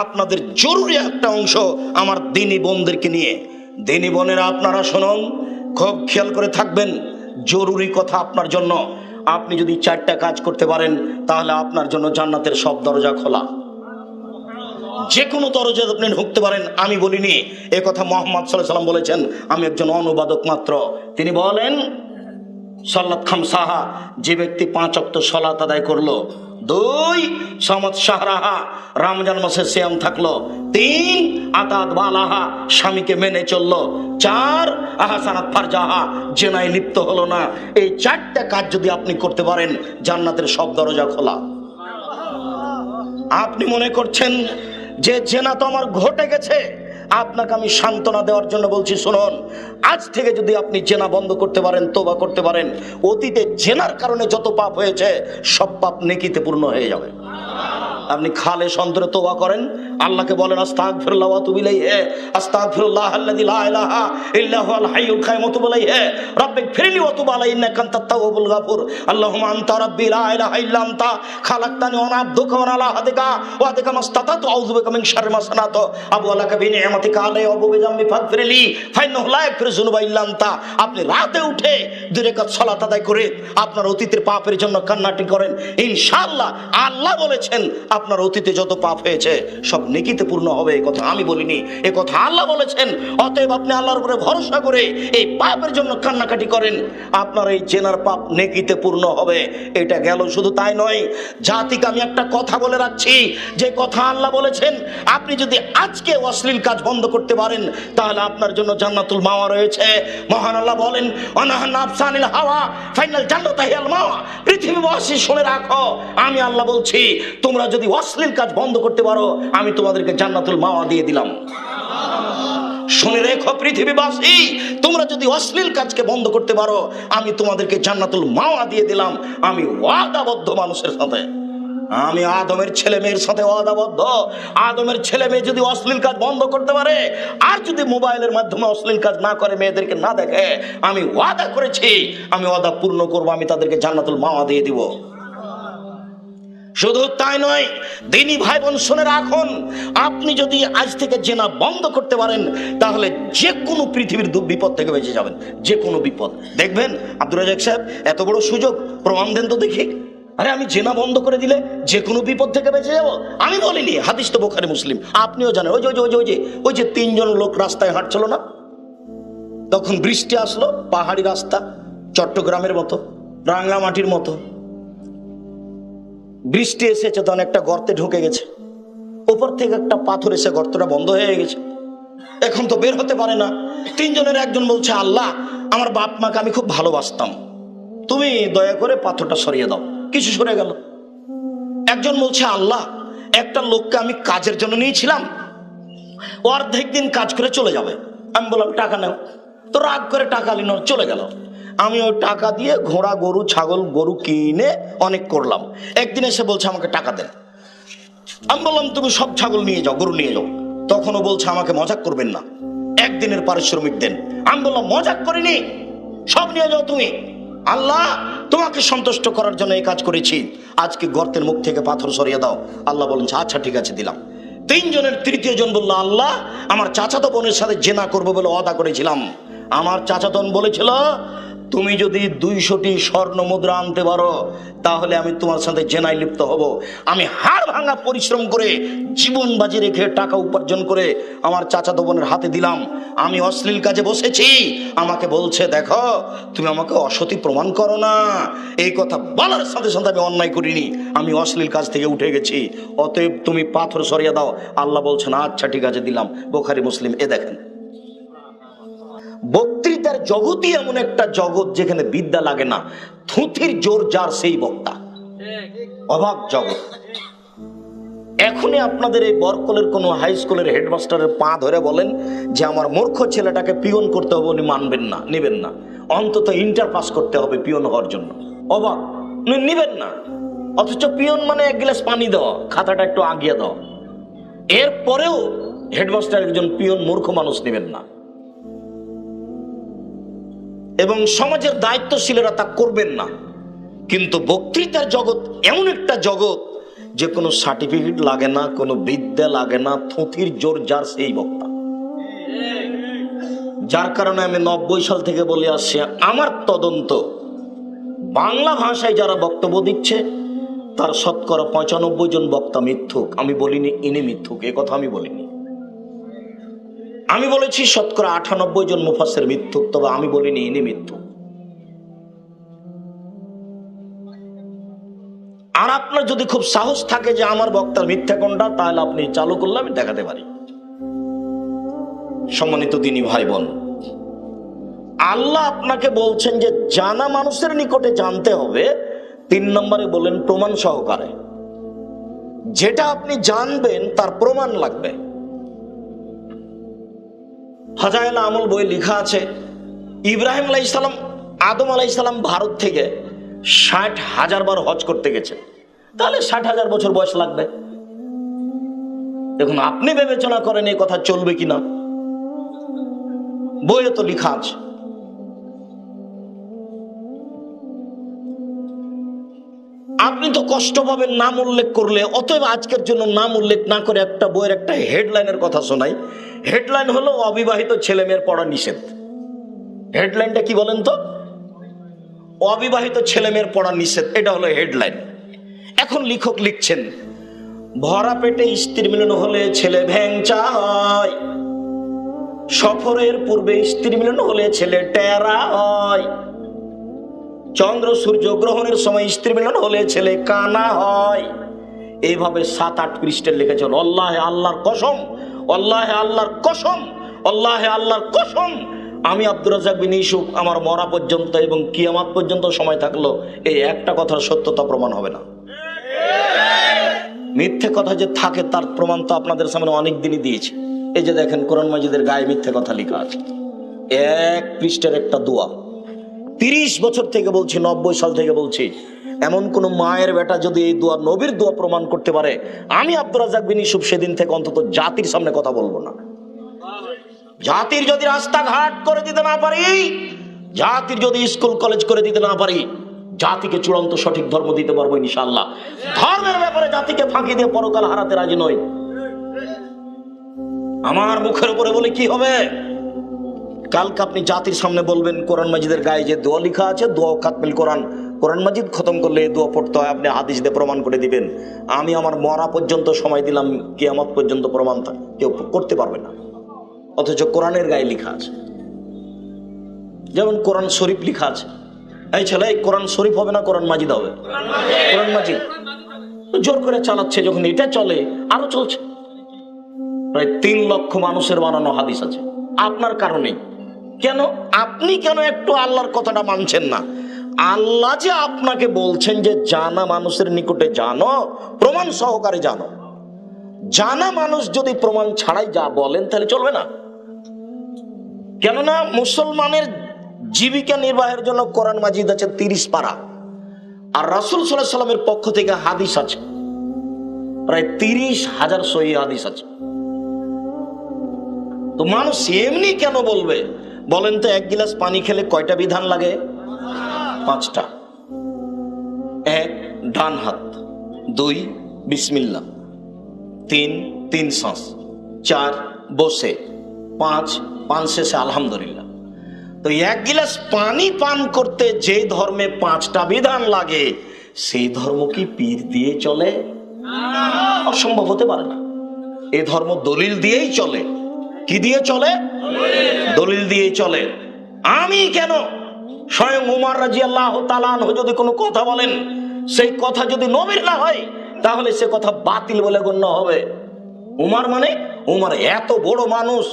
আপনাদের জরুরি একটা অংশ আমার দিনী বোনদেরকে নিয়ে। দিনী বোনেরা আপনারা শুনুন, খুব খেয়াল করে থাকবেন, জরুরি কথা আপনার জন্য। আপনি যদি 4টা কাজ করতে পারেন তাহলে আপনার জন্য জান্নাতের সব দরজা খোলা, যে কোনো দরজা আপনি ঢুকতে পারেন। আমি বলিনি, এ কথা মুহাম্মদ সাল্লাল্লাহু আলাইহি ওয়াসাল্লাম বলেছেন, আমি একজন অনুবাদক মাত্র। তিনি বলেন, সালাত খামসাহা, যে ব্যক্তি 5 ওয়াক্ত সালাত আদায় করলো, 2 সামাত শাহরাহা, রমজান মাসে সিয়াম থাকলো, 3 আতাত বালাহা, স্বামীকে মেনে চললো, 4 আহসানাত ফারজাহা, জেনায় লিপ্ত হলো না। এই 4টা কাজ যদি আপনি করতে পারেন, জান্নাতের সব দরজা খোলা। আপনি মনে করছেন যে জেনা তো আমার ঘটে গেছে, আপনাকে আমি সান্ত্বনা দেওয়ার জন্য বলছি, শুনুন, আজ থেকে যদি আপনি জেনা বন্ধ করতে পারেন, তওবা করতে পারেন, অতীতে জেনার কারণে যত পাপ হয়েছে সব পাপ নেকিতে পূর্ণ হয়ে যাবে। আপনি খালেস অন্তরে তওবা করেন, আল্লাহকে বলেন আস্তাগফিরুল্লাহ ওয়া আতুবু ইলাইহি, আস্তাগফিরুল্লাহ আল্লাযী লা ইলাহা ইল্লা হুয়াল হাইয়ুল কাইয়ুম ওয়া আতুবু ইলাইহি, রাব্বিগফিরলি ওয়া তুব আলাইহি ইন্নাকা আনতাত তাওয়াবুল গাফুর, আল্লাহুম্মা আনতা রাব্বি লা ইলাহা ইল্লা আনতা খালাকতানি ওয়া আনা আবদুকা ওয়া আলা আহদিকা ওয়া আদিকা মাসতাতাতু আউযু বিকা মিন শাররি মা সানাতু আবু আলাকা বিনিআমাতিকা আলাইহি ওয়া বিযামবি ফাগফিরলি ফাইন্নাহু লা ইয়াগফিরু যুনুবা ইল্লা আনতা। আপনি রাতে উঠে 2 রাকাত সালাত আদায় করে আপনার অতীতের পাপের জন্য কান্নাটি করেন, ইনশাআল্লাহ আল্লাহ বলেছেন আপনার অতীতে যত পাপ হয়েছে সব নেকিতে পূর্ণ হবে। এই কথা আমি বলিনি, এ কথা আল্লাহ বলেছেন। অতএব আপনি আল্লাহর উপরে ভরসা করে এই পাপের জন্য কান্নাকাটি করেন, আপনার এই জেনার পাপ নেকিতে পূর্ণ হবে। এটা গেল, শুধু তাই নয়, জাতিকে আমি একটা কথা বলে রাখছি, যে কথা আল্লাহ বলেছেন, আপনি যদি আজকে অশ্লীল কাজ বন্ধ করতে পারেন তাহলে আপনার জন্য জান্নাতুল মাওয়া রয়েছে। মহান আল্লাহ বলেন, অনাহান আফসানিল হাওয়া ফাইনাল জান্নাত হিয়াল মাওয়া। পৃথিবীবাসী শুনে রাখো, আমি আল্লাহ বলছি, তোমরা যদি অশ্লীল কাজ বন্ধ করতে পারো, আমি তোমাদেরকে জান্নাতুল মাওয়া দিয়ে দিলাম। শুনে রেখো পৃথিবীবাসী, তোমরা যদি অশ্লীল কাজকে বন্ধ করতে পারো, আমি তোমাদেরকে জান্নাতুল মাওয়া দিয়ে দিলাম। আমি ওয়াদাবদ্ধ মানুষের সাথে, আমি আদমের ছেলে মেয়ের সাথে ওয়াদাবদ্ধ। আদমের ছেলে মেয়ে যদি অশ্লীল কাজ বন্ধ করতে পারে, আর যদি মোবাইলের মাধ্যমে অশ্লীল কাজ না করে, মেয়েদেরকে না দেখে, আমি ওয়াদা করেছি, আমি ওয়াদা পূর্ণ করবো, আমি তাদেরকে জান্নাতুল মাওয়া দিয়ে দিব। শুধু তাই নয়, দিনী ভাই বোন শুনে রাখুন, আপনি যদি আজ থেকে জেনা বন্ধ করতে পারেন তাহলে যে কোনো পৃথিবীর বিপদ থেকে বেঁচে যাবেন। যে কোনো বিপদ। দেখবেন আব্দুর রাজ্জাক সাহেব, এত বড় সুযোগ, প্রমাণ দেন তো দেখি। আরে আমি জেনা বন্ধ করে দিলে যে কোনো বিপদ থেকে বেঁচে যাব। আমি বলিনি, হাদিস তো বুখারী মুসলিম, আপনিও জানেন। ওই যে 3 জন লোক রাস্তায় হাঁটছিল না, তখন বৃষ্টি আসলো, পাহাড়ি রাস্তা, চট্টগ্রামের মতো, রাঙ্গামাটির মতো বৃষ্টি এসেছে, তখন একটা গর্তে ঢুকে গেছে, উপর থেকে একটা পাথর এসে গর্তটা বন্ধ হয়ে গেছে, এখন তো বের হতে পারে না। 3 জনের একজন বলছে, আল্লাহ, আমার বাপ মাকে আমি খুব ভালোবাসতাম, তুমি দয়া করে পাথরটা সরিয়ে দাও। কিছু সরে গেল। একজন বলছে, আল্লাহ, একটা লোককে আমি কাজের জন্য নিয়েছিলাম, ও অর্ধেক দিন কাজ করে চলে যাবে। আমি বললাম, টাকা নাও। তো রাগ করে টাকা নিল, চলে গেল। আমি ওই টাকা দিয়ে ঘোড়া, গরু, ছাগল, গরু কিনে অনেক করলাম। একদিন এসে বলছে, আমাকে টাকা দেন। আমি বললাম, তুমি সব ছাগল নিয়ে যাও, গরু নিয়ে যাও। তখনও বলছে, আমাকে মজাক করবেন না, একদিনের পারিশ্রমিক দেন। আমি বললাম, মজাক করিনি, সব নিয়ে যাও তুমি। আল্লাহ, তোমাকে সন্তুষ্ট করার জন্য এই কাজ করেছি, আজকে গর্তের মুখ থেকে পাথর সরিয়ে দাও। আল্লাহ বলছেন, আচ্ছা ঠিক আছে, দিলাম। 3 জনের তৃতীয় জন বলল, আল্লাহ, আমার চাচাতো বোনের সাথে জেনা করবো বলে ওয়াদা করেছিলাম। আমার চাচাতো বোন বলেছিল, তুমি যদি 200টি স্বর্ণ মুদ্রা আনতে পারো তাহলে আমি তোমার সাথে জেনায় লিপ্ত হব। আমি হাড় ভাঙা পরিশ্রম করে, জীবন বাজি রেখে টাকা উপার্জন করে আমার চাচাতো বোনের হাতে দিলাম। আমি অশ্লীল কাজে বসেছি, আমাকে বলছে, দেখো, তুমি আমাকে অসতী প্রমাণ করো না। এই কথা বলার সাথে সাথে আমি অন্যায় করিনি, আমি অশ্লীল কাজ থেকে উঠে গেছি, অতএব তুমি পাথর সরিয়ে দাও। আল্লাহ বলছেন, আচ্ছা ঠিক আছে, দিলাম। বুখারী মুসলিম। এ দেখেন, বক্তৃতার জগতই এমন একটা জগৎ যেখানে বিদ্যা লাগে না, থুথির জোর যার সেই বক্তা। অবাক জগৎ। এখনই আপনাদের এই বরকলের কোনো হাই স্কুলের হেডমাস্টারের পা ধরে বলেন যে আমার মূর্খ ছেলেটাকে পিয়ন করতে হবে, উনি মানবেন না, নেবেন না। অন্তত ইন্টার পাস করতে হবে পিয়ন হওয়ার জন্য। অবাক, উনি নেবেন না। অথচ পিয়ন মানে 1 গ্লাস পানি দেওয়া, খাতাটা একটু আগিয়ে দাও। এরপরেও হেডমাস্টার একজন পিয়ন মূর্খ মানুষ নেবেন না, এবং সমাজের দায়িত্বশীলেরা তা করবেন না। কিন্তু বক্তৃতার জগৎ এমন একটা জগৎ যে কোনো সার্টিফিকেট লাগে না, কোনো বিদ্যা লাগে না, থুথির জোর যার সেই বক্তা। যার কারণে আমি 90 সাল থেকে বলে আসছি, আমার তদন্ত বাংলা ভাষায় যারা বক্তব্য দিচ্ছে তার শতকরা 95 জন বক্তা মিথ্যুক। আমি বলিনি ইনি মিথ্যুক, এ কথা আমি বলিনি। আমি বলেছি শতকরা 98 জন মুফাসসির মিথ্যুক, তবে আমি বলিনি ইনি মিথ্যুক। আর আপনার যদি খুব সাহস থাকে যে আমার বক্তার মিথ্যা কোনটা, তাহলে আপনি চালু করলে আমি দেখাতে পারি। সম্মানিত দিনী ভাই বোন, আল্লাহ আপনাকে বলছেন যে জানা মানুষের নিকটে জানতে হবে। 3 নম্বরে বলেন প্রমাণ সহকারে। যেটা আপনি জানবেন তার প্রমাণ লাগবে। ফাজায়েল আমল বই লেখা আছে, ইব্রাহিম আলাইহিস সালাম, আদম আলাইহিস সালাম ভারত থেকে 60,000 বার হজ করতে গেছে, তাহলে 60,000 বছর বয়স লাগবে। দেখুন, আপনি বিবেচনা করেন এই কথা চলবে কিনা, বইয়ে তো লেখা আছে। আপনি তো কষ্ট পাবেন নাম উল্লেখ করলে। অতএব আজকের জন্য নাম উল্লেখ না করে একটা বইয়ের একটা হেডলাইনের কথা শোনাই। হেডলাইন হলো অবিবাহিত ছেলে মেয়ের পড়া নিষেধ। হেডলাইনটা কি বলেন তো? অবিবাহিত ছেলে মেয়ের পড়া নিষেধ, এটা হলো হেডলাইন। এখন লেখক লিখছেন, ভরা পেটে স্ত্রী মিলন হলে ছেলে ভ্যাংচা হয়, সফরের পূর্বে স্ত্রী মিলন হলে ছেলে টেরা হয়, চন্দ্র সূর্য গ্রহণের সময় স্ত্রী মিলন হলে ছেলে কানা হয়। এইভাবে 7-8 পৃষ্ঠার লিখেছেন। আল্লাহে আল্লাহর কসম, আল্লাহে আল্লাহর কসম, আল্লাহে আল্লাহর কসম, আমি আব্দুর রাজ্জাক বিন ইউসুফ আমার মরা পর্যন্ত এবং কিয়ামত পর্যন্ত সময় থাকলো এই একটা কথার সত্যতা প্রমাণ হবে না। মিথ্যে কথা যে থাকে তার প্রমাণ তো আপনাদের সামনে অনেক দিনই দিয়েছি। এই যে দেখেন, কোরআন মাজিদের গায়ে মিথ্যে কথা লেখা আছে, 1 পৃষ্ঠার একটা দোয়া। 30 বছর থেকে বলছি, 90 সাল থেকে বলছি, এমন কোন মায়ের বেটা যদি এই দোয়া নবীর দোয়া প্রমাণ করতে পারে, আমি আব্দুর রাজ্জাক বিন ইউসুফ সেদিন থেকে অন্তত জাতির সামনে কথা বলবো না। জাতির যদি রাস্তাঘাট করে দিতে না পারি, জাতির যদি স্কুল কলেজ করে দিতে না পারি, জাতিকে চূড়ান্ত সঠিক ধর্ম দিতে পারবো ইনশাআল্লাহ। ধর্মের ব্যাপারে জাতিকে ফাঁকি দিয়ে পরকাল হারাতে রাজি নই। আমার মুখের উপরে বলে কি হবে? কালকে আপনি জাতির সামনে বলবেন কোরআন মাজিদের গায়ে যে দোয়া লেখা আছে, দোয়া খাতমুল কোরআন, কোরআন মাজিদ খতম করলে এই দোয়া পড়তে হয়, আপনি হাদিস দিয়ে প্রমাণ করে দিবেন। আমি আমার মরা পর্যন্ত সময় দিলাম, কিয়ামত পর্যন্ত প্রমাণ কেউ করতে পারবে না। অথচ কোরআনের গায়ে লেখা আছে, যেমন কোরআন শরীফ লেখা আছে। এই ছেলে, এই কোরআন শরীফ হবে না কোরআন মাজিদ হবে? কোরআন মাজিদ জোর করে চালাচ্ছে, যখন এটা চলে আরো চলছে। প্রায় 3 লক্ষ মানুষের বানানো হাদিস আছে আপনার কারণেই। কেন আপনি কেন একটু আল্লাহর কথাটা মানছেন না? আল্লাহ যে আপনাকে বলছেন যে জানা মানুষের নিকটে জানো, প্রমাণ সহকারে জানো। জানা মানুষ যদি প্রমাণ ছাড়াই যা বলেন তাহলে চলবে না। কেননা মুসলমানের জীবিকা নির্বাহের জন্য কোরআন মাজিদ আছে 30 পারা, আর রাসূল সাল্লাল্লাহু আলাইহি সাল্লামের পক্ষ থেকে হাদিস আছে প্রায় 30,000 সহিহ হাদিস আছে। তো মানুষ এমনি কেন বলবে বলেন তো? 1 গিলাস পানি খেলে কয়টা বিধান লাগে? 5টা। 1 ডান হাত, 2 বিসমিল্লাহ, 3 শ্বাস, 4 বসে, 5 পান শেষে আলহামদুলিল্লাহ। তো 1 গিলাস পানি পান করতে যে ধর্মে 5টা বিধান লাগে, সেই ধর্ম কি পীর দিয়ে চলে? অসম্ভব হতে পারে না। এই ধর্ম দলিল দিয়েই চলে। কি দিয়ে চলে? দলিল দিয়েই চলে। আমি কেন? স্বয়ং উমর রাদিয়াল্লাহু তাআলা আনহু যদি কোনো কথা বলেন, সেই কথা যদি নবীর না হয়, তাহলে সে কথা বাতিল বলে গণ্য হবে। উমর মানে, উমর এত বড় মানুষ,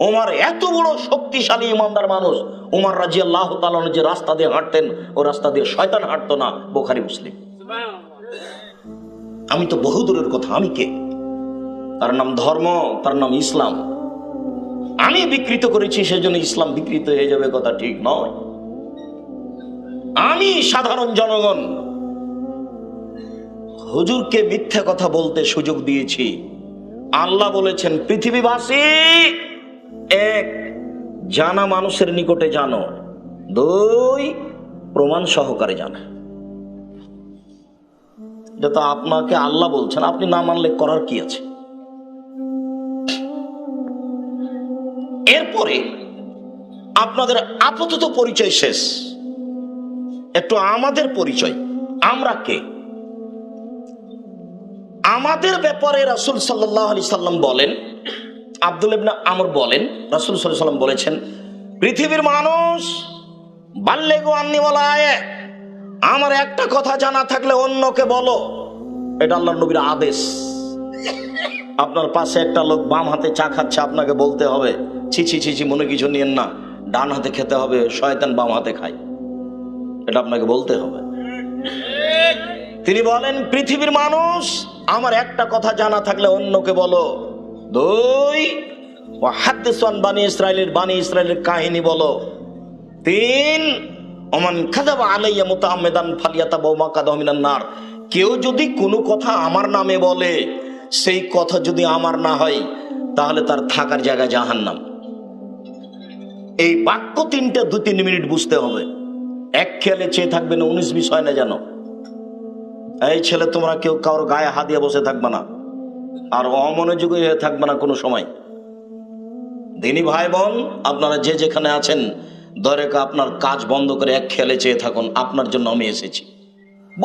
উমর এত বড় শক্তিশালী ইমানদার মানুষ। উমর রাদিয়াল্লাহু তাআলা আনহু যে রাস্তা দিয়ে হাঁটতেন, ও রাস্তা দিয়ে শয়তান হাঁটতো না। বুখারী মুসলিম। আমি তো বহু দূরের কথা, আমি কে? তার নাম ধর্ম, তার নাম ইসলাম। আমি বিকৃত করেছি সেজন্য ইসলাম বিকৃত হয়ে যাবে, কথা ঠিক নয়। আমি সাধারণ জনগণ, হুজুরকে মিথ্যা কথা বলতে সুযোগ দিয়েছি। আল্লাহ বলেছেন পৃথিবীবাসী, 1 জানা মানুষের নিকটে জানো, 2 প্রমাণ সহকারে জানো। যত আপনাকে আল্লাহ বলছেন, আপনি না মানলে করার কি আছে? এরপরে আপনাদের আপাতত পরিচয় শেষ, একটু আমাদের পরিচয়। আমরা কে? আমাদের ব্যাপারে রাসূল সাল্লাল্লাহু আলাইহি সাল্লাম বলেন, আব্দুল্লাহ ইবনে আমর বলেন, রাসূল সাল্লাল্লাহু আলাইহি সাল্লাম বলেছেন, পৃথিবীর মানুষ বাল্লিগু আন্নী ওয়ালা আয়া, আমার একটা কথা জানা থাকলে অন্যকে বলো। এটা আল্লাহর নবীর আদেশ। আপনার পাশে একটা লোক বাম হাতে চা খাচ্ছে, আপনাকে বলতে হবে, ছি ছি ছি ছি, মনে কিছু নিয়েন না, ডান হাতে খেতে হবে, শয়তান বাম হাতে খায়। এটা আপনাকে বলতে হবে। তিনি বলেন, পৃথিবীর মানুষ আমার একটা কথা জানা থাকলে অন্যকে বলো। 2, ওয়াহাদ্দিসু আন বানি ইসরাইলের কাহিনী বলো। 3, ওমান কাযাবা আলাইয়া মুতাআম্মিদান ফালিয়াতাবাউ মাকাদাহু মিনান নার, কেউ যদি কোনো কথা আমার নামে বলে, সেই কথা যদি আমার না হয়, তাহলে তার থাকার জায়গা জাহান্নাম। এই বাক্য তিনটা 2-3 মিনিট বুঝতে হবে। এক খেয়ালে চেয়ে থাকবে না, 19-20 হয় না যেন। এই ছেলে, তোমরা কেউ কারোর গায়ে হাত দিয়ে বসে থাকবে না, আর অমনোযোগী হয়ে থাকবে না কোনো সময়। দিনী ভাই বোন, আপনারা যে যেখানে আছেন, দরেকা আপনার কাজ বন্ধ করে এক খেয়ালে চেয়ে থাকুন। আপনার জন্য আমি এসেছি,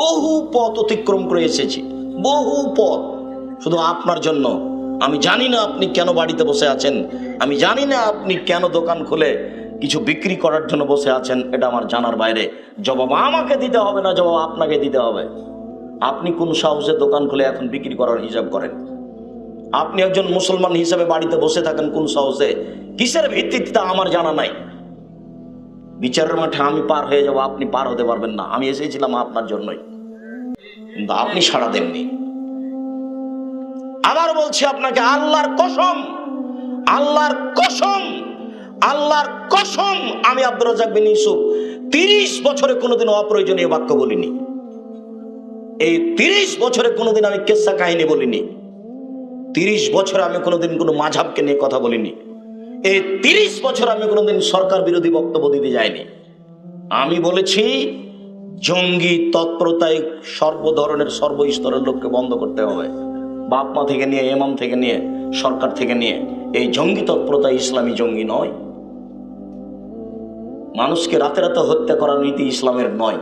বহু পথ অতিক্রম করে এসেছি, বহু পথ শুধু আপনার জন্য। আমি জানি না আপনি কেন বাড়িতে বসে আছেন, আমি জানি না আপনি কেন দোকান খুলে কিছু বিক্রি করার জন্য বসে আছেন, এটা আমার জানার বাইরে। জবাব আমাকে দিতে হবে না, জবাব আপনাকে দিতে হবে। আপনি কোন সাহসে দোকান খুলে এখন বিক্রি করার হিসাব করেন? আপনি একজন মুসলমান হিসেবে বাড়িতে বসে থাকেন কোন সাহসে, কিসের ভিত্তিতে তা আমার জানা নাই। বিচারের মাঠে আমি পার হয়ে যাব, আপনি পার হতে পারবেন না। আমি এসেছিলাম আপনার জন্যই, কিন্তু আপনি সাড়া দেননি। আবার বলছি আপনাকে, আল্লাহর কসম, আল্লাহর কসম, আল্লাহর কসম, আমি আব্দুর রাজ্জাক বিন ইউসুফ 30 বছরে কোনোদিন অপ্রয়োজনীয় বাক্য বলিনি। এই 30 বছরে কোনোদিন আমি কিসসা কাহিনী বলিনি। 30 বছরে আমি কোনোদিন কোনো মাযহাবকে নিয়ে কথা বলিনি। এই 30 বছর আমি কোনোদিন সরকার বিরোধী বক্তব্য দিতে যাইনি। আমি বলেছি, জঙ্গি তৎপরতায় সর্বধরনের সর্বস্তরের লোককে বন্ধ করতে হবে। বাপ মা থেকে নিয়ে, ইমাম থেকে নিয়ে, সরকার থেকে নিয়ে। এই জঙ্গি তৎপরতা ইসলামী জঙ্গি নয়। মানুষকে রাতে রাতে হত্যা করার নীতি ইসলামের নয়।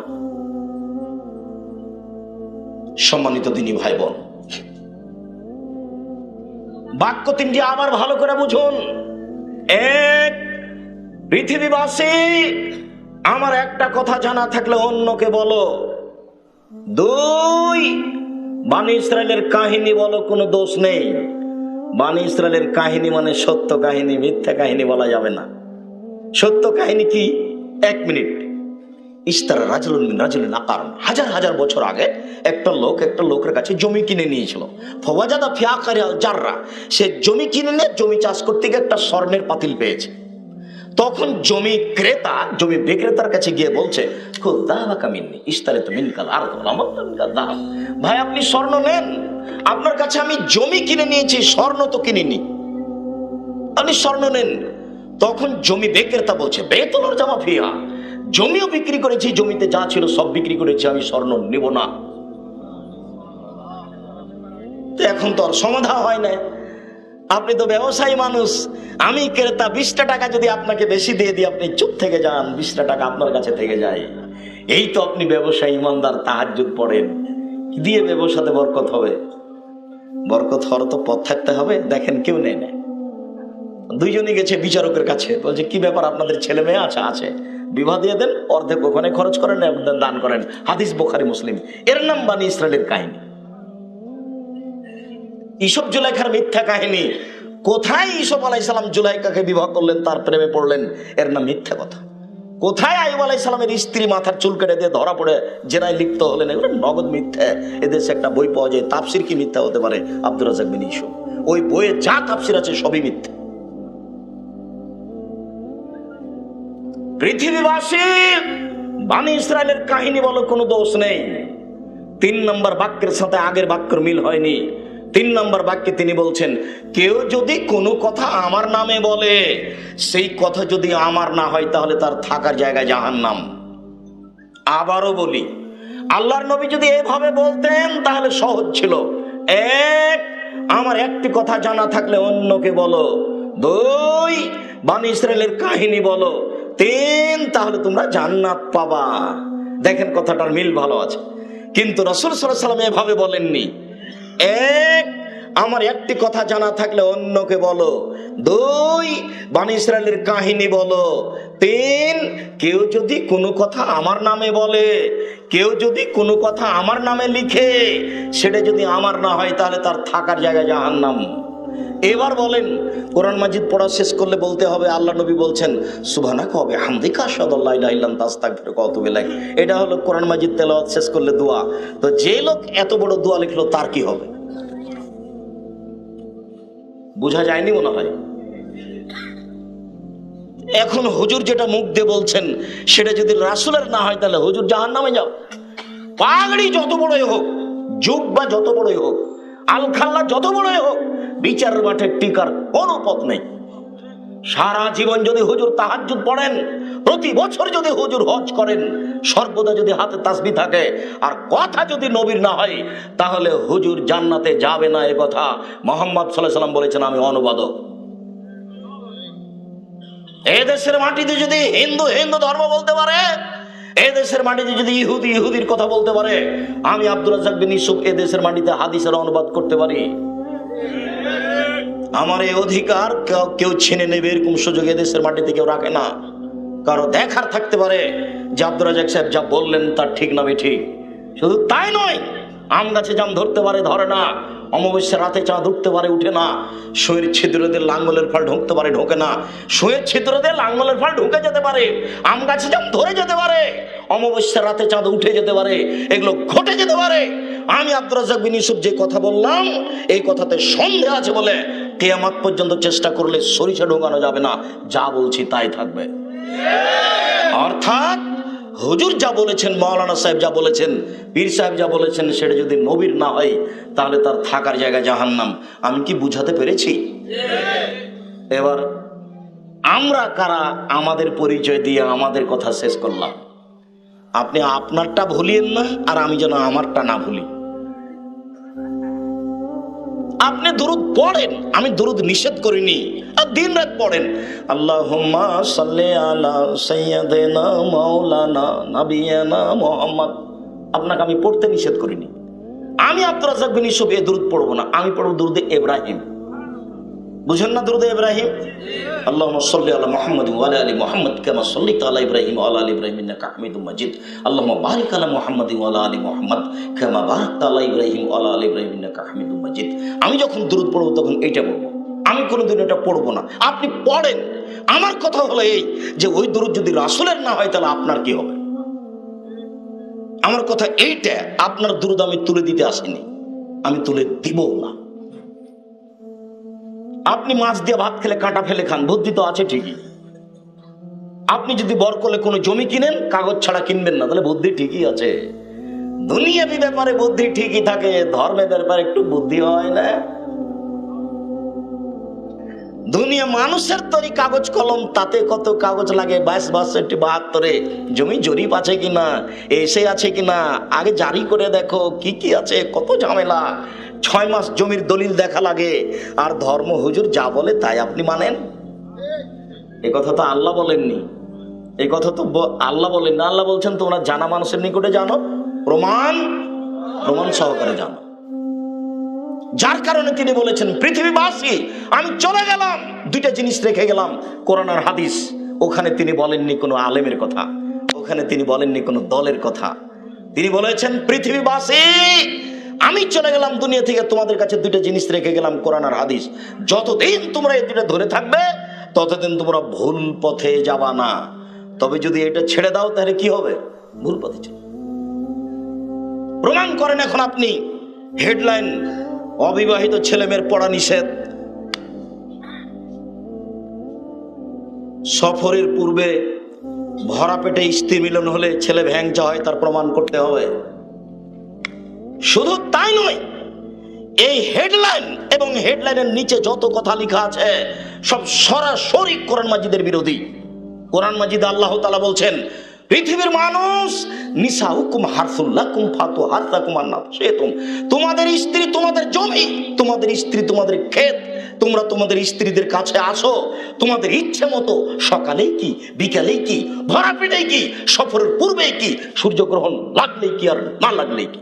সম্মানিত দিনী ভাই বোন, বাক্য তিনটি আবার ভালো করে বুঝুন। 1, পৃথিবীবাসী আমার একটা কথা জানা থাকলে অন্যকে বলো। 2, বানি ইসরাইলের কাহিনী বলো, কোনো দোষ নেই। বানি ইসরাইলের কাহিনী মানে সত্য কাহিনী, মিথ্যা কাহিনী বলা যাবে না। সত্য কাহিনী কি? 1 মিনিট। ইস্তারা রাজুলুন মিন রাজুলিন আকারন, হাজার হাজার বছর আগে একটা লোক একটা লোকের কাছে জমি কিনে নিয়েছিল। ফাওয়াজাদা ফি আকারিল জাররা, সে জমি কিনে নিয়ে জমি চাষ করতে গিয়ে একটা স্বর্ণের পাতিল পেয়েছে। তখন জমি ক্রেতা জমি বিক্রেতার কাছে গিয়ে বলছে, খুব দাহাবাকা মিন্নি ইস্তারিতু মিনকাল আরদ ওয়াল আমাতু মিনকাল দাহাব, ভাই আপনি স্বর্ণ নেন, আপনার কাছে আমি জমি কিনে নিয়েছি, স্বর্ণ তো কিনিনি, আপনি স্বর্ণ নেন। তখন জমি বিক্রেতা বলছে, বেতুলুর জামা ফিহা, জমিও বিক্রি করেছি, জমিতে যা ছিল সব বিক্রি করেছি, আমি স্বর্ণ নেব না। তো এখন তো আর সমাধান হয় না। আপনি তো ব্যবসায়ী মানুষ, আমি ক্রেতা, 20টা টাকা যদি আপনাকে বেশি দিয়ে দিই, আপনি চুপ থেকে যান, 20টা টাকা আপনার কাছে থেকে যায়। এই তো আপনি ব্যবসায়ী, ইমানদার, তাহাজ্জুদ পড়েন, দিয়ে ব্যবসাতে বরকত হবে। বরকত হওয়ার তো পথ থাকতে হবে। দেখেন কেউ নেই না, দুইজনই গেছে বিচারকের কাছে, বলছে কি ব্যাপার, আপনাদের ছেলে মেয়ে আছে, বিবাহ দিয়ে দেন, অর্ধেক ওখানে খরচ করেন, দান করেন। হাদিস বুখারী মুসলিম। এর নাম বানি ইসরাইলের কাহিনী, ইসুফ জুলাইখার মিথ্যা কাহিনী। কোথায় ইসুফ আলাইহিস সালাম জুলাইখাকে বিবাহ করলেন, তার প্রেমে পড়লেন, এর নাম মিথ্যা কথা। কোথায় আইয়ুব আলাইহিস সালামের স্ত্রী মাথার চুল কেটে দিয়ে ধরা পড়ে জেনায় লিপ্ত হলেন, এগুলো নগদ মিথ্যা। এদেশে একটা বই পাওয়া যায়, তাফসির কি মিথ্যা হতে পারে, আব্দুর রাজ্জাক বিন ইউসুফ। ওই বইয়ে যা তাফসির আছে সবই মিথ্যা। পৃথিবীবাসী বানি ইসরাইলের কাহিনী বলো, কোনো দোষ নেই। 3 নম্বর বাক্যের সাথে আগের বাক্যের মিল হয়নি। 3 নম্বর বাক্যে তিনি বলছেন, কেউ যদি কোনো কথা আমার নামে বলে, সেই কথা যদি আমার না হয়, তাহলে তার থাকার জায়গা জাহান্নাম। আবারও বলি, আল্লাহর নবী যদি এভাবে বলতেন তাহলে সহজ ছিল। এক, আমার একটি কথা জানা থাকলে অন্যকে বলো। দুই, বনী ইসরাইলের কাহিনী বলো। তিন, তাহলে তোমরা জান্নাত পাবা। দেখেন কথাটার মিল ভালো আছে। কিন্তু রাসূল সাল্লাল্লাহু আলাইহি ওয়াসাল্লাম এভাবে বলেননি। এক, আমার একটি কথা জানা থাকলে অন্যকে বলো। দুই, বনী ইসরাইলের কাহিনী বলো। তিন, কেউ যদি কোনো কথা আমার নামে বলে, কেউ যদি কোনো কথা আমার নামে লিখে, সেটা যদি আমার না হয় তাহলে তার থাকার জায়গা জাহান্নাম। এবার বলেন, কোরআন মাজিদ পড়া শেষ করলে বলতে হবে, আল্লাহ নবী বলছেন সুবহানাকা ওয়া বিহামদিকা আশহাদু আল্লা ইলাহা ইল্লা আনতা আস্তাগফিরুকা ওয়া আতুবু ইলাইক। এটা হলো কোরআন মাজিদ তেলাওয়াত শেষ করলে দোয়া। তো যে লোক এত বড় দোয়া লিখলো তার কি হবে? বোঝা যায়নি মনে হয়। এখন হুজুর যেটা মুখ দিয়ে বলছেন সেটা যদি রাসূলের না হয় তাহলে হুজুর জাহান্নামে যাও। পাগড়ি যত বড়ই হোক, জুব্বা যত বড়ই হোক, আলখাল্লা যত বড়ই হোক, বিচারের মাঠে টিকার কোনো পথ নেই। সারা জীবন যদি হুজুর তাহাজ্জুদ পড়েন, প্রতি বছর যদি হুজুর হজ করেন, সর্বদা যদি হাতে তাসবিহ থাকে, আর কথা যদি নবীর না হয়, তাহলে হুজুর জান্নাতে যাবে না। এ কথা মুহাম্মদ সাল্লাল্লাহু আলাইহি ওয়াসাল্লাম বলেছেন, আমি অনুবাদক। এদেশের মাটিতে যদি হিন্দু হিন্দু ধর্ম বলতে পারে, এদেশের মাটিতে যদি ইহুদি ইহুদির কথা বলতে পারে, আমি আব্দুর রাজ্জাক বিন ইউসুফ এদেশের মাটিতে হাদিসের অনুবাদ করতে পারি। আমার এই অধিকার কেউ ছিনে নেবে এরকম সুযোগ এদেশের মাটিতে কেউ রাখে না। কারো দেখার থাকতে পারে যে আব্দুর রাজ্জাক সাহেব যা বললেন তার ঠিক না ঠিক। শুধু তাই নয়, আম গাছে জাম ধরতে পারে, ধরে না। অমাবস্যা রাতে চাঁদ উঠতে পারে, উঠে না। সুঁয়ের ছিদ্র দিয়ে লাঙ্গলের ফল ঢুকতে পারে, ঢোকে না। সুঁয়ের ছিদ্র দিয়ে লাঙ্গলের ফল ঢুকে যেতে পারে, আম গাছে জাম ধরে যেতে পারে, অমাবস্যা রাতে চাঁদ উঠে যেতে পারে, এগুলো ঘটে যেতে পারে। আমি আব্দুর রাজ্জাক বিন ইউসুফ যে কথা বললাম, এই কথাতে সন্দেহ আছে বলে কিয়ামত পর্যন্ত চেষ্টা করলে সরিষা ঢোকানো যাবে না। যা বলছি তাই থাকবে। অর্থাৎ হুজুর যা বলেছেন, মাওলানা সাহেব যা বলেছেন, পীর সাহেব যা বলেছেন, সেটা যদি নবীর না হয় তাহলে তার থাকার জায়গা জাহান্নাম। আমি কি বুঝাতে পেরেছি? এবার আমরা কারা, আমাদের পরিচয় দিয়ে আমাদের কথা শেষ করলাম। আপনি আপনারটা ভুলিয়েন না, আর আমি যেন আমারটা না ভুলি। আপনি দুরুদ পড়েন, আমি দুরুদ নিষেধ করিনি, আর দিন রাত পড়েন। আল্লাহুম্মা সাল্লি আলা সাইয়্যিদিনা মাওলানা নাবিয়ানা মুহাম্মদ। আপনাকে আমি পড়তে নিষেধ করিনি। আমি আব্দুর রাজ্জাক বিন ইউসুফ এই দুরুদ পড়বো না, আমি পড়ব দুরুদে ইব্রাহিম। বুঝেন না দুরুদে ইব্রাহিম? আল্লাহুম্মা সাল্লি আলা মুহাম্মাদ ওয়া আলা আলি মুহাম্মাদ কামা সাল্লাইতা আলা ইব্রাহিম ওয়া আলা আলি ইব্রাহিম ইন্নাকা হামিদুম মাজিদ। আল্লাহুম্মা বারিক আলা মুহাম্মাদ ওয়া আলা আলি মুহাম্মাদ কামা বারাকতা আলা ইব্রাহিম ওয়া আলা আলি ইব্রাহিম ইন্নাকা হামিদুম মাজিদ। আমি যখন দুরুদ পড়ব তখন এইটা বলবো, আমি কোনোদিন এটা পড়বো না। আপনি পড়েন। আমার কথা হলো এই যে ওই দুরুদ যদি রাসূলের না হয় তাহলে আপনার কি হবে? আমার কথা এইটা, আপনার দুরুদ আমি তুলে দিতে আসিনি, আমি তুলে দিব না। আপনি মাছ দিয়ে ভাত খেলে কাঁটা ফেলে খান, বুদ্ধি তো আছে ঠিকই। আপনি যদি বরকলে কোনো জমি কিনেন, কাগজ ছাড়া কিনবেন না, তাহলে বুদ্ধি ঠিকই আছে। দুনিয়াবি ব্যাপারে বুদ্ধি ঠিকই থাকে, ধর্মের ব্যাপারে একটু বুদ্ধি হয় না। দুনিয়া মানুষের তৈরি কাগজ কলম, তাতে কত কাগজ লাগে। 22-62-72 জমি জরিপ আছে কিনা, এসে আছে কিনা, আগে জারি করে দেখো কি কি আছে, কত ঝামেলা। 6 মাস জমির দলিল দেখা লাগে। আর ধর্ম হুজুর যা বলে তাই আপনি মানেন? এ কথা তো আল্লাহ বলেননি, এই কথা তো আল্লাহ বলেন না। আল্লাহ বলছেন তোমরা জানা মানুষের নিকটে জানো, প্রমাণ সহকারে জানো। যার কারণে তিনি বলেছেন পৃথিবীবাসী আমি চলে গেলাম, দুইটা জিনিস রেখে গেলাম, কোরআন আর হাদিস। ওখানে তিনি বলেননি কোনো আলেমের কথা, ওখানে তিনি বলেননি কোনো দলের কথা। তিনি বলেছেন পৃথিবীবাসী আমি চলে গেলাম দুনিয়া থেকে, তোমাদের কাছে দুইটা জিনিস রেখে গেলাম, কোরআন আর হাদিস। যতদিন তোমরা এই দুইটা ধরে থাকবে ততদিন তোমরা ভুল পথে যাবা না। তবে যদি এটা ছেড়ে দাও তাহলে কি হবে? ভুল পথে চলে। প্রমাণ করেন এখন আপনি হেডলাইন অবিবাহিত ছেলে মেয়ের পড়া নিষেধ, সফরের পূর্বে ভরা পেটে স্ত্রী মিলন হলে ছেলে ভ্যাংচা হয়, তার প্রমাণ করতে হবে। শুধু তাই নয়, এই হেডলাইন এবং হেডলাইনের নিচে যত কথা লেখা আছে সব সরাসরি কোরআন মাজিদের বিরোধী। কোরআন মাজিদে আল্লাহ তাআলা বলছেন পৃথিবীর মানুষ নিসাউকুম হারসুল্লাকুম ফাতু হারসাকুম আন্না শিতুম। তোমাদের স্ত্রী তোমাদের জমি, তোমাদের স্ত্রী তোমাদের ক্ষেত। তোমরা তোমাদের স্ত্রীদের কাছে আসো তোমাদের ইচ্ছে মতো, সকালেই কি, বিকালেই কি, ভরা পেটেই কি, সফরের পূর্বেই কি, সূর্যগ্রহণ লাগলেই কি আর না লাগলেই কি।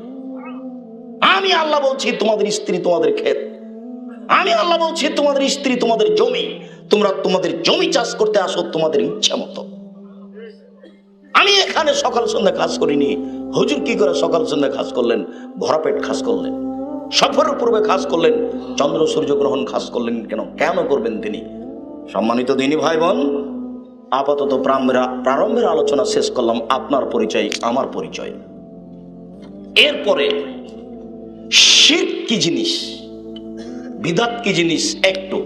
আমি আল্লাহ বলছি তোমাদের স্ত্রী তোমাদের ক্ষেত, আমি আল্লাহ বলছি তোমাদের স্ত্রী তোমাদের জমি। তোমরা তোমাদের জমি চাষ করতে আসো তোমাদের ইচ্ছা মতো। আমি এখানে সকাল সন্ধ্যা কাজ করিনি। হুজুর কি করে সকাল সন্ধ্যা কাজ করলেন? ভরা পেট কাজ করলেন, সফরের পূর্বে কাজ করলেন, চন্দ্র সূর্যগ্রহণ কাজ করলেন। কেন করবেন তিনি? সম্মানিত দিনী ভাই বোন, আপাতত প্রারম্ভের আলোচনা শেষ করলাম। আপনার পরিচয়, আমার পরিচয়। এরপরে শিরক কি জিনিস, বিদআত কি জিনিস একটু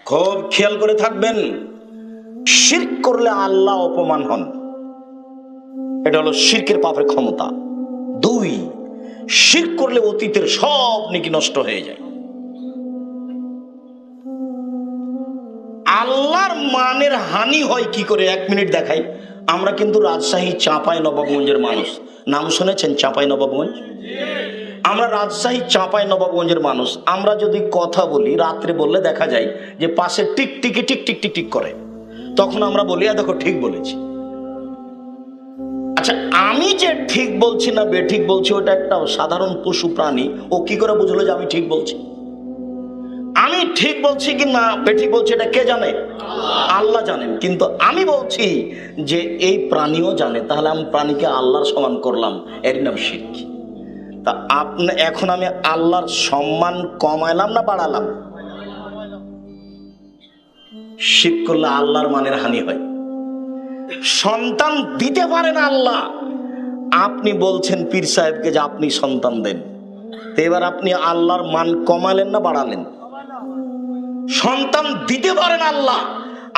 খুব খেয়াল করে থাকবেন। শিরক করলে আল্লাহ অপমান হন, এটা হলো শিরকের পাপের ক্ষমতা। 2, শিরক করলে অতীতের সব নেকি নষ্ট হয়ে যায়। আল্লাহর মানের হানি হয় কি করে? 1 মিনিট দেখাই। আমরা কিন্তু রাজশাহী চাঁপাইনবাবগঞ্জের মানুষ। নাম শুনেছেন চাঁপাইনবাবগঞ্জ? আমরা রাজশাহী চাঁপাইনবাবগঞ্জের মানুষ। আমরা যদি কথা বলি, রাত্রে বললে দেখা যায় যে পাশে টিকটিকি টিক টিক টিক টিক করে, তখন আমরা বলি দেখো ঠিক বলেছি। আচ্ছা, আমি যে ঠিক বলছি না বেঠিক বলছি, ওটা একটা সাধারণ পশু প্রাণী, ও কি করে বুঝলো যে আমি ঠিক বলছি? আমি ঠিক বলছি কি না বেঠিক বলছি এটা কে জানে? আল্লাহ জানেন। কিন্তু আমি বলছি যে এই প্রাণীও জানে, তাহলে আমি প্রাণীকে আল্লাহর সমান করলাম, এর নাম শিরক। তা এখন আমি আল্লাহর সম্মান কমাইলাম না বাড়ালাম? শিরক করলে আল্লাহর মানের হানি হয়। সন্তান দিতে পারেন আল্লাহ, আপনি বলছেন পীর সাহেবকে যে আপনি সন্তান দেন, তো এবার আপনি আল্লাহর মান কমালেন না বাড়ালেন? সন্তান দিতে পারেন আল্লাহ,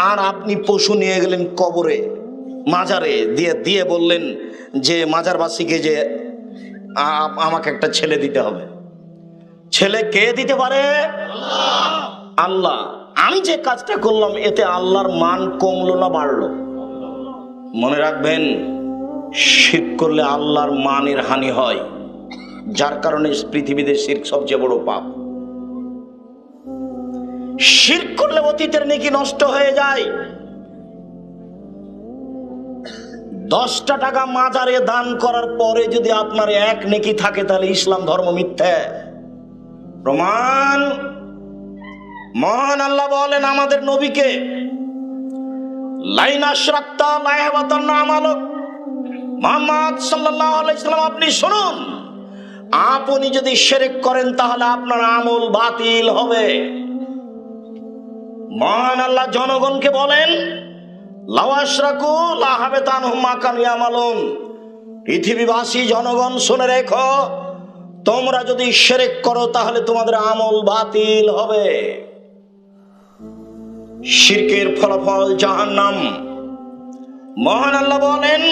আর আপনি পশু নিয়ে গেলেন কবরে, মাজারে দিয়ে বললেন যে মাজারবাসীকে যে আমাকে একটা ছেলে দিতে হবে। ছেলে কে দিতে পারে? আল্লাহ। আমি যে কাজটা করলাম এতে আল্লাহর মান কমলো না বাড়লো? মনে রাখবেন, শিরক করলে আল্লাহর মানের হানি হয়, যার কারণে পৃথিবীতে শিরক সবচেয়ে বড় পাপ। শিরক করলে অতীতের নেকি নষ্ট হয়ে যায়। 10টা টাকা মাজারে দান করার পরে যদি আপনার 1 নেকি থাকে, তাহলে ইসলাম ধর্ম মিথ্যা। প্রমাণ মহান আল্লাহ বলেন আমাদের নবীকে, লাইন আশরাকতা লা ইয়াহবাতান্না আমালুক। মুহাম্মদ সাল্লাল্লাহু আলাইহি সাল্লাম আপনি শুনুন, আপনি যদি শিরক করেন তাহলে আপনার আমল বাতিল হবে। মহান আল্লাহ জনগণকে বলেন, লাউ আশরাকু লা হাবিতা আনহুম মা কানু ইয়ামালুন। পৃথিবীবাসী জনগণ শুনে রেখো, তোমরা যদি শিরক করো তাহলে তোমাদের আমল বাতিল হবে। শিরকের ফলাফল জাহান্নাম। মহান আল্লাহ বলেন,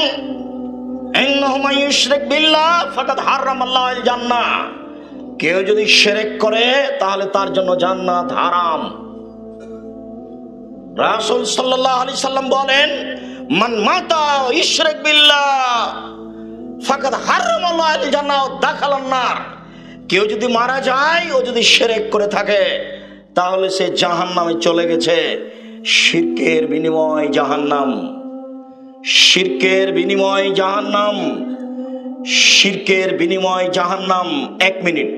ইন্নাহু মান ইউশরিক বিল্লাহ ফাকাদ হারামাল্লাহু আল জান্নাহ। কেউ যদি শিরক করে তাহলে তার জন্য জান্নাত হারাম। রাসূল সাল্লাল্লাহু আলাইহি সাল্লাম বলেন, মান মাতা ইউশরিক বিল্লাহ ফাকাদ হারামাল্লাহু আল জান্নাহ ওয়া দাখালান নার। কেউ যদি মারা যায়, ও যদি শিরক করে থাকে, তাহলে সে জাহান্নামে চলে গেছে। শিরকের বিনিময় জাহান্নাম, শিরকের বিনিময় জাহান্নাম, শিরকের বিনিময় জাহান্নাম। 1 মিনিট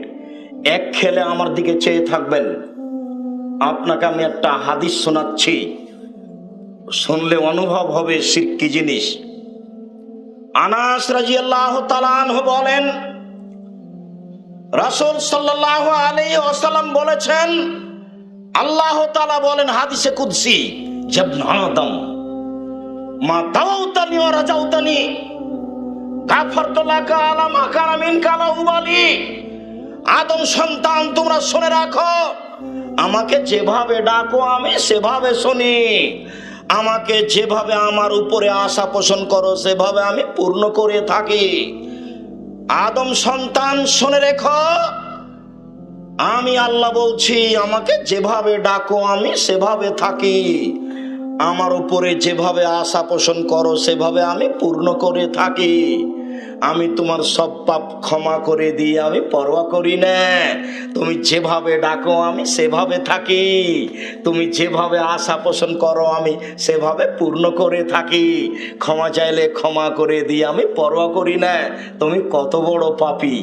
এক খেলে আমার দিকে চেয়ে থাকবেন। আপনাকে আমি একটা হাদিস শোনাচ্ছি, শুনলে অনুভব হবে শিরক কি জিনিস। আনাস রাদিয়াল্লাহু তাআলা আনহু বলেন, রাসূল সাল্লাল্লাহু আলাইহি ওয়াসাল্লাম বলেছেন, আল্লাহ তাআলা বলেন হাদিসে কুদসি, ইবনে আদম মা তাওতানি ওয়া রাজাউতানি গাফারতু লাকা আলা মা কানা মিনকা লা উবালি। আদম সন্তান, তোমরা শুনে রাখো, আমাকে যেভাবে ডাকো আমি সেভাবে শুনি, আমাকে যেভাবে আমার উপরে আশা পোষণ করো সেভাবে আমি পূর্ণ করে থাকি। আদম সন্তান শুনে রেখো, আমি আল্লাহ বলছি, আমাকে যেভাবে ডাকো আমি সেভাবে থাকি, আমার উপরে যেভাবে আশা পোষণ করো সেভাবে আমি পূর্ণ করে থাকি। আমি তোমার সব পাপ ক্ষমা করে দিই, আমি পরোয়া করি না। তুমি যেভাবে ডাকো আমি সেভাবে থাকি, তুমি যেভাবে আশা পোষণ করো আমি সেভাবে পূর্ণ করে থাকি। ক্ষমা চাইলে ক্ষমা করে দিই, আমি পরোয়া করি না তুমি কত বড় পাপী।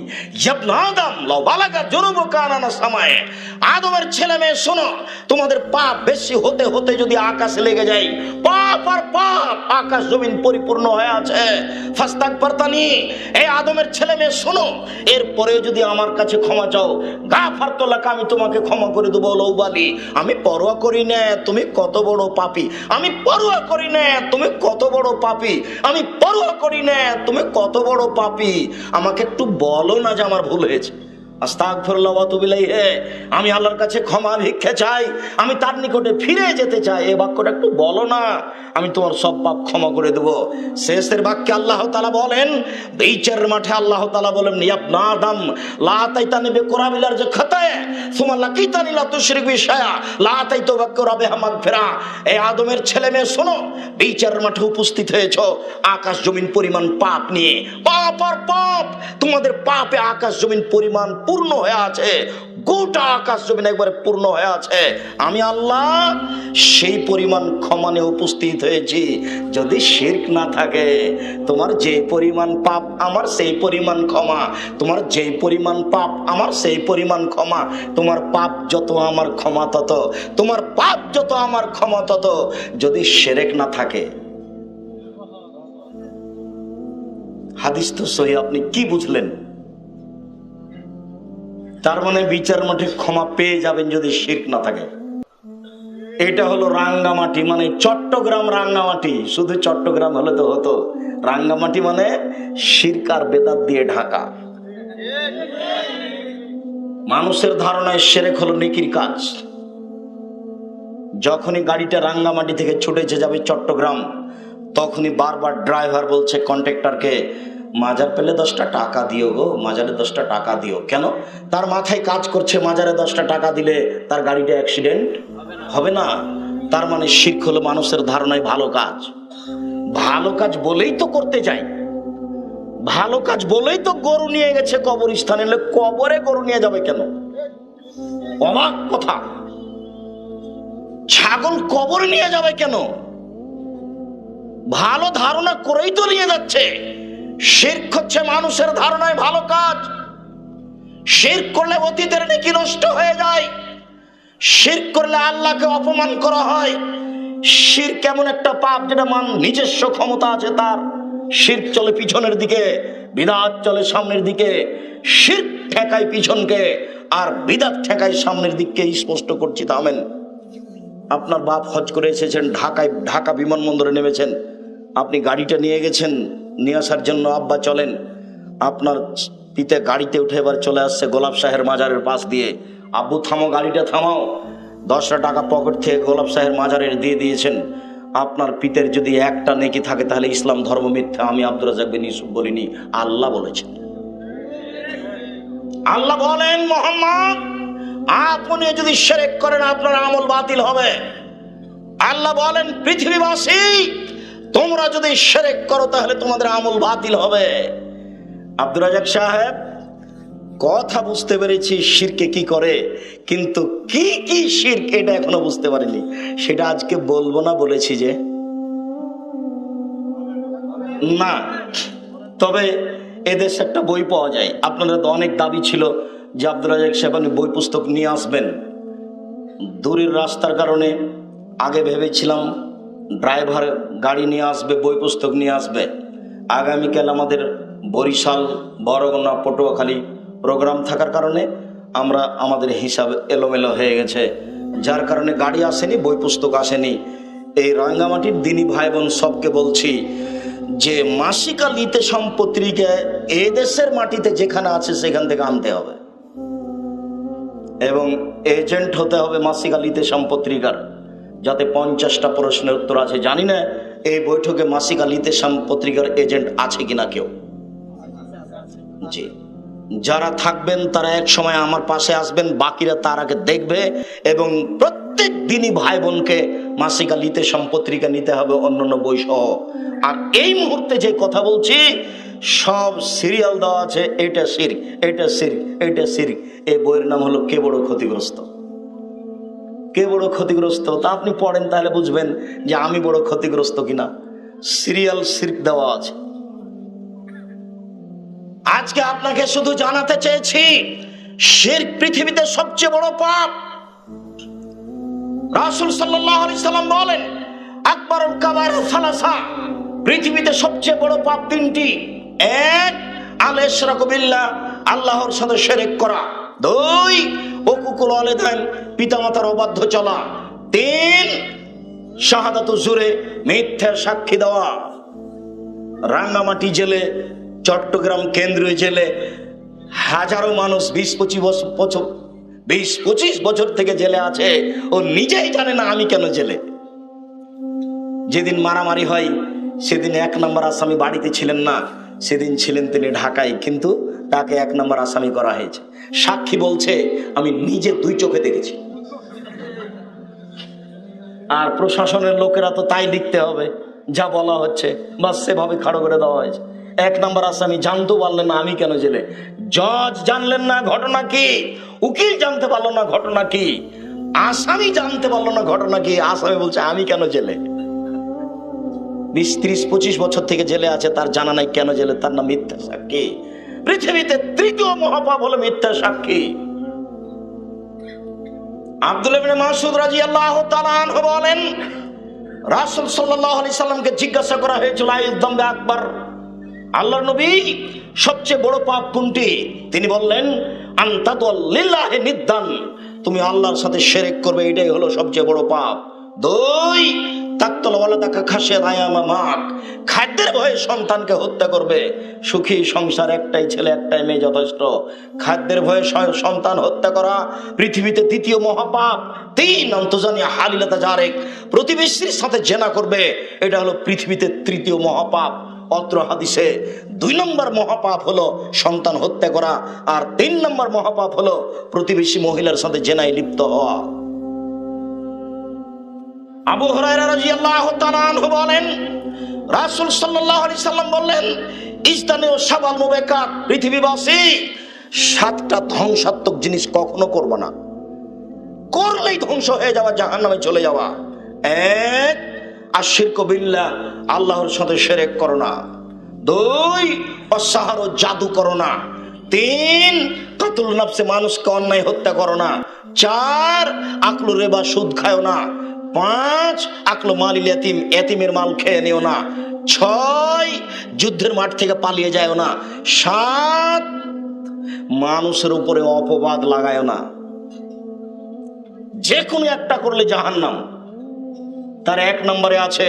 আদমের ছেলে মেয়ে শোনো, তোমাদের পাপ বেশি হতে হতে যদি আকাশে লেগে যায়, পাপ আর পাপ আকাশ জমিন পরিপূর্ণ হয়ে আছে। ফাস্তাগফারতানি, এই আদমের ছেলে মেয়ে শোনো, এরপরেও যদি আমার কাছে ক্ষমা চাও, গাফারতু লাকা, আমি তোমাকে ক্ষমা করে দেবো। লৌবালি, আমি পরোয়া করি না তুমি কত বড় পাপী, আমি পরোয়া করি না তুমি কত বড় পাপী, আমি পরোয়া করি না তুমি কত বড় পাপী। আমাকে একটু বলো না যে আমার ভুল হয়েছে। আস্তাগফিরুল্লাহ ওয়া আতুবু ইলাইহি, আমি আল্লাহর কাছে ক্ষমা ভিক্ষা চাই, আমি তার নিকটে ফিরে যেতে চাই, এই বাক্যটা একটু বলো না, আমি তোমার সব পাপ ক্ষমা করে দেব। শেষের বাক্যে আল্লাহ তাআলা বলেন, বিচারের মাঠে আল্লাহ তাআলা বলেন, ইয়া আদম লা তাইতানি বিকুরাবিলার যে খাতায়ে সুমা লাকিতানি লা তুশরিক বি শায়া লা তাইতু বিকুরাবিহা মাগফিরা। এই আদমের ছেলে মেয়ে শোনো, বিচারের মাঠে উপস্থিত হয়েছো আকাশ জমিন পরিমাণ পাপ নিয়ে, পাপ আর পাপ, তোমাদের পাপে আকাশ জমিন পরিমাণ পূর্ণ হয়ে আছে, গোটা আকাশ জমিন একবারে পূর্ণ হয়ে আছে। আমি আল্লাহ সেই পরিমাণ ক্ষমা নিয়ে উপস্থিত হয়েছি। যদি শিরক না থাকে, তোমার যে পরিমাণ পাপ আমার সেই পরিমাণ ক্ষমা, তোমার যে পরিমাণ পাপ আমার সেই পরিমাণ ক্ষমা, তোমার পাপ যত আমার ক্ষমা তত, তোমার পাপ যত আমার ক্ষমা তত। যদি শিরক না থাকে, হাদিস তো সহি, আপনি কি বুঝলেন? তার মানে বিচার মাঠে ক্ষমা পেয়ে যাবেন যদি শিরক না থাকে। এটা হলো রাঙ্গামাটি, মানে চট্টগ্রাম রাঙ্গামাটি। শুধু চট্টগ্রাম হলে তো হতো, রাঙ্গামাটি মানে শিরক আর বেদাত দিয়ে ঢাকা। মানুষের ধারণায় শিরক হলো নেকির কাজ। যখনই গাড়িটা রাঙ্গামাটি থেকে ছুটেছে যাবে চট্টগ্রাম, তখনই বারবার ড্রাইভার বলছে কন্ট্রাক্টরকে, মাজার পেলে 10টা টাকা দিও গো, মাজারে 10টা টাকা দিও। কেন? তার মাথায় কাজ করছে মাজারে 10টা টাকা দিলে তার গাড়িটা অ্যাক্সিডেন্ট হবে না। তার মানে শিরক হলো মানুষের ধারণায় ভালো কাজ। ভালো কাজ বলেই তো করতে যাই, ভালো কাজ বলেই তো গরু নিয়ে গেছে কবরস্থানে, কবরে গরু নিয়ে যাবে কেন? অবাক কথা। ছাগল কবরে নিয়ে যাবে কেন? ভালো ধারণা করেই তো নিয়ে যাচ্ছে। শিরক হচ্ছে মানুষের ধারণায় ভালো কাজ। শিরক করলে অতীতের নেকি নষ্ট হয়ে যায়, শিরক করলে আল্লাহকে অপমান করা হয়। শিরক এমন একটা পাপ যেটা নিজস্ব ক্ষমতা আছে তার। শিরক চলে পিছনের দিকে, বিদআত চলে সামনের দিকে। শিরক ঠেকায় পিছনকে আর বিদআত ঠেকায় সামনের দিককে। স্পষ্ট করছি, থামেন। আপনার বাপ হজ করে এসেছেন, ঢাকা বিমানবন্দরে নেমেছেন, আপনি গাড়িটা নিয়ে গেছেন নিয়ে আসার জন্য, আব্বা চলেন। আপনার পিতা গাড়িতে উঠে এবার চলে আসছে গোলাপ শাহের মাজারের পাশ দিয়ে। আব্বু থামো, গাড়িটা থামাও। 10টা টাকা পকেট থেকে গোলাপ শাহের মাজারের দিয়ে দিয়েছেন। আপনার পিতের যদি একটা নেকি থাকে তাহলে ইসলাম ধর্ম মিথ্যা, আমি আব্দুর রাজ্জাক বিন ইউসুফ বলিনি, আল্লাহ বলেছেন। আল্লাহ বলেন, মুহাম্মদ আপনি যদি শিরক করেন আপনার আমল বাতিল হবে। আল্লাহ বলেন, পৃথিবীবাসী তোমরা যদি শিরক করো তাহলে তোমাদের আমল বাতিল হবে। আব্দুর রাজ্জাক সাহেব, কথা বুঝতে পেরেছি শিরকে কি করে, কিন্তু কি কি শিরক এটা এখনো বুঝতে পারিনি। সেটা আজকে বলবো না বলেছি যে না। তবে এদেশে একটা বই পাওয়া যায়, আপনাদের তো অনেক দাবি ছিল যে আব্দুর রাজ্জাক সাহেব আপনি বই পুস্তক নিয়ে আসবেন। দূরের রাস্তার কারণে আগে ভেবেছিলাম ড্রাইভার গাড়ি নিয়ে আসবে, বই পুস্তক নিয়ে আসবে। আগামীকাল আমাদের বরিশাল, বরগুনা, পটুয়াখালী প্রোগ্রাম থাকার কারণে আমরা আমাদের হিসাব এলোমেলো হয়ে গেছে, যার কারণে গাড়ি আসেনি, বই পুস্তক আসেনি। এই রাঙ্গামাটির দিনী ভাই বোন সবকে বলছি যে মাসিকা লিতে সম্পত্তিকে এদেশের মাটিতে যেখানে আছে সেখান থেকে আনতে হবে এবং এজেন্ট হতে হবে মাসিকা লিতে সম্পত্তিকার, যাতে 50টা প্রশ্নের উত্তর আছে। জানি না এই বৈঠকে মাসিকা লিতে সম্পত্তিকার এজেন্ট আছে কিনা কেউ। জি, যারা থাকবেন তারা এক সময় আমার পাশে আসবেন, বাকিরা তার আগে দেখবে। এবং প্রত্যেক দিনই ভাই বোনকে মাসিকা নিতে, সম্পত্তিকা নিতে হবে, অন্যান্য বই সহ। আর এই মুহূর্তে যে কথা বলছি সব সিরিয়াল দেওয়া আছে, এটা শিরক, এটা শিরক, এটা শিরক। এই বইয়ের নাম হলো কে বড় ক্ষতিগ্রস্ত। কে বড় ক্ষতিগ্রস্ত তা আপনি পড়েন, তাহলে বুঝবেন যে আমি বড় ক্ষতিগ্রস্ত কিনা। সিরিয়াল শিরক দেওয়া আছে। আজকে আপনাকে শুধু জানাতে চেয়েছি, শিরক পৃথিবীতে সবচেয়ে বড় পাপ। রাসূল সাল্লাল্লাহু আলাইহি সাল্লাম বলেন, আকবারুল কাবায়র সালাসা, পৃথিবীতে সবচেয়ে বড় পাপ তিনটি। এক, আল ইশরাকু বিল্লাহ, আল্লাহর সাথে শিরক করা। দুই, উকুকুল ওয়ালিদাইন, পিতামাতার অবাধ্য চলা। তিন, শাহাদাতু জুরে, মিথ্যার সাক্ষী দেওয়া। রাঙ্গামাটি জেলে, চট্টগ্রাম কেন্দ্রীয় জেলে হাজারো মানুষ 20-25 বছর থেকে জেলে আছে। ও নিজেই জানে না আমি কেন জেলে। যেদিন মারামারি হয় সেদিন 1 নম্বর আসামি বাড়িতে ছিলেন না, সেদিন ছিলেন তিনি ঢাকায়, কিন্তু তাকে 1 নম্বর আসামি করা হয়েছে। সাক্ষী বলছে আমি নিজে 2 চোখে দেখেছি। আর প্রশাসনের লোকেরা তো তাই লিখতে হবে যা বলা হচ্ছে, বাস সেভাবে খাড়ো করে দেওয়া হয়েছে। 1 নম্বর আসামি জানতে পারলেন না আমি কেন জেলে, জজ জানলেন না ঘটনা কি, উকিল জানতে পারলো না ঘটনা কি, আসামি জানতে পারলো না ঘটনা কি, আসামি বলছে আমি কেন জেলে। 20-30-25 বছর থেকে জেলে আছে, তার জানা নাই কেন জেলে, তার নাম মিথ্যা সাক্ষী। পৃথিবীতে 3য় মহাপাপ হলো মিথ্যা সাক্ষী। আব্দুল্লাহ ইবনে মাসউদ রাদিয়াল্লাহু তাআলা আনহু বলেন, রাসূল সাল্লাল্লাহু আলাইহি সাল্লামকে জিজ্ঞাসা করা হয়েছিল আইয়ুদ যামবি আকবার, আল্লাহর নবী সবচেয়ে বড় পাপ কোনটি? তিনি বললেন, আনতাদু লিল্লাহি নিদ্দান, তুমি আল্লাহর সাথে শিরক করবে, এটাই হলো সবচেয়ে বড় পাপ। 2, তাকতুল ওয়ালাদাকা খাশিয়াত আয়ামামাক, খাদ্যের ভয়ে সন্তানকে হত্যা করবে। সুখী সংসার, একটাই ছেলে একটাই মেয়ে যথেষ্ট। খাদ্যের ভয়ে সন্তান হত্যা করা পৃথিবীতে 2য় মহাপাপ। 3, অন্তজানি হালিলাতা জারেক, প্রতিবেশীর সাথে জেনা করবে, এটা হলো পৃথিবীতে 3য় মহাপাপ। অত্র হাদিসে 2 নম্বর মহাপাপ হলো সন্তান হত্যা করা, আর 3 নম্বর মহাপাপ হলো প্রতিবেশী মহিলার সাথে জেনায় লিপ্ত হওয়া। আবু হুরায়রা রাদিয়াল্লাহু তাআলা আনহু বলেন, রাসূল সাল্লাল্লাহু আলাইহি সাল্লাম বললেন, ইজতানিউ সাবাল মুবিকাত, পৃথিবীবাসী 7টা ধ্বংসাত্মক জিনিস কখনো করবে না, করলেই ধ্বংস হয়ে যাওয়া, জাহান্নামে চলে যাওয়া। 1, আশিরকু বিল্লাহ, আল্লাহর সাথে শিরক করো না। 2, অসাহার, জাদু করো না। 3, কাতুল নফসে, মানুষকে অন্যায় হত্যা করো না। 4, আকলু রিবা, সুদ খাও না। 5, আকলু মালিল ইয়াতিম, এতিমের মাল খেয়ে নিও না। 6, যুদ্ধের মাঠ থেকে পালিয়ে যাও না। 7, মানুষের উপরে অপবাদ লাগায় না। যে কোনো একটা করলে জাহান্নাম। তার 1 নম্বরে আছে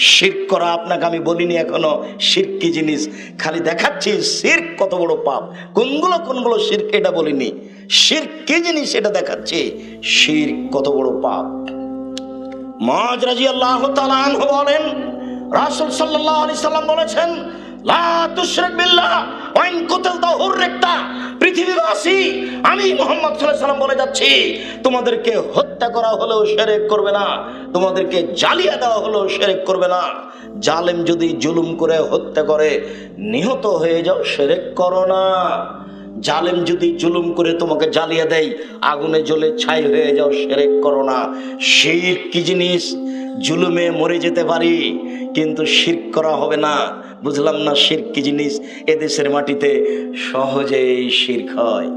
শিরক করা। আপনাকে আমি বলিনি এখনো শিরক কি জিনিস, খালি দেখাচ্ছি শিরক কত বড় পাপ। কোনগুলো শিরক এটা বলিনি, শিরক কি জিনিস এটা দেখাচ্ছি, শিরক কত বড় পাপ। মুআয রাদিয়াল্লাহু তাআলা আনহু বলেন, রাসূল সাল্লাল্লাহু আলাইহি সাল্লাম বলেছেন, লা তুশরিক বিল্লাহ ওয়া ইন কুতিলতা হুররিকতা, পৃথিবীবাসী আমি মুহাম্মদ সাল্লাল্লাহু আলাইহি সাল্লাম বলে যাচ্ছি, তোমাদেরকে হত্যা করা হলেও শিরক করবে না, তোমাদেরকে জ্বালিয়ে দেওয়া হলেও শিরক করবে না। জালেম যদি জুলুম করে হত্যা করে নিহত হয়ে যাও, শিরক করো না। জালেম যদি জুলুম করে তোমাকে জ্বালিয়ে দেয়, আগুনে জ্বলে ছাই হয়ে যাও, শিরক করো না। শিরক কি জিনিস? জুলুমে মরে যেতে পারি কিন্তু শিরক করা হবে না। বুঝলাম না শিরক কি জিনিস? এদেশের মাটিতে সহজেই শিরক হয়।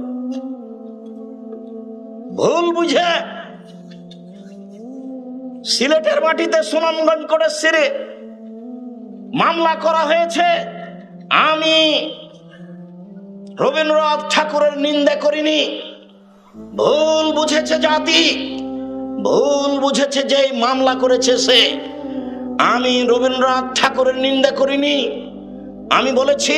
ভুল বুঝে সিলেটের মাটিতে সুনামগঞ্জ করে সিরে মামলা করা হয়েছে। আমি রবীন্দ্রনাথ ঠাকুরের নিন্দা করিনি। ভুল বুঝেছে জাতি, ভুল বুঝেছে যে মামলা করেছে সে। আমি রবীন্দ্রনাথ ঠাকুরের নিন্দা করিনি। আমি বলেছি,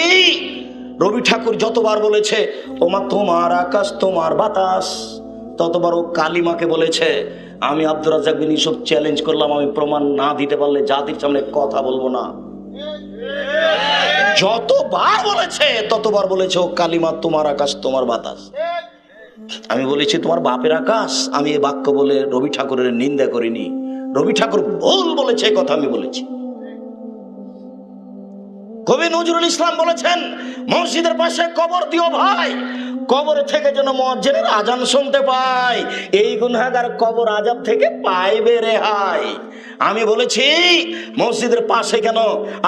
রবি ঠাকুর যতবার বলেছে ওমা তোমার আকাশ তোমার বাতাস, ততবার ও কালিমাকে বলেছে। আমি আব্দুর রাজ্জাক বিন ইউসুফ চ্যালেঞ্জ করলাম, আমি প্রমাণ না দিতে পারলে জাতির সামনে কথা বলবো না। যতবার বলেছে ততবার বলেছে ও কালিমা তোমার আকাশ তোমার বাতাস। আমি বলেছি তোমার বাপের আকাশ। আমি এই বাক্য বলে রবি ঠাকুরের নিন্দা করিনি। রবি ঠাকুর ভুল বলেছে কথা আমি বলেছি। কবি নজরুল ইসলাম বলেছেন মসজিদের পাশে কবর দিও ভাই, কবর থেকে যেন মুয়াজ্জিনের আজান শুনতে পায়, এই গুনাহগার কবর আযাব থেকে পাইবে রেহাই। আমি বলেছি মসজিদের পাশে কেন,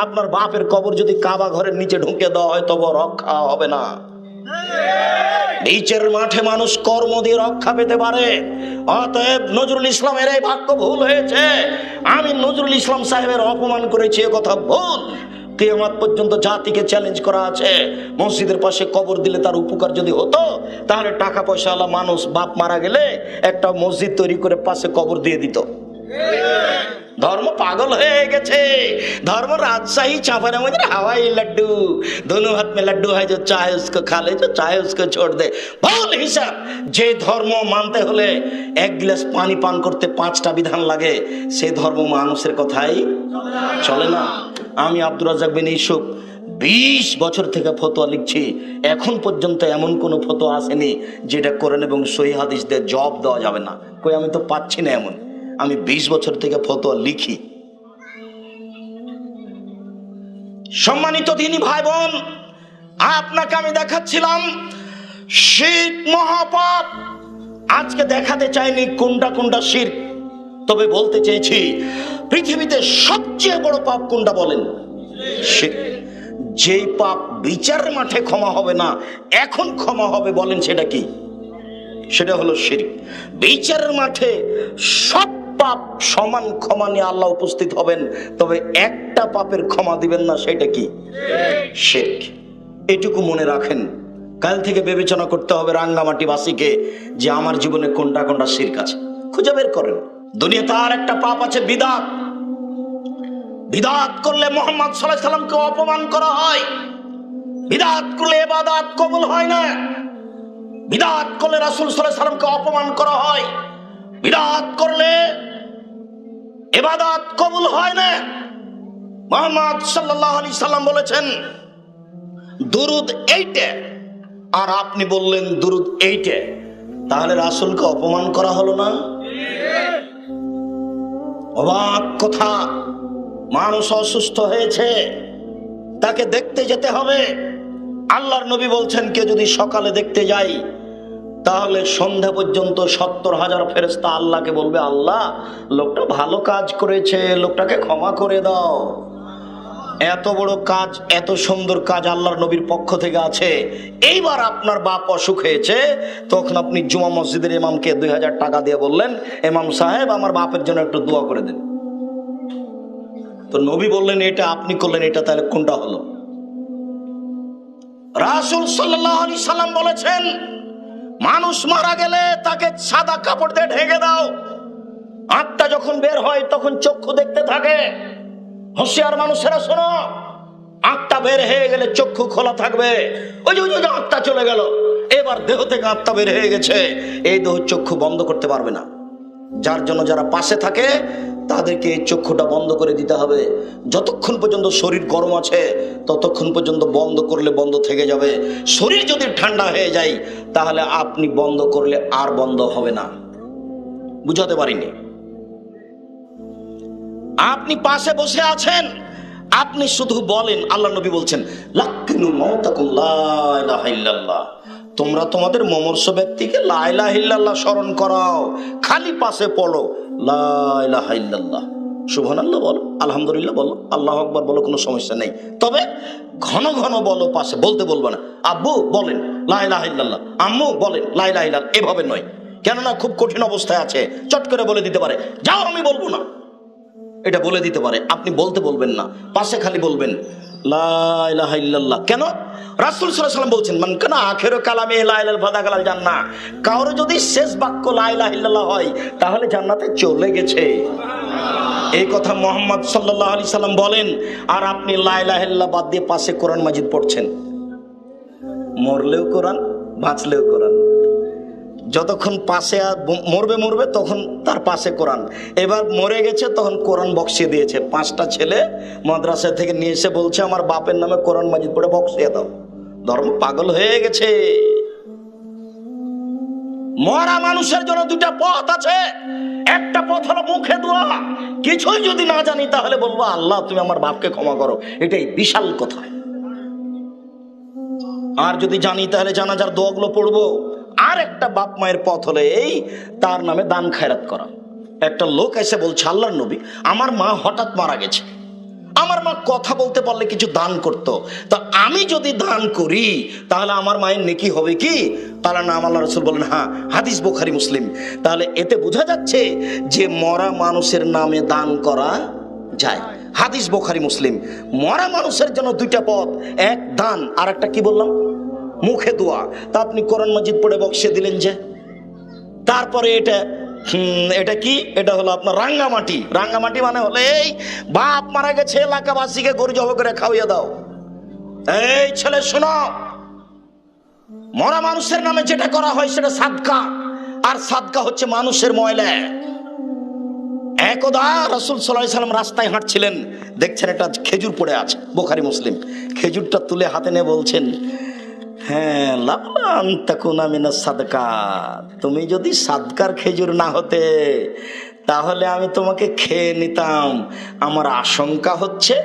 আপনার বাপের কবর যদি কাবা ঘরের নিচে ঢুকে দেওয়া হয় তবে রক্ষা হবে না। নিচের মাঠে মানুষ কর্ম দিয়ে রক্ষা পেতে পারে। অতএব নজরুল ইসলামের এই বাক্য ভুল হয়েছে। আমি নজরুল ইসলাম সাহেবের অপমান করেছি, এ কথা ভুল। কিয়ামত পর্যন্ত জাতিকে চ্যালেঞ্জ করা আছে, মসজিদের পাশে কবর দিলে তার উপকার যদি হতো তাহলে টাকা পয়সাওয়ালা মানুষ বাপ মারা গেলে একটা মসজিদ তৈরি করে পাশে কবর দিয়ে দিত। ধর্ম পাগল হয়ে গেছে। ধর্ম রাজশাহী চাঁপানের হাওয়াই লাড্ডু, दोनों हाथ में लड्डू है जो चाहे उसको खा ले, जो चाहे उसको छोड़ दे। ভুল হিসাব। যে ধর্ম মানতে হলে এক গ্লাস পানি পান করতে 5টা বিধান লাগে, সে ধর্ম মানুষের কথাই চলে না। আমি আব্দুর রাজ্জাক বিন ইউসুফ 20 বছর থেকে ফতোয়া লিখছি, এখন পর্যন্ত এমন কোনো ফতোয়া আসেনি যেটা কোরআন এবং সহিহ হাদিস দিয়ে জবাব দেওয়া যাবে না। কই আমি তো পাচ্ছি না এমন। আমি 20 বছর থেকে ফতোয়া লিখি। সম্মানিত দিনী ভাই বোন, আপনাকে আমি দেখাচ্ছিলাম শিরক মহাপাপ। আজকে দেখাতে চাইনি কোনটা কোনটা শিরক, তবে বলতে চেয়েছি পৃথিবীতে সবচেয়ে বড় পাপ কোনটা বলেন? শিরক। যেই পাপ বিচারের মাঠে ক্ষমা হবে না, এখন ক্ষমা হবে, বলেন সেটা কি? সেটা হলো শিরক। বিচারের মাঠে সব পাপ সমান ক্ষমা নিয়ে আল্লাহ উপস্থিত হবেন, তবে একটা পাপের ক্ষমা দিবেন না, সেটা কি? শিরক। এটুকু মনে রাখেন। কাল থেকে বিবেচনা করতে হবে রাঙ্গামাটিবাসীকে যে আমার জীবনে কোনটা কোনটা শিরক আছে, খুঁজে বের করেন। দুনিয়াতে আর একটা পাপ আছে বিদআত। বিদআত করলে মুহাম্মদ সাল্লাল্লাহু আলাইহি সাল্লামকে অপমান করা হয়। বিদআত করলে ইবাদত কবুল হয় না। বিদআত করলে রাসূল সাল্লাল্লাহু আলাইহি সাল্লামকে অপমান করা হয়। বিদআত করলে ইবাদত কবুল হয় না। মুহাম্মদ সাল্লাল্লাহু আলাইহি সাল্লাম বলেছেন দুরুদ এইটা, আর আপনি বললেন দুরুদ এইটা, তাহলে রাসূলকে অপমান করা হলো না? অবাক কথা। মানুষ অসুস্থ হয়েছে, তাকে দেখতে যেতে হবে। আল্লাহর নবী বলছেন কেউ যদি সকালে দেখতে যাই তাহলে সন্ধ্যা পর্যন্ত 70,000 ফেরেশতা আল্লাহকে বলবে, আল্লাহ লোকটা ভালো কাজ করেছে, লোকটাকে ক্ষমা করে দাও। এত বড় কাজ, এত সুন্দর কাজ আল্লাহর নবীর পক্ষ থেকে আছে। এইবার আপনার বাপ অসুখ হয়েছে, তখন আপনি জুমা মসজিদের ইমামকে 2000 টাকা দিয়ে বললেন, ইমাম সাহেব আমার বাপের জন্য একটু দোয়া করে দেন। তো নবী বললেন এটা, আপনি করলেন এটা, তাহলে কোনটা হলো? রাসূল সাল্লাল্লাহু আলাইহি সাল্লাম বলেছেন মানুষ মারা গেলে তাকে সাদা কাপড় দিয়ে ঢেকে দাও। আত্মা যখন বের হয় তখন চক্ষু দেখতে থাকে। হুঁশিয়ার মানুষেরা শোনো, আত্মা বের হয়ে গেলে চক্ষু খোলা থাকবে। ওই যে আত্মা চলে গেল, এবার দেহ থেকে আত্মা বের হয়ে গেছে, এই দেহ চক্ষু বন্ধ করতে পারবে না। যার জন্য যারা পাশে থাকে তাদেরকে এই চক্ষুটা বন্ধ করে দিতে হবে। যতক্ষণ পর্যন্ত শরীর গরম আছে ততক্ষণ পর্যন্ত বন্ধ করলে বন্ধ থেকে যাবে। শরীর যদি ঠান্ডা হয়ে যায় তাহলে আপনি বন্ধ করলে আর বন্ধ হবে না। বুঝাতে পারিনি? আপনি পাশে বসে আছেন, আপনি শুধু বলেন, আল্লাহ নবী বলছেন লাক্কিনু মাউতাকুম লা ইলাহা ইল্লাল্লাহ, তোমরা তোমাদের মমর্ষ ব্যক্তিকে লা ইলাহা ইল্লাল্লাহ স্মরণ করাও। খালি পাশে পড়ো লা ইলাহা ইল্লাল্লাহ, সুবহানাল্লাহ বলো, আলহামদুলিল্লাহ বলো, আল্লাহু আকবার বলো, কোনো সমস্যা নেই। তবে ঘন ঘন বলো, পাশে বলতে বলবো না। আব্বু বলেন লা ইলাহা ইল্লাল্লাহ, আম্মু বলেন লা ইলাহা ইল্লাল্লাহ, এভাবে নয়। কেননা খুব কঠিন অবস্থায় আছে, চট করে বলে দিতে পারে যাও আমি বলবো না, এটা বলে দিতে পারে। আপনি বলতে বলবেন না, পাশে খালি বলবেন লা ইলাহা ইল্লাল্লাহ। কেন? রাসূল সাল্লাল্লাহু আলাইহি ওয়াসাল্লাম বলছেন মান কানা আখিরু কালামে লা ইলাহা ইল্লাল্লাহ ফাদাখালাল জান্নাহ, কারো যদি শেষ বাক্য লা ইলাহা ইল্লাল্লাহ হয় তাহলে জান্নাতে চলে গেছে। এই কথা মুহাম্মদ সাল্লাল্লাহু আলাইহি সাল্লাম বলেন, আর আপনি লা ইলাহা ইল্লাল্লাহ বাদ দিয়ে পাশে কোরআন মাজিদ পড়ছেন। মরলেও কোরআন, বাঁচলেও কোরআন। যতক্ষণ পাশে মরবে মরবে তখন তার পাশে কোরআন। এবার মরে গেছে তখন কোরআন বক্সিয়ে দিয়েছে। 5টা ছেলে মাদ্রাসা থেকে নিয়ে এসে বলছে আমার বাপের নামে কোরআন মাজিদ পড়ে বক্সিয়ে দাও। ধর্ম পাগল হয়ে গেছে। মরা মানুষের জন্য 2টা পথ আছে। একটা পথ হলো মুখে দোয়া। কিছুই যদি না জানি তাহলে বলবো আল্লাহ তুমি আমার বাপকে ক্ষমা করো, এটাই বিশাল কথা। আর যদি জানি তাহলে জানাজার দোয়াগুলো পড়বো। আর একটা বাপ মায়ের পথ হলো এই তার নামে দান খায়রাত করা। একটা লোক এসে বলছে আল্লাহর নবী আমার মা হঠাৎ মারা গেছে, আমার মা কথা বলতে পারলে কিছু দান করতো, তা আমি যদি দান করি তাহলে আমার মায়ের নেকি হবে কি? তাহলে নাম আল্লাহ রাসূল বলেন হ্যাঁ, হাদিস বুখারী মুসলিম। তাহলে এতে বোঝা যাচ্ছে যে মরা মানুষের নামে দান করা যায়। হাদিস বুখারী মুসলিম। মরা মানুষের জন্য 2টা পথ, এক দান আর একটা কি বললাম মুখে দোয়া। তা আপনি কোরআন মাজিদ পড়ে বক্সে দিলেন যে। তারপরে এটা কি? এটা হলো আপনার রাঙ্গামাটি। রাঙ্গামাটি মানে হলো এই বাপ মারা গেছে এলাকাবাসীকে গরু জবাই করে খাওয়িয়ে দাও। এই ছেলে শোনো, মরা মানুষের নামে যেটা করা হয় সেটা সাদকা, আর সাদকা হচ্ছে মানুষের ময়লা। একদা রাসূল সাল্লাল্লাহু আলাইহি সাল্লাম রাস্তায় হাঁটছিলেন, দেখছেন একটা খেজুর পড়ে আছে, বুখারী মুসলিম। খেজুরটা তুলে হাতে নিয়ে বলছেন হ্যাঁ লাম তাকুনা মিনাস সাদকা, তুমি যদি সাদকার খেজুর না হতে তাহলে আমি তোমাকে খেয়ে নিতাম। আমার আশঙ্কা হচ্ছে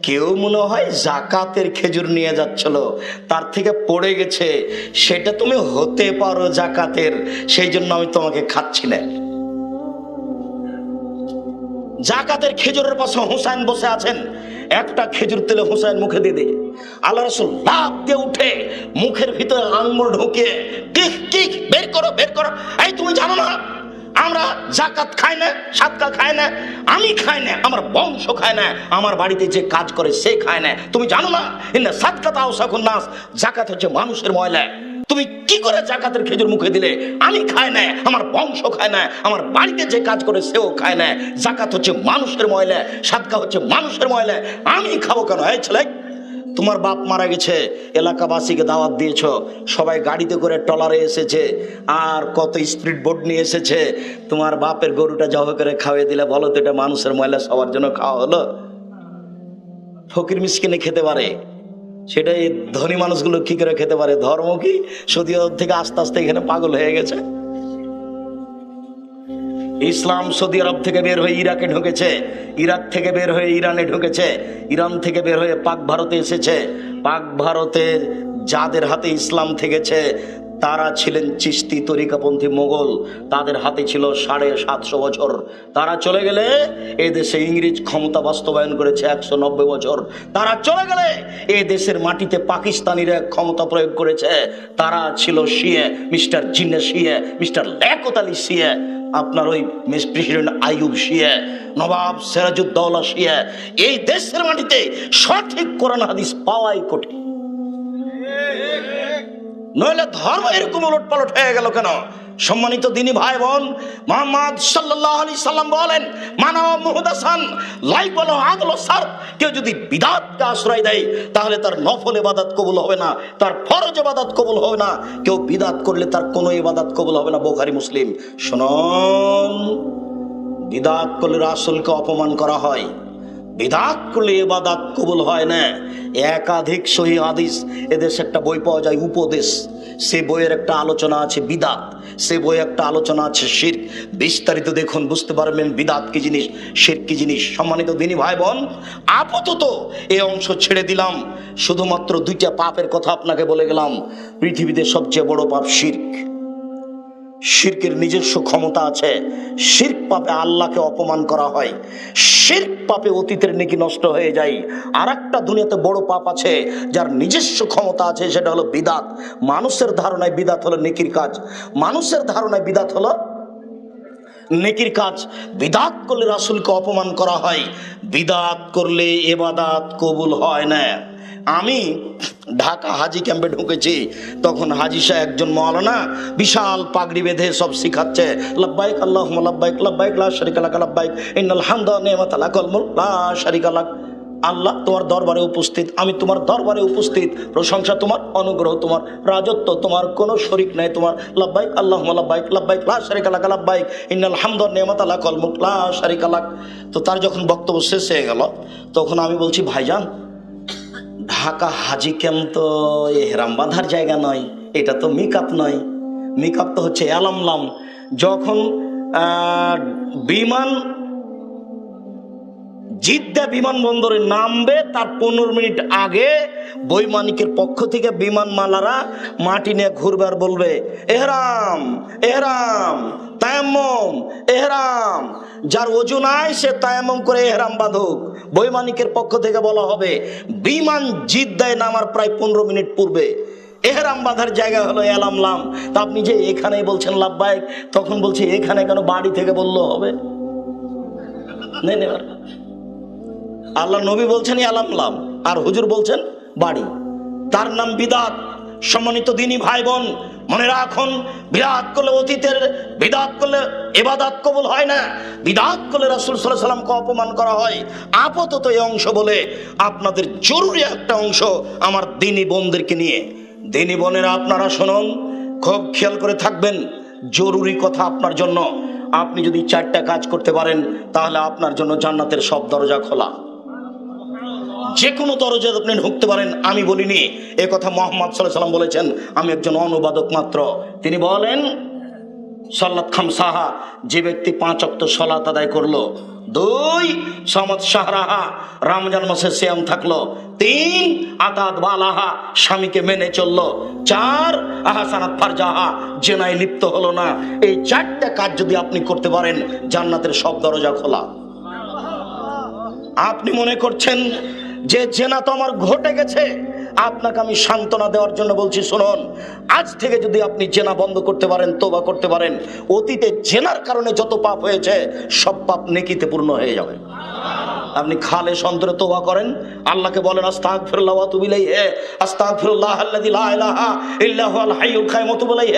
কেউ মনে হয় জাকাতের খেজুর নিয়ে যাচ্ছিল, তার থেকে পড়ে গেছে, সেটা তুমি হতে পারো জাকাতের, সেই জন্য আমি তোমাকে খাচ্ছি না। জাকাতের খেজুরের পাশে হুসাইন বসে আছেন, একটা খেজুর তেলে হুসাইন মুখে দিয়ে দেয়। আল্লাহ রাসূল লাফ দিয়ে উঠে মুখের ভিতরে আঙ্গুল ঢুকিয়ে কিক কিক বের করো বের করো। এই তুমি জানো না আমরা জাকাত খাই না, সাদকা খাই না, আমি খাই না, আমার বংশ খায় না, আমার বাড়িতে যে কাজ করে সে খায় না। তুমি জানো না ইন্না সাদকাতা আওসাকুন নাস, জাকাত হচ্ছে মানুষের ময়লা। তুমি কি করে জাকাতের খেজুর মুখে দিলে? আমি খাই না, আমার বংশ খায় না, আমার বাড়িতে যে কাজ করে সেও খায় না। জাকাত হচ্ছে মানুষের ময়লা, সাদকা হচ্ছে মানুষের ময়লা, আমি খাবো কেন? এই ছেলে, তোমার বাপ মারা গেছে, এলাকাবাসীকে দাওয়াত দিয়েছ, সবাই গাড়িতে করে ট্রলারে এসেছে, আর কত স্পিড বোট নিয়ে এসেছে, তোমার বাপের গরুটা জবাই করে খাওয়িয়ে দিলে, বলো তো এটা মানুষের ময়লা সবার জন্য খাওয়া হলো? ফকির মিসকিনে খেতে পারে, সেটাই ধনী মানুষগুলো কি করে খেতে পারে? ধর্ম কি সৌদি আরব থেকে আস্তে আস্তে এখানে পাগল হয়ে গেছে। ইসলাম সৌদি আরব থেকে বের হয়ে ইরাকে ঢুকেছে, ইরাক থেকে বের হয়ে ইরানে ঢুকেছে, ইরান থেকে বের হয়ে পাক ভারতে এসেছে। পাক ভারতে যাদের হাতে ইসলাম থেকেছে তারা ছিলেন চিশতি তরিকাপন্থী মোগল, তাদের হাতে ছিল 750 বছর। তারা চলে গেলে এ দেশে ইংরেজ ক্ষমতা বাস্তবায়ন করেছে 190 বছর। তারা চলে গেলে এ দেশের মাটিতে পাকিস্তানিরা ক্ষমতা প্রয়োগ করেছে। তারা ছিল শিয়ে, মিস্টার জিন্না শিয়ে, মিস্টার লিয়াকত আলী শিয়ে, আপনার ওই প্রেসিডেন্ট আইয়ুব শিয়ে, নবাব সিরাজউদ্দৌলা শিয়ে। এই দেশের মাটিতে সঠিক কোরআন হাদিস পাওয়াই কঠিন। নইলে ধর্ম এরকম উলট পালট হয়ে গেল কেন? সম্মানিত দিনী ভাই বোন, মুহাম্মদ সাল্লাল্লাহু আলাইহি সাল্লাম বলেন মানব মুহদাসান লাইকুল আদল সার, কেউ যদি বিদআতকে আশ্রয় দেয় তাহলে তার নফল ইবাদত কবুল হবে না, তার ফরজ ইবাদত কবুল হবে না। কেউ বিদআত করলে তার কোনো ইবাদত কবুল হবে না। বুখারী মুসলিম। শুনুন, বিদআত করলে রাসূলকে অপমান করা হয়, বিদআত করলে ইবাদত কবুল হয় না। একাধিক সহিহ হাদিস, এদেশে একটা বই পাওয়া যায় উপদেশ, সে বইয়ের একটা আলোচনা আছে বিদআত, সে বইয়ে একটা আলোচনা আছে শিরক। বিস্তারিত দেখুন, বুঝতে পারবেন বিদআত কি জিনিস, শিরক কি জিনিস। সম্মানিত দিনী ভাই বোন, আপাতত এই অংশ ছেড়ে দিলাম, শুধুমাত্র 2টা পাপের কথা আপনাকে বলে গেলাম। পৃথিবীতে সবচেয়ে বড় পাপ শিরক। শিরকের নিজস্ব ক্ষমতা আছে। শিরক পাপে আল্লাহকে অপমান করা হয়, শিরক পাপে অতীতের নেকি নষ্ট হয়ে যায়। আর একটা দুনিয়াতে বড় পাপ আছে যার নিজস্ব ক্ষমতা আছে, সেটা হলো বিদআত। মানুষের ধারণায় বিদআত হলো নেকির কাজ, মানুষের ধারণায় বিদআত হলো নেকির কাজ। বিদআত করলে রাসূলকে অপমান করা হয়, বিদআত করলে ইবাদত কবুল হয় না। আমি ঢাকা হাজি ক্যাম্পে ঢুকেছি, তখন হাজি সাহেব একজন মাওলানা বিশাল পাগড়ি বেঁধে সব শিখাচ্ছে, লাব্বাইক আল্লাহুম্মা লাব্বাইক, লাব্বাইক লা শারিকা লাক, লাব্বাইক ইন্নাল হামদা ওয়া নি'মাতা লাকাল মুলক লা শারিকা লাক। আল্লাহ তোমার দরবারে উপস্থিত, আমি তোমার দরবারে উপস্থিত, প্রশংসা তোমার, অনুগ্রহ তোমার, রাজত্ব তোমার, কোনো শরীক নাই তোমার। লাব্বাইক আল্লাহুম্মা লাব্বাইক, লাব্বাইক লা শারীকা লাক, লাব্বাইক ইন্নাল হামদা ওয়ান নি'মাতা লাকাল মুলক লা শারীকা লাক। তো তার যখন বক্তব্য শেষ হয়ে গেল, তখন আমি বলছি, ভাইজান, ঢাকা হাজি ক্যাম্প তো এহরাম বাঁধার জায়গা নয়, এটা তো মিকাত নয়, মিকাত তো হচ্ছে এলামলাম। যখন বিমান জিদ্দা বিমানবন্দরে নামবে তার 15 মিনিট আগে বৈমানিকের পক্ষ থেকে বিমানমালারা মাটি নিয়ে ঘুরবে আর বলবে, এহরাম এহরাম তায়াম্মুম এহরাম। যার ওজু নাই সে তায়াম্মুম করে এহরাম বাঁধুক। বৈমানিকের পক্ষ থেকে বলা হবে, বিমান জিদ্দায় নামার প্রায় 15 মিনিট পূর্বে এহরাম বাঁধার জায়গা হলো এলামলাম। তা আপনি যে এখানেই বলছেন লাব্বাইক, তখন বলছি এখানে কেন, বাড়ি থেকে বললো হবে? আল্লাহ নবী বলছেন এলামলাম, আর হুজুর বলছেন বাড়ি। তার নাম বিদাত। সম্মানিত দিনী ভাই বোন, মনে রাখুন, বিদাত করলে অতীতের, বিদাত করলে ইবাদত কবুল হয় না, বিদাত করলে রাসূল সাল্লাল্লাহু আলাইহি ওয়াসাল্লামকে অপমান করা হয়। আপাতত এই অংশ বলে আপনাদের জরুরি একটা অংশ আমার দিনী বোনদেরকে নিয়ে। দিনী বোনেরা আপনারা শুনুন, খুব খেয়াল করে থাকবেন, জরুরি কথা আপনার জন্য। আপনি যদি 4টা কাজ করতে পারেন, তাহলে আপনার জন্য জান্নাতের সব দরজা খোলা। যে কোনো দরজা আপনি ঢুকতে পারেন। আমি বলিনি, এ কথা মুহাম্মদ সাল্লাল্লাহু আলাইহি ওয়াসাল্লাম বলেছেন, আমি একজন অনুবাদক মাত্র। তিনি বলেন, সালাত খামসাহা, যে ব্যক্তি 5 ওয়াক্ত সালাত আদায় করলো, 2 সামাত শাহরাহা, রমজান মাসে সিয়াম থাকলো, 3 আতাত বালাহা, স্বামীকে মেনে চললো, 4 আহসানাত ফারজাহা, জেনায় লিপ্ত হলো না। এই 4টা কাজ যদি আপনি করতে পারেন, জান্নাতের সব দরজা খোলা। আপনি মনে করছেন যে জেনা তো আমার ঘটে গেছে, আপনাকে আমি সান্ত্বনা দেওয়ার জন্য বলছি, শুনুন, আজ থেকে যদি আপনি জেনা বন্ধ করতে পারেন, তওবা করতে পারেন, অতীতে জেনার কারণে যত পাপ হয়েছে সব পাপ নেকিতে পূর্ণ হয়ে যাবে। আপনি খালেস অন্তরে তওবা করেন, আল্লাহকে বলেন, আস্তাগফিরুল্লাহ ওয়া আতুবু ইলাইহি, আস্তাগফিরুল্লাহ আল্লাযী লা ইলাহা ইল্লা হুয়াল হাইয়ুল কাইয়ুম ওয়া আতুবু ইলাইহি,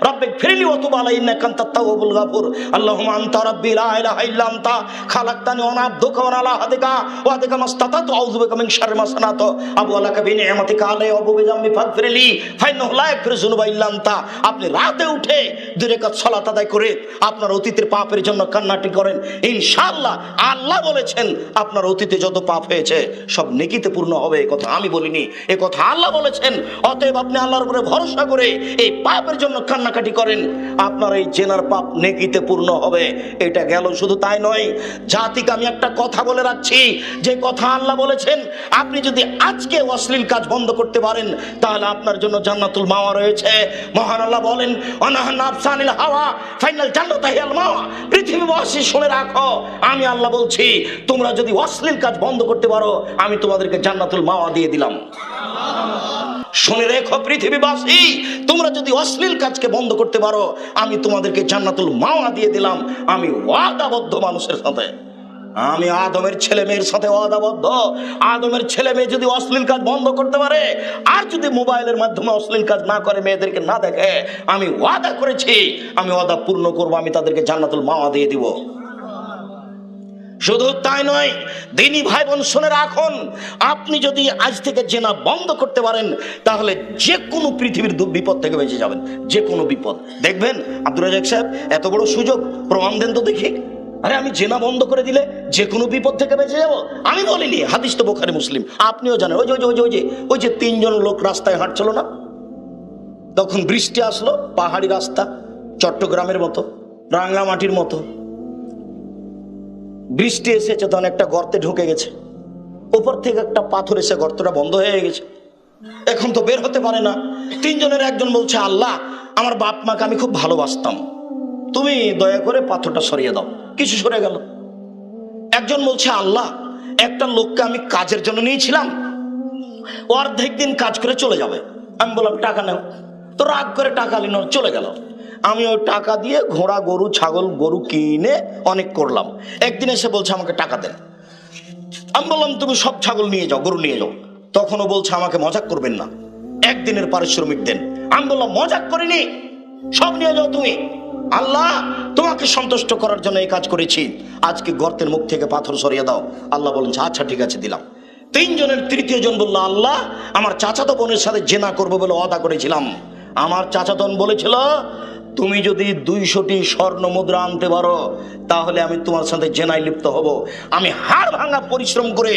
রাব্বিগফিরলি ওয়া তুব আলাইহি ইন্নাকা আনতাত তাওয়াবুল গাফুর। আল্লাহুম্মা আনতা রাব্বি লা ইলাহা ইল্লা আনতা খালাকতানি ওয়া আনা আবদুকা ওয়া আলা আহদিকা ওয়া আদিকা মাসতাতাতু আউযু বিকা মিন শাররি মা সানাতু আবু আলাকা বিনি'মাতিকা আলাইহি ওয়া আবু বিযামবি ফাগফিরলি ফাইন্নাহু লা ইয়াগফিরু যুনুবা ইল্লা আনতা। আপনি রাতে উঠে 2 রাকাত সালাত আদায় করে আপনার অতীতের পাপের জন্য কান্নাটি করেন, ইনশাআল্লাহ আল্লাহ বলেছেন আপনার অতীতে যত পাপ হয়েছে সব নেকিতে পূর্ণ হবে। এই কথা আমি বলিনি, এই কথা আল্লাহ বলেছেন। অতএব আপনি আল্লাহর উপরে ভরসা করে এই পাপের জন্য কান্নাকাটি করেন, আপনার এই জেনার পাপ নেকিতে পূর্ণ হবে। এটা গেল। শুধু তাই নয়, জাতিকে আমি একটা কথা বলে রাখছি, যে কথা আল্লাহ বলেছেন, আপনি যদি আজকে অশ্লীল কাজ বন্ধ করতে পারেন, তাহলে আপনার জন্য জান্নাতুল মাওয়া রয়েছে। মহান আল্লাহ বলেন, অনাহান আফসানিল হাওয়া ফাইনাল জান্নাতা হিয়াল মাওয়া। পৃথিবীবাসী শুনে রাখো, আমি আল্লাহ বলছি, তোমরা যদি অশ্লীল কাজ বন্ধ করতে পারো, আমি তোমাদেরকে জান্নাতুল মাওয়া দিয়ে দিলাম। শুনে রেখো পৃথিবীবাসী, তোমরা যদি অশ্লীল কাজকে বন্ধ করতে পারো, আমি তোমাদেরকে জান্নাতুল মাওয়া দিয়ে দিলাম। আমি ওয়াদাবদ্ধ মানুষের সাথে, আমি আদমের ছেলে মেয়ের সাথে ওয়াদাবদ্ধ। আদমের ছেলে মেয়ে যদি অশ্লীল কাজ বন্ধ করতে পারে, আর যদি মোবাইলের মাধ্যমে অশ্লীল কাজ না করে, মেয়েদেরকে না দেখে, আমি ওয়াদা করেছি, আমি ওয়াদা পূর্ণ করবো, আমি তাদেরকে জান্নাতুল মাওয়া দিয়ে দিব। শুধু তাই নয়, দিনী ভাই বোন শুনে রাখুন, আপনি যদি আজ থেকে জেনা বন্ধ করতে পারেন, তাহলে যে কোনো পৃথিবীর বিপদ থেকে বেঁচে যাবেন। যে কোনো বিপদ। দেখবেন আব্দুর রাজ্জাক সাহেব, এত বড় সুযোগ, প্রমাণ দেন তো দেখি। আরে আমি জেনা বন্ধ করে দিলে যে কোনো বিপদ থেকে বেঁচে যাব। আমি বলিনি, হাদিস তো বুখারী মুসলিম, আপনিও জানেন। ওই যে 3 জন লোক রাস্তায় হাঁটছিল না, তখন বৃষ্টি আসলো, পাহাড়ি রাস্তা, চট্টগ্রামের মতো, রাঙ্গামাটির মতো বৃষ্টি এসেছে, তখন একটা গর্তে ঢুকে গেছে, উপর থেকে একটা পাথর এসে গর্তটা বন্ধ হয়ে গেছে, এখন তো বের হতে পারে না। 3 জনের একজন বলছে, আল্লাহ, আমার বাপ মাকে আমি খুব ভালোবাসতাম, তুমি দয়া করে পাথরটা সরিয়ে দাও। কিছু সরে গেল। একজন বলছে, আল্লাহ, একটা লোককে আমি কাজের জন্য নিয়েছিলাম, অর্ধেক দিন কাজ করে চলে যাবে। আমি বললাম, টাকা নাও। তো রাগ করে টাকা নিল, চলে গেল। আমি ওই টাকা দিয়ে ঘোড়া, গরু, ছাগল, গরু কিনে অনেক করলাম। একদিন এসে বলছে, আমাকে টাকা দেন। আমি বললাম, তুমি সব ছাগল নিয়ে যাও, গরু নিয়ে যাও। তখনও বলছে, আমাকে মজাক করবেন না, একদিনের পারিশ্রমিক দেন। আমি বললাম, মজাক করিনি, সব নিয়ে যাও তুমি। আল্লাহ, তোমাকে সন্তুষ্ট করার জন্য এই কাজ করেছি, আজকে গর্তের মুখ থেকে পাথর সরিয়ে দাও। আল্লাহ বলছে, আচ্ছা ঠিক আছে, দিলাম। তিনজনের তৃতীয় জন বলল, আল্লাহ, আমার চাচাতো বোনের সাথে জেনা করবো বলে ওয়াদা করেছিলাম। আমার চাচাতন বলেছিল, তুমি যদি 200টি স্বর্ণ মুদ্রা আনতে পারো তাহলে আমি তোমার সাথে জেনায় লিপ্ত হব। আমি হাড় ভাঙা পরিশ্রম করে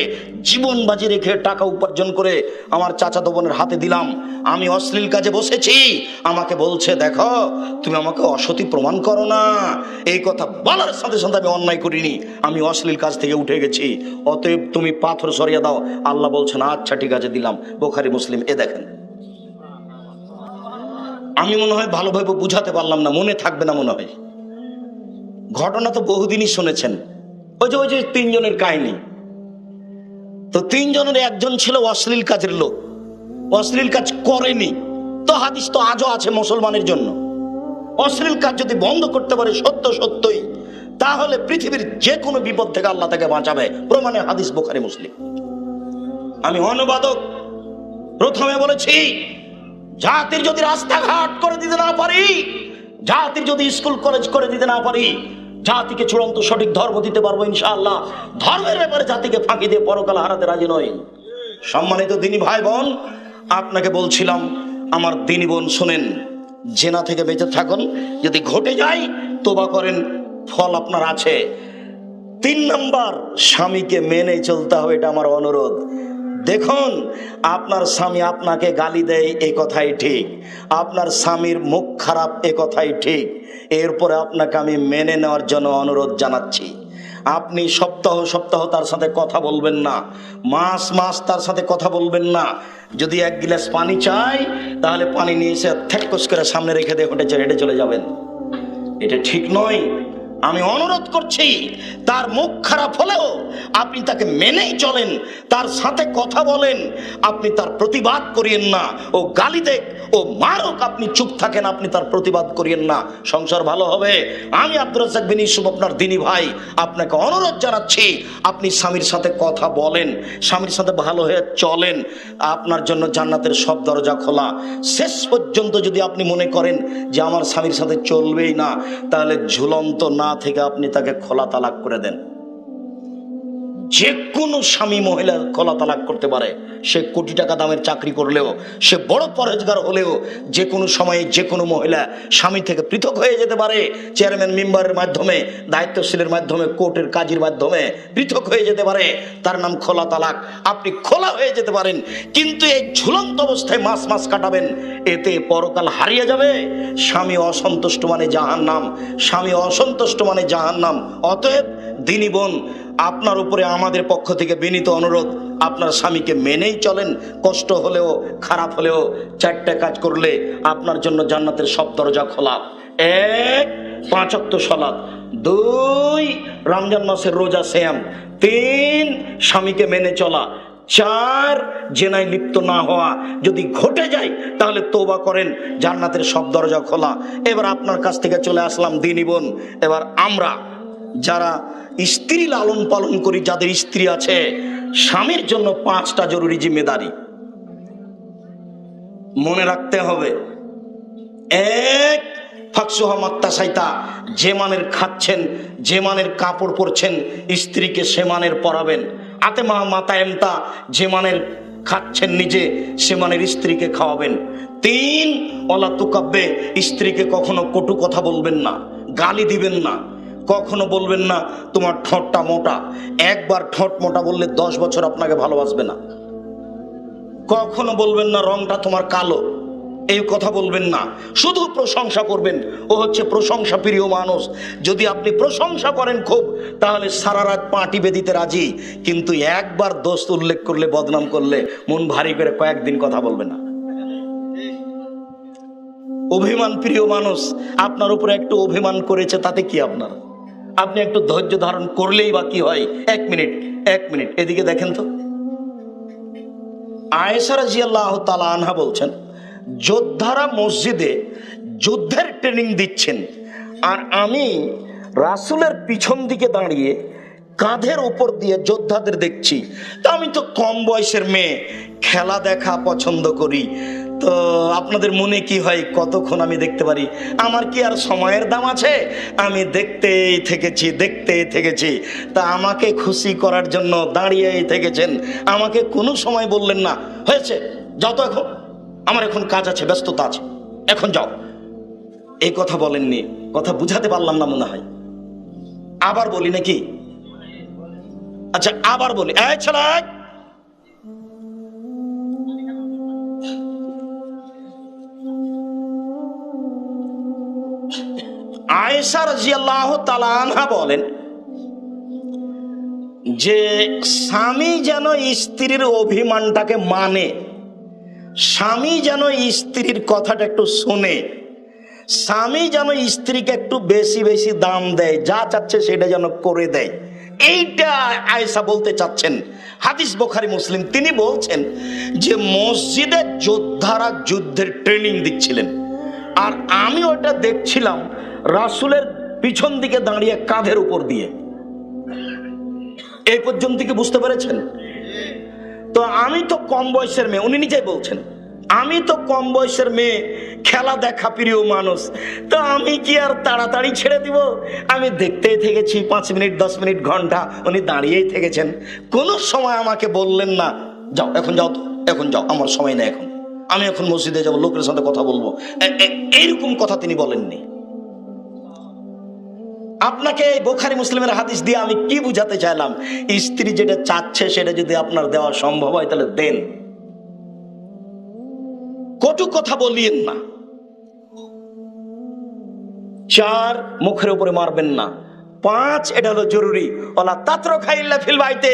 জীবন বাজি রেখে টাকা উপার্জন করে আমার চাচাতো বোনের হাতে দিলাম। আমি অশ্লীল কাজে বসেছি। আমাকে বলছে, দেখো, তুমি আমাকে অসতী প্রমাণ করো না। এই কথা বলার সাথে সাথে আমি অন্যায় করিনি, আমি অশ্লীল কাজ থেকে উঠে গেছি, অতএব তুমি পাথর সরিয়ে দাও। আল্লাহ বলছেন, আচ্ছা ঠিক আছে, দিলাম। বুখারী মুসলিম। এ দেখেন, আমি মনে হয় ভালোভাবে বুঝাতে পারলাম না, মনে থাকবে না মনে হয়। ঘটনা তো বহুদিনই শুনেছেন। ওই যে তিনজনের কাহিনী। তো তিনজনের একজন ছিল অশ্লীল কাজের লোক, অশ্লীল কাজ করেনি। তো হাদিস তো আজও আছে মুসলমানের জন্য। অশ্লীল কাজ যদি বন্ধ করতে পারে সত্যই, তাহলে পৃথিবীর যে কোনো বিপদ থেকে আল্লাহ তাকে বাঁচাবে। প্রমাণে হাদিস বুখারী মুসলিম। আমি অনুবাদক, প্রথমে বলেছি, জাতির যদি রাস্তাঘাট করে দিতে না পারি, জাতির যদি স্কুল কলেজ করে দিতে না পারি, জাতিকে চূড়ান্ত সঠিক ধর্ম দিতে পারবো ইনশাআল্লাহ। ধর্মের ব্যাপারে জাতিকে ফাঁকি দিয়ে পরকাল হারাতে রাজি নই। সম্মানিত দিনী ভাই বোন, আপনাকে বলছিলাম, আমার দিনী বোন শোনেন, জেনা থেকে বেঁচে থাকুন। যদি ঘটে যায় তওবা করেন, ফল আপনার আছে। 3 নাম্বার, স্বামীকে মেনে চলতে হবে, এটা আমার অনুরোধ। দেখুন, আপনার স্বামী আপনাকে গালি দেয়, এ কথাই ঠিক। আপনার স্বামীর মুখ খারাপ, এ কথাই ঠিক। এরপরে আপনাকে আমি মেনে নেওয়ার জন্য অনুরোধ জানাচ্ছি। আপনি সপ্তাহ তার সাথে কথা বলবেন না, মাস তার সাথে কথা বলবেন না। যদি 1 গ্লাস পানি চাই, তাহলে পানি নিয়ে এসে ঠেকস করে সামনে রেখে দিয়ে হেঁটে চলে যাবেন। এটা ঠিক নয়। আমি অনুরোধ করছি, তার মুখ খারাপ হলেও আপনি তাকে মেনেই চলেন, তার সাথে কথা বলেন। আপনি তার প্রতিবাদ করিয়েন না। ও গালি দেখ, ও মারুক, আপনি চুপ থাকেন, আপনি তার প্রতিবাদ করিয়েন না। সংসার ভালো হবে। আমি আব্দুর রাজ্জাক বিন ইউসুফ, আপনার দিনী ভাই, আপনাকে অনুরোধ জানাচ্ছি, আপনি স্বামীর সাথে কথা বলেন, স্বামীর সাথে ভালো হয়ে চলেন। আপনার জন্য জান্নাতের সব দরজা খোলা। শেষ পর্যন্ত যদি আপনি মনে করেন যে আমার স্বামীর সাথে চলবেই না, তাহলে ঝুলন্ত না থেকে আপনি তাকে খোলা তালাক করে দেন। যে কোনো স্বামী মহিলা খোলা তালাক করতে পারে। সে কোটি টাকা দামের চাকরি করলেও, সে বড় পরহেজগার হলেও, যে কোনো সময়ে যে কোনো মহিলা স্বামী থেকে পৃথক হয়ে যেতে পারে। চেয়ারম্যান মেম্বারের মাধ্যমে, দায়িত্বশীলের মাধ্যমে, কোর্টের কাজীর মাধ্যমে পৃথক হয়ে যেতে পারে। তার নাম খোলা তালাক। আপনি খোলা হয়ে যেতে পারেন, কিন্তু এই ঝুলন্ত অবস্থায় মাস কাটাবেন, এতে পরকাল হারিয়ে যাবে। স্বামী অসন্তুষ্ট মানে জাহান্নাম, স্বামী অসন্তুষ্ট মানে জাহান্নাম। অতএব দিনী বোন, আপনার উপরে আমাদের পক্ষ থেকে বিনীত অনুরোধ, আপনার স্বামীকে মেনেই চলেন। কষ্ট হলেও, খারাপ হলেও, 4টা কাজ করলে আপনার জন্য জান্নাতের সব দরজা খোলা। 1, 5 ওয়াক্ত সালাত। 2, রমজান মাসের রোজা সিয়াম। 3, স্বামীকে মেনে চলা। 4, জেনায় লিপ্ত না হওয়া। যদি ঘটে যায় তাহলে তওবা করেন, জান্নাতের সব দরজা খোলা। এবার আপনার কাছ থেকে চলে আসলাম দিনী বোন। এবার আমরা যারা স্ত্রী লালন পালন করি, যাদের স্ত্রী আছে, স্বামীর জন্য 5টা জরুরি জিম্মেদারি মনে রাখতে হবে। 1, ফাকসুহা মাত্তাসাইতা, যে মানের খাচ্ছেন, যে মানের কাপড় পরছেন, স্ত্রীকে সে মানের পরাবেন। আতেমা মাতায়েমতা, যে মানের খাচ্ছেন নিজে, সে মানের স্ত্রীকে খাওয়াবেন। 3, ওয়ালা তুকাব্বে, স্ত্রীকে কখনো কটু কথা বলবেন না, গালি দিবেন না। কখনো বলবেন না তোমার ঠোঁটটা মোটা। একবার ঠোঁট মোটা বললে 10 বছর আপনাকে ভালোবাসবে না। কখনো বলবেন না রংটা তোমার কালো, এই কথা বলবেন না। শুধু প্রশংসা করবেন। ও হচ্ছে প্রশংসা প্রিয় মানুষ। যদি আপনি প্রশংসা করেন খুব, তাহলে সারা রাত পা টিপে দিতে রাজি। কিন্তু একবার দোষ উল্লেখ করলে, বদনাম করলে, মন ভারী করে কয়েকদিন কথা বলবে না। অভিমান প্রিয় মানুষ, আপনার উপরে একটু অভিমান করেছে, তাতে কি আপনার? আপনি একটু ধৈর্য ধারণ করলেই বা কি হয়? 1 মিনিট এদিকে দেখেন তো। আয়েশা রাদিয়াল্লাহু তাআলা আনহা বলছেন, যোদ্ধারা মসজিদে যুদ্ধের ট্রেনিং দিচ্ছেন, আর আমি রাসূলের পিছন দিকে দাঁড়িয়ে কাঁধের উপর দিয়ে যোদ্ধাদের দেখছি। তা আমি তো কম বয়সের মেয়ে, খেলা দেখা পছন্দ করি। তো আপনাদের মনে কি হয় কতক্ষণ আমি দেখতে পারি? আমার কি আর সময়ের দাম আছে? আমি দেখতেই থেকেছি। তা আমাকে খুশি করার জন্য দাঁড়িয়েই থেকেছেন, আমাকে কোনো সময় বললেন না হয়েছে যাও তো, এখন আমার এখন কাজ আছে, ব্যস্ততা আছে, এখন যাও। এই কথা বলেননি। কথা বুঝাতে পারলাম না মনে হয়। আবার বলি নাকি? আচ্ছা আবার বলি। এই ছেলে, আয়েশা রাদিয়াল্লাহু তাআলা আনহা বলেন যে স্বামী যেন স্ত্রীর অভিমানটাকে মানে, স্বামী যেন স্ত্রীর কথাটা একটু শোনে, স্বামী যেন স্ত্রীকে একটু বেশি বেশি দাম দেয়, যা চাচ্ছে সেটা যেন করে দেয়। এইটা আয়েশা বলতে চাচ্ছেন। হাদিস বুখারী মুসলিম। তিনি বলছেন যে মসজিদে যোদ্ধারা যুদ্ধের ট্রেনিং দিচ্ছিলেন, আর আমি ওটা দেখছিলাম রাসূলের পিছন দিকে দাঁড়িয়ে কাঁধের উপর দিয়ে। এই পর্যন্ত কি বুঝতে পেরেছেন? তো আমি তো কম বয়সের মেয়ে, উনি নিজেই বলছেন আমি তো কম বয়সের মেয়ে, খেলা দেখা প্রিয় মানুষ, তো আমি কি আর তাড়াতাড়ি ছেড়ে দিব? আমি দেখতেই থেকেছি 5 মিনিট 10 মিনিট ঘন্টা উনি দাঁড়িয়েই থেকেছেন। কোনো সময় আমাকে বললেন না যাও এখন যাও তো, এখন যাও, আমার সময় নেই, এখন আমি এখন মসজিদে যাবো, লোকের সাথে কথা বলবো, এইরকম কথা তিনি বলেননি। আপনাকে এই বুখারী মুসলিমের হাদিস দিয়ে আমি কি বুঝাতে চাইলাম? স্ত্রী যেটা চাচ্ছে সেটা যদি আপনার দেওয়া সম্ভব হয় তাহলে দেন, কটু কথা বলিয়েন না। 4, মুখের উপরে মারবেন না। 5, এটা হলো জরুরি, ওলা তাতরুকা ইল্লা ফিল বাইতে,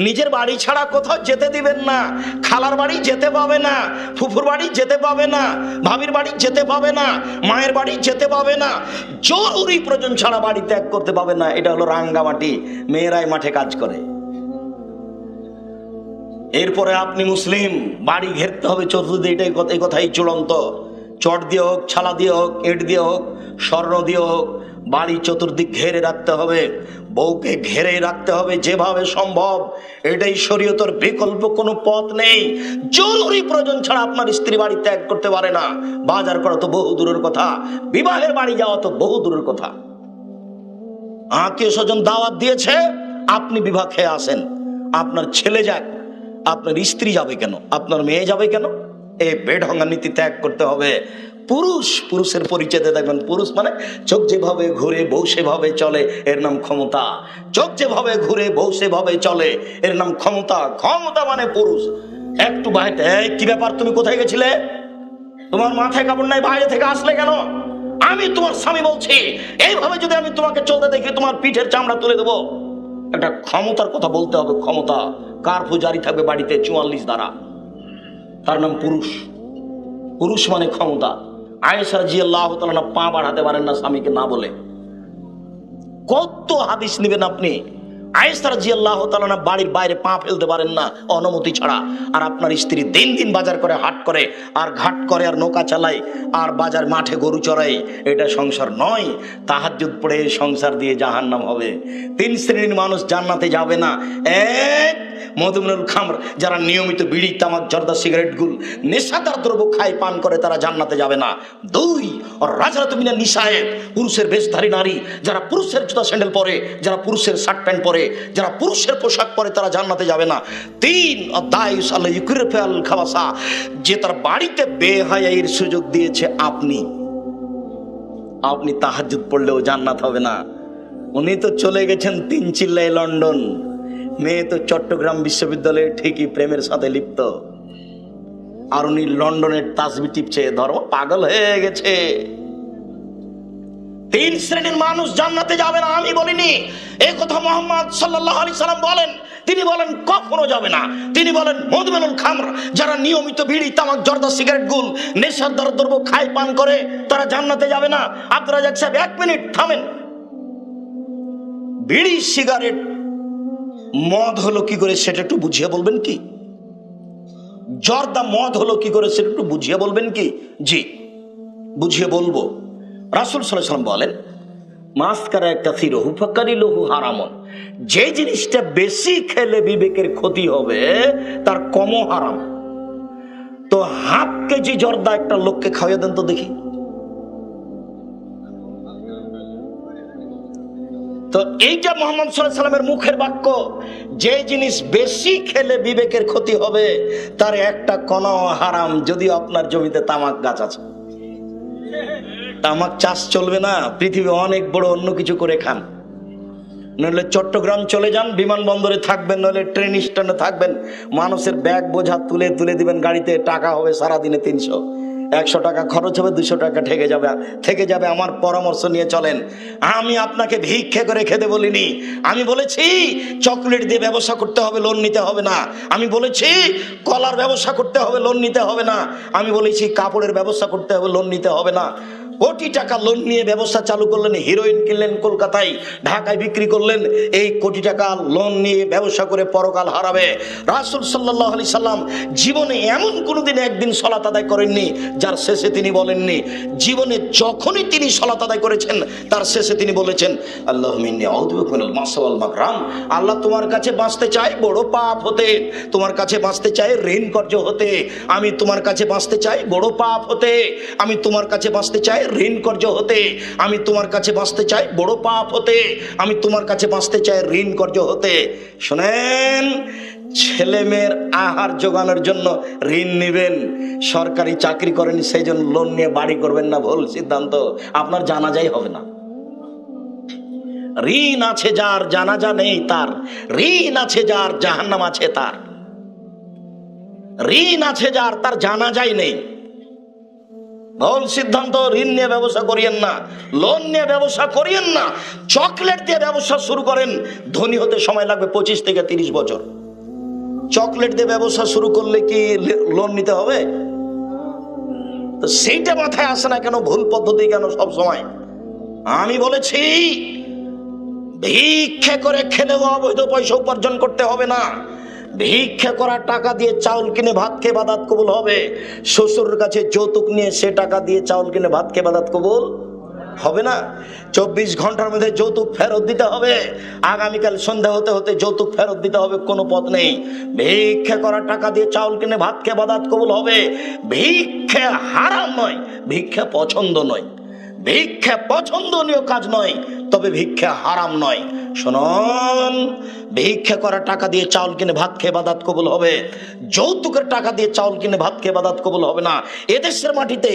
নিজের বাড়ি ছাড়া কোথাও যেতে দিবেন না। খালার বাড়ি যেতে পাবে না, ফুফুর বাড়ি যেতে পাবে না, ভাবির বাড়ি যেতে পাবে না, মায়ের বাড়ি যেতে পাবে না, জরুরি প্রয়োজন ছাড়া বাড়ি ত্যাগ করতে পাবে না। এটা হলো রাঙ্গামাটি, মেয়েরাই মাঠে কাজ করে। এরপরে আপনি মুসলিম, বাড়ি ঘেরতে হবে চতুর্দিকে, এই কথাই চূড়ান্ত। চট দিয়ে হোক, ছালা দিয়ে হোক, ইট দিয়ে হোক, স্বর্ণ দিয়ে হোক, বাড়ি চতুর্দিক ঘেরে রাখতে হবে, বউকে ঘেরে রাখতে হবে যেভাবে সম্ভব। এটাই শরীয়তের, বিকল্প কোনো পথ নেই। জরুরি প্রয়োজন ছাড়া আপনার স্ত্রী বাড়ি ত্যাগ করতে পারে না। বাজার করা তো বহু দূরের কথা, বিবাহের বাড়ি যাওয়া তো বহু দূরের কথা। আত্মীয় স্বজন দাওয়াত দিয়েছে, আপনি বিবাহ খেয়ে আসেন, আপনার ছেলে যাক, আপনার স্ত্রী যাবে কেন? আপনার মেয়ে যাবে কেন? এই বেঢঙ্গা নীতি ত্যাগ করতে হবে। পুরুষের পরিচয় দিয়ে দেখবেন, পুরুষ মানে চোখ যেভাবে ঘুরে বউ সেভাবে চলে, এর নাম ক্ষমতা। চোখ যেভাবে ঘুরে বউ সেভাবে চলে, এর নাম ক্ষমতা। ক্ষমতা মানে পুরুষ। একটু বাইরে, কি ব্যাপার, তুমি কোথায় গেছিলে? তোমার মাথায় কাপড় নাই, বাইরে থেকে আসলে কেন? আমি তোমার স্বামী বলছি, এইভাবে যদি আমি তোমাকে চলতে দেখি তোমার পিঠের চামড়া তুলে দেবো। একটা ক্ষমতার কথা বলতে হবে। ক্ষমতা, কারফিউ জারি থাকবে বাড়িতে 44 দ্বারা, তার নাম পুরুষ। পুরুষ মানে ক্ষমতা। আয়েশা রাদিয়াল্লাহু তাআলা পা বাড়াতে পারেন না স্বামীকে না বলে। কত হাদিস নেবেন আপনি? আয়েশা রাদিয়াল্লাহু তাআলা বাড়ির বাইরে পা ফেলতে পারেন না অনুমতি ছাড়া, আর আপনার স্ত্রী দিন দিন বাজার করে, হাট করে, আর ঘাট করে, আর নৌকা চালায়, আর বাজার মাঠে গরু চড়ায়। এটা সংসার নয়। তাহাজ্জুদ পড়ে সংসার দিয়ে জাহান্নাম হবে। 3 শ্রেণীর মানুষ জান্নাতে যাবে না। 1, মধুমেনুল খামর, যারা নিয়মিত বিড়ি, তামাক, জর্দা, সিগারেট, গুল, নেশাদার দ্রব্য খায়, পান করে, তারা জান্নাতে যাবে না। 2, রাজরাতু মিনান নিসায়ে, পুরুষের বেশধারী নারী, যারা পুরুষের জুতা স্যান্ডেল পরে, যারা পুরুষের শার্ট প্যান্ট পরে, যারা পুরুষের পোশাক পরে, তারা জান্নাতে যাবে না। 3, দায়ুস আল্লাহ ইউকরিফাল খাবাসা, যে তার বাড়িতে বেহায়াইর সুযোগ দিয়েছে আপনি তাহাজ্জুদ পড়লেও জান্নাত হবে না। উনি তো চলে গেছেন 3 চিল্লায় লন্ডন, মেয়ে তো চট্টগ্রাম বিশ্ববিদ্যালয়ে ঠিকই প্রেমের সাথে লিপ্ত, আর উনি লন্ডনের তাসবিহ টিপছে। ধর্ম পাগল হয়ে গেছে। 3 শ্রেণীর মানুষ জান্নাতে যাবে না আমি বলিনি, এই কথা মুহাম্মদ সাল্লাল্লাহু আলাইহি সাল্লাম বলেন। তিনি বলেন কখনো যাবে না। তিনি বলেন মধুমেনুল খামর, যারা নিয়মিত বিড়ি, তামাক, জর্দা, সিগারেট, গুল, নেশাদার দ্রব্য খায়, পান করে, তারা জান্নাতে যাবে না। আব্দুর রাজ্জাক সাহেব 1 মিনিট থামেন। বিড়ি, সিগারেট, মদ হলো কি করে সেটা একটু বুঝিয়ে বলবেন কি? জর্দা মদ হলো কি করে সেটা একটু বুঝিয়ে বলবেন কি? জি, বুঝিয়ে বলবো। রাসূল সাল্লাল্লাহু আলাইহি ওয়াসাল্লাম বলেন, মাসকারা কাসিরহু ফাকারিলহু হারামুন, যে জিনিসটা বেশি খেলে বিবেকের ক্ষতি হবে তার কমও হারাম। তো হাফ কেজি জর্দা একটা লোককে খাওয়াই দেন তো দেখি। তো এইটা মুহাম্মদ সাল্লাল্লাহু আলাইহি সাল্লামের মুখের বাক্য। যে জিনিস বেশি খেলে বিবেকের ক্ষতি হবে তার একটা কণাও হারাম। যদিও আপনার জমিতে তামাক গাছ আছে, তামাক চাষ চলবে না, পৃথিবী অনেক বড় অন্য কিছু করে খান। নইলে চট্টগ্রাম চলে যান, বিমানবন্দরে থাকবেন, নইলে ট্রেন স্ট্যান্ডে থাকবেন, মানুষের ব্যাগ বোঝা তুলে তুলে দিবেন গাড়িতে, টাকা হবে সারাদিনে 300, 100 টাকা খরচ হবে, 200 টাকা থেকে যাবে। আমার পরামর্শ নিয়ে চলেন। আমি আপনাকে ভিক্ষে করে খেতে বলিনি। আমি বলেছি চকলেট দিয়ে ব্যবসা করতে হবে, লোন নিতে হবে না। আমি বলেছি কলার ব্যবসা করতে হবে, লোন নিতে হবে না। আমি বলেছি কাপড়ের ব্যবসা করতে হবে, লোন নিতে হবে না। কোটি টাকা লোন নিয়ে ব্যবসা চালু করলেন, হিরোইন কিনলেন কলকাতায়, ঢাকায় বিক্রি করলেন। এই কোটি টাকা লোন নিয়ে ব্যবসা করে পরকাল হারাবে। রাসূল সাল্লাল্লাহু আলাইহি সাল্লাম জীবনে এমন কোনোদিন একদিন সালাত আদায় করেননি যার শেষে তিনি বলেননি, জীবনে যখনই তিনি সালাত আদায় করেছেন তার শেষে তিনি বলেছেন আল্লাহুম্মা ইন্নী আউযু বিকা মিনাল মাসি ওয়াল মাগরাম। আল্লাহ তোমার কাছে বাঁচতে চাই বড় পাপ হতে, তোমার কাছে বাঁচতে চাই ঋণ কর্জ হতে, আমি তোমার কাছে বাঁচতে চাই বড় পাপ হতে, আমি তোমার কাছে বাঁচতে চাই ঋণ কর্জ হতে, আমি তোমার কাছে বাঁচতে চাই বড় পাপ হতে, আমি তোমার কাছে বাঁচতে চাই ঋণ কর্জ হতে। শোনেন, ছেলে মেয়ের আহার জোগানোর জন্য ঋণ নেবেন, সরকারি চাকরি করেন সেই জন্য লোন নিয়ে বাড়ি করবেন না, ভুল সিদ্ধান্ত। আপনার জানাজাই হবে না। ঋণ আছে যার, জানাজা নেই তার। ঋণ আছে যার, জাহান্নাম আছে তার। ঋণ আছে যার, তার জানাজাই নেই। ভুল সিদ্ধান্ত। ঋণ নিয়ে ব্যবসা করিয়েন না, লোন নিয়ে ব্যবসা করিয়েন না। চকলেট দিয়ে ব্যবসা শুরু করেন, ধনী হতে সময় লাগবে 25 থেকে 30 বছর। চকলেট দিয়ে ব্যবসা শুরু করলে কি লোন নিতে হবে? তো সেইটা মাথায় আসে না কেন? ভুল পদ্ধতি কেন সব সময়? আমি বলেছি ভিক্ষা করে খেলেও অবৈধ পয়সা উপার্জন করতে হবে না। ভিক্ষা করা টাকা দিয়ে চাউল কিনে ভাত খেয়ে বাদাত কবুল হবে। শ্বশুরের কাছে যৌতুক নিয়ে সে টাকা দিয়ে চাউল কিনে ভাত খেয়ে বাদাত কবুল হবে না। 24 ঘন্টার মধ্যে যৌতুক ফেরত দিতে হবে। আগামীকাল সন্ধ্যা হতে হতে যৌতুক ফেরত দিতে হবে, কোনো পথ নেই। ভিক্ষা করা টাকা দিয়ে চাউল কিনে ভাত খেয়ে বাদাত কবুল হবে। ভিক্ষা হারাম নয়, ভিক্ষা পছন্দ নয়, ভিক্ষা পছন্দনীয় কাজ নয়, তবে ভিক্ষা হারাম নয়। শুনুন, ভিক্ষা করা টাকা দিয়ে চাউল কিনে ভাত খেয়ে বাদাত কবুল হবে, যৌতুকের টাকা দিয়ে চাউল কিনে ভাত খেয়ে বাদাত কবুল হবে না। এদেশের মাটিতে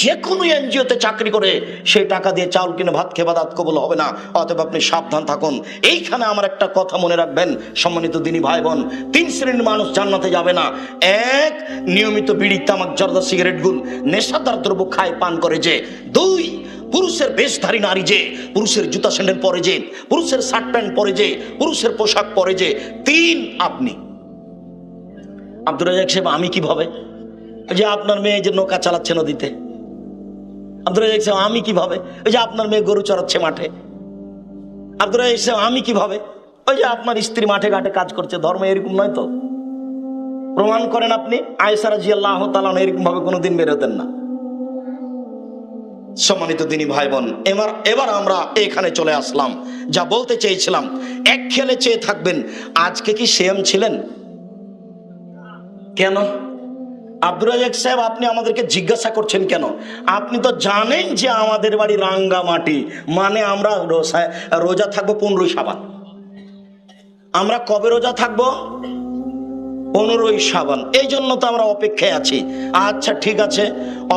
যে কোনো এনজিওতে চাকরি করে সেই টাকা দিয়ে চাউল কিনে ভাত খেয়ে বাদাত কবুল হবে না। অতএব আপনি সাবধান থাকুন। এইখানে আমার একটা কথা মনে রাখবেন, সম্মানিত দিনী ভাই বোন, 3 শ্রেণীর মানুষ জান্নাতে যাবে না। 1, নিয়মিত বিড়ি, তামাক, জর্দা, সিগারেট, গুল, নেশাদার দ্রব্য খায় পান করে যে। 2, পুরুষের বেশধারী নারী যে, পুরুষের জুতা স্যান্ডেল পরে যে, পুরুষের শার্ট প্যান্ট পরে যে, পুরুষের পোশাক পরে যে। 3, আপনি। আব্দুর রাজ্জাক সাহেব, আমি কিভাবে? ওই যে আপনার মেয়ে যে নৌকা চালাচ্ছে নদীতে। আব্দুর রাজ্জাক সাহেব, আমি কিভাবে? ওই যে আপনার মেয়ে গরু চড়াচ্ছে মাঠে। আব্দুর রাজ্জাক সাহেব, আমি কিভাবে? ওই যে আপনার স্ত্রী মাঠে ঘাটে কাজ করছে। ধর্ম এরকম নয় তো? প্রমাণ করেন আপনি। আয়েশা রাদিয়াল্লাহু তাআলা এরকম ভাবে কোনোদিন বের হতেন না। সম্মানিত দিনী ভাই বোন, এবার আমরা এখানে চলে আসলাম। যা বলতে চেয়েছিলাম, এক খেলে চেয়ে থাকবেন, আজকে কি সেম ছিলেন? কেন? আব্দুর রাজ্জাক সাহেব, আপনি আমাদেরকে জিজ্ঞাসা করছেন কেন? আপনি তো জানেন যে আমাদের বাড়ি রাঙ্গামাটি, মানে আমরা রোজা থাকবো 15 শাবান। আমরা কবে রোজা থাকবো? 15 শাবান। এই জন্য তো আমরা অপেক্ষায় আছি। আচ্ছা ঠিক আছে,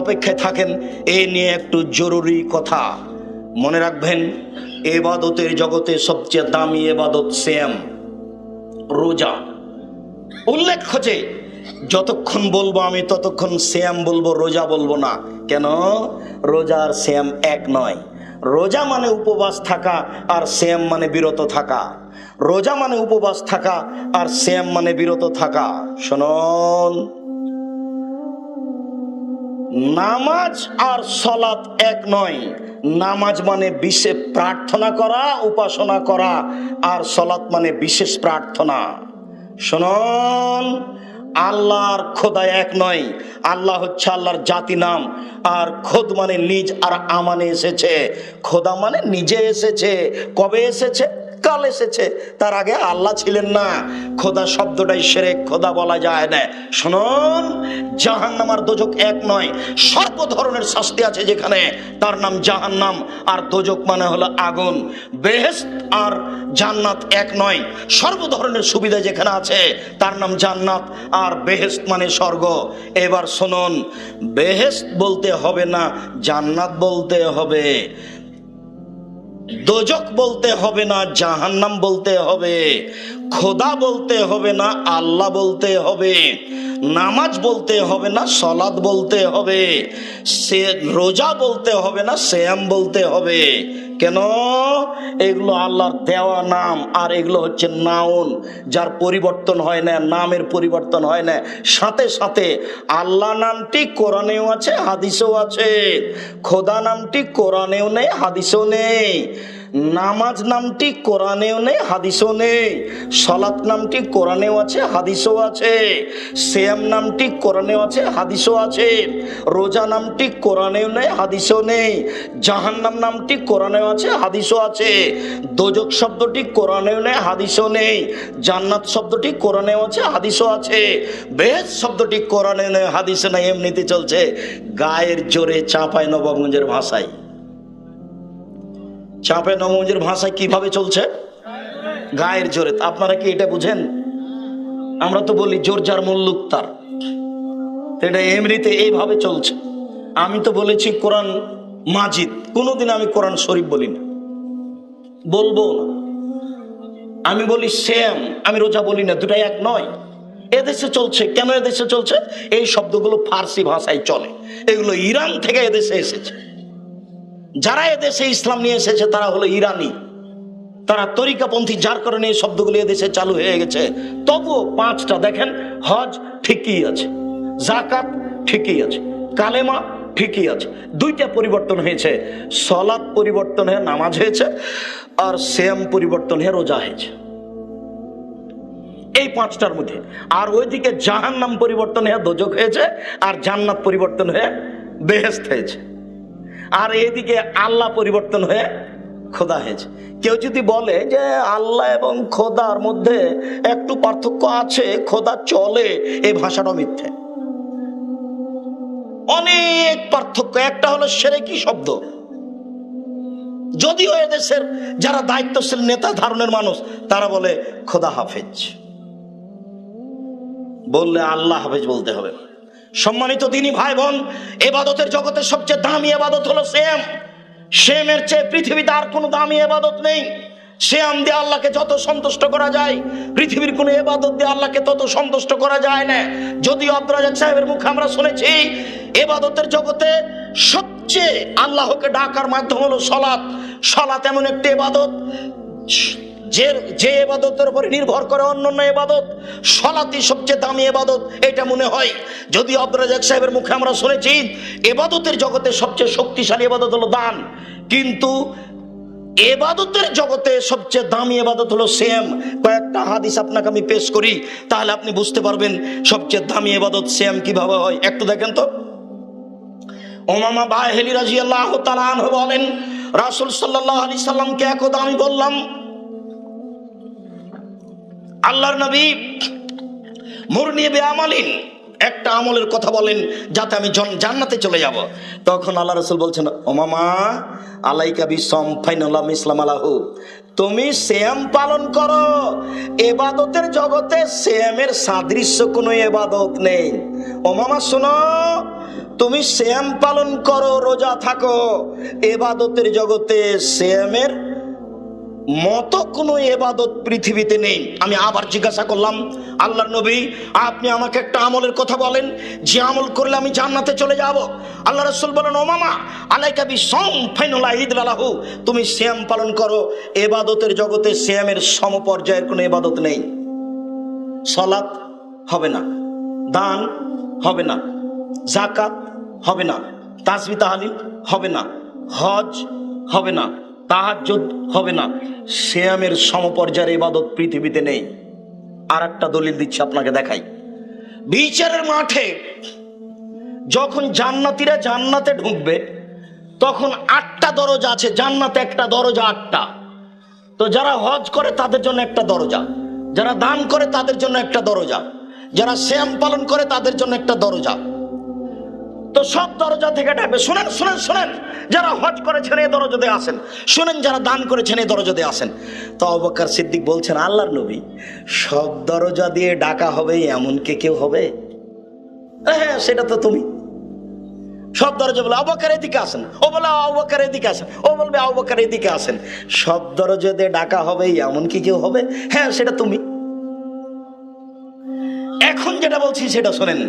অপেক্ষায় থাকেন। এ নিয়ে একটু জরুরি কথা মনে রাখবেন। ইবাদতের জগতে সবচেয়ে দামি ইবাদত সিয়াম, রোজা। উল্লেখ্য যে যতক্ষণ বলবো আমি ততক্ষণ সিয়াম বলবো, রোজা বলবো না। কেন? রোজা আর সিয়াম এক নয়। রোজা মানে উপবাস থাকা, আর সিয়াম মানে বিরত থাকা। রোজা মানে উপবাস থাকা, আর সিয়াম মানে বিরত থাকা। শুনুন, নামাজ আর সালাত এক নয়। নামাজ মানে বিশেষ প্রার্থনা করা, উপাসনা করা, আর সালাত মানে বিশেষ প্রার্থনা। শুনুন, আল্লাহর খোদা এক নয়। আল্লাহ হচ্ছে আল্লাহর জাতি নাম, আর খোদ মানে নিজ, আর আমানে এসেছে। খোদা মানে নিজে এসেছে। কবে এসেছে? কাল এসেছে, তার আগে আল্লাহ ছিলেন না। খোদা শব্দটাই শিরক, খোদা বলা যায় না। শুনুন, জাহান্নাম আর দোজক এক নয়। সর্ব ধরনের শাস্তি আছে যেখানে, তার নাম জাহান্নাম, আর দোজক মানে হলো আগুন। বেহেশত আর জান্নাত এক নয়। সর্ব ধরনের সুবিধা যেখানে আছে তার নাম জান্নাত, আর বেহেশত মানে স্বর্গ। এবার শুনুন, বেহেশত বলতে হবে না, জান্নাত বলতে হবে। দোজক বলতে হবে না, জাহান্নাম বলতে হবে। খোদা বলতে হবে না, আল্লাহ বলতে হবে। নামাজ বলতে হবে না, সালাত বলতে হবে। সে রোজা বলতে হবে না, সিয়াম বলতে হবে। কেন? এগুলো আল্লাহর দেওয়া নাম, আর এগুলো হচ্ছে নাউন, যার পরিবর্তন হয় না, নামের পরিবর্তন হয় না। সাথে সাথে আল্লাহ নামটি কোরআনেও আছে, হাদিসেও আছে। খোদা নামটি কোরআনেও নেই, হাদিসেও নেই। নামাজ নামটি কোরআনেও নেই, হাদিসেও নেই। সালাত নামটি কোরআনেও আছে, হাদিসেও আছে। সিয়াম নামটি কোরআনেও আছে, হাদিসেও আছে। রোজা নামটি কোরআনেও নেই, হাদিসেও নেই। জাহান্নাম নামটি কোরআনেও আছে, হাদিসও আছে। দোজক শব্দটি কোরআনেও নেই, হাদিসও নেই। জান্নাত শব্দটি কোরআনেও আছে, হাদিসও আছে। বেহেশত শব্দটি কোরআনেও নেই, হাদিসে নাই, এমনিতে চলছে গায়ের জোরে চাঁপাই নবাবগঞ্জের ভাষায়। চাঁপাই নবাবগঞ্জের ভাষায় কিভাবে চলছে? গায়ের জোরে। আপনারা কি এটা বুঝেন? আমরা তো বলি জোর যার মুল্লুক তার, এটা এমনিতে এইভাবে চলছে। আমি তো বলেছি কোরআন মাজিদ, কোনোদিন আমি কোরআন শরীফ বলি না, বলবো না। আমি বলি শ্যাম, আমি রোজা বলি না, দুটাই এক নয়। এদেশে চলছে কেন? এদেশে চলছে, এই শব্দগুলো ফার্সি ভাষায় চলে, এগুলো ইরান থেকে এদেশে এসেছে। যারা এদেশে ইসলাম নিয়ে এসেছে তারা হলো ইরানি, তারা তরিকাপন্থী, যার কারণে এই শব্দগুলো এদেশে চালু হয়ে গেছে। তবুও পাঁচটা দেখেন, হজ ঠিকই আছে, যাকাত ঠিকই আছে, কালেমা ঠিকই আছে। দুইটা পরিবর্তন হয়েছে, সালাত পরিবর্তন হয়ে নামাজ হয়েছে, আর সিয়াম পরিবর্তন হয়ে রোজা হয়েছে, এই পাঁচটার মধ্যে। আর ওইদিকে জাহান্নাম পরিবর্তন হয়ে দোজক হয়েছে, আর জান্নাত পরিবর্তন হয়ে বেহেশত হয়েছে, আর এদিকে আল্লাহ পরিবর্তন হয়ে খোদা হয়েছে। কেউ যদি বলে যে আল্লাহ এবং খোদার মধ্যে একটু পার্থক্য আছে, খোদা চলে, এই ভাষাটা মিথ্যে। অনেক পার্থক্য। একটা হলো শিরকি শব্দ, যদিও এদেশের যারা দায়িত্বশীল নেতা ধারণের মানুষ তারা বলে খোদা হাফেজ, বললে আল্লাহ হাফেজ বলতে হবে। সম্মানিত দিনী ভাই বোন, ইবাদতের জগতের সবচেয়ে দামি ইবাদত হলো সিয়াম। সিয়ামের চেয়ে পৃথিবীতে আর কোনো দামি ইবাদত নেই। সিয়াম দিয়ে আল্লাহকে যত সন্তুষ্ট করা যায়, পৃথিবীর কোনো ইবাদত দিয়ে আল্লাহকে তত সন্তুষ্ট করা যায় না। যদিও আব্দুর রাজ্জাক সাহেবের মুখে আমরা শুনেছি ইবাদতের জগতে সবচেয়ে আল্লাহকে ডাকার মাধ্যম হলো সালাত। সালাত এমন একটি ইবাদত যে ইবাদতের উপর নির্ভর করে অন্যান্য ইবাদত, সালাতই সবচেয়ে দামি ইবাদত, এটা মনে হয়। যদিও আব্দুর রাজ্জাক সাহেবের মুখে আমরা শুনেছি ইবাদতের জগতে সবচেয়ে শক্তিশালী ইবাদত হলো দান, কিন্তু ইবাদতের জগতে সবচেয়ে দামি ইবাদত হলো সিয়াম। কয়েকটা হাদিস আপনাকে আমি পেশ করি, তাহলে আপনি বুঝতে পারবেন সবচেয়ে দামি ইবাদত সিয়াম কিভাবে হয়। একটু দেখেন তো। উমামা বাহিলি রাদিয়াল্লাহু তাআলা আনহু বলেন, রাসূল সাল্লাল্লাহু আলাইহি সাল্লামকে একদা আমি বললাম, আল্লাহর নবী মুরনি বিআমালিন, একটা আমলের কথা বলেন যাতে আমি জান্নাতে চলে যাব। তখন আল্লাহ রাসূল বলছেন, উমামা আলাইকা বিসম ফাইনাল্লাহ ইসলাম আলাহু, তুমি সিয়াম পালন করো। ইবাদতের জগতে সিয়ামের সাদৃশ্য কোনো ইবাদত নেই। উমামা শোনো, তুমি সিয়াম পালন করো, রোজা থাকো, ইবাদতের জগতে সিয়ামের মতো কোনো ইবাদত পৃথিবীতে নেই। আমি আবার জিজ্ঞাসা করলাম, আল্লাহর নবী আপনি আমাকে একটা আমলের কথা বলেন যে আমল করলে আমি জান্নাতে চলে যাব। আল্লাহ রাসূল বলেন, উমামা আলাইকা বিসম ফাইনাল্লাহ ইদলাহু, তুমি সিয়াম পালন করো। ইবাদতের জগতে সিয়ামের সমপর্যায়ের কোনো ইবাদত নেই। সালাত হবে না, দান হবে না, যাকাত হবে না, তাসবিহ তাহলিল হবে না, হজ হবে না, তাহাজ্জুদ হবে না। সিয়ামের সমপর্যায়ের ইবাদত পৃথিবীতে নেই। আর একটা দলিল দিচ্ছি আপনাকে, দেখাই। বিচারের মাঠে যখন জান্নাতীরা জান্নাতে ঢুকবে তখন 8টা দরজা আছে, জান্নাতে একটা দরজা 8টা। তো যারা হজ করে তাদের জন্য একটা দরজা, যারা দান করে তাদের জন্য একটা দরজা, যারা সিয়াম পালন করে তাদের জন্য একটা দরজা। তো সব দরজা থেকে ডাকবে, শুনেন শুনেন শুনেন, যারা হজ করেছেন এই দরজাতে আসেন, শুনেন যারা দান করেছেন এই দরজাতে আসেন। তো আবু বকর সিদ্দিক বলছেন, আল্লাহর নবী, সব দরজা দিয়ে ডাকা হবে এমন কে কেউ হবে? হ্যাঁ, সেটা তো তুমি। সব দরজা বলে আবু বকর এদিকে আসেন, ও বলে আবু বকর এদিকে আসেন, ও বলবে আবু বকর এদিকে আসেন। সব দরজা দিয়ে ডাকা হবে এমন কি কেউ হবে? হ্যাঁ, সেটা তুমি। এখন যেটা বলছি সেটা শোনেন।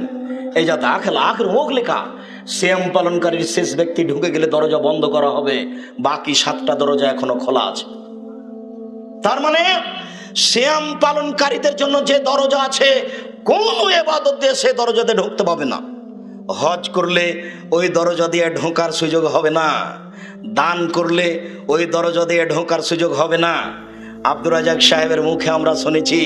এই যা দাখিল আখির মুখ লেখা, সিয়াম পালনকারীর শেষ ব্যক্তি ঢুকে গেলে দরজা বন্ধ করা হবে, বাকি 7টা দরজা এখনো খোলা আছে। তার মানে সিয়াম পালনকারীদের জন্য যে দরজা আছে, কোন ইবাদত দিয়ে সে দরজাতে ঢুকতে পাবে না। হজ করলে ওই দরজা দিয়ে ঢোকার সুযোগ হবে না, দান করলে ওই দরজা দিয়ে ঢোকার সুযোগ হবে না। আব্দুর রাজাক সাহেবের মুখে আমরা শুনেছি,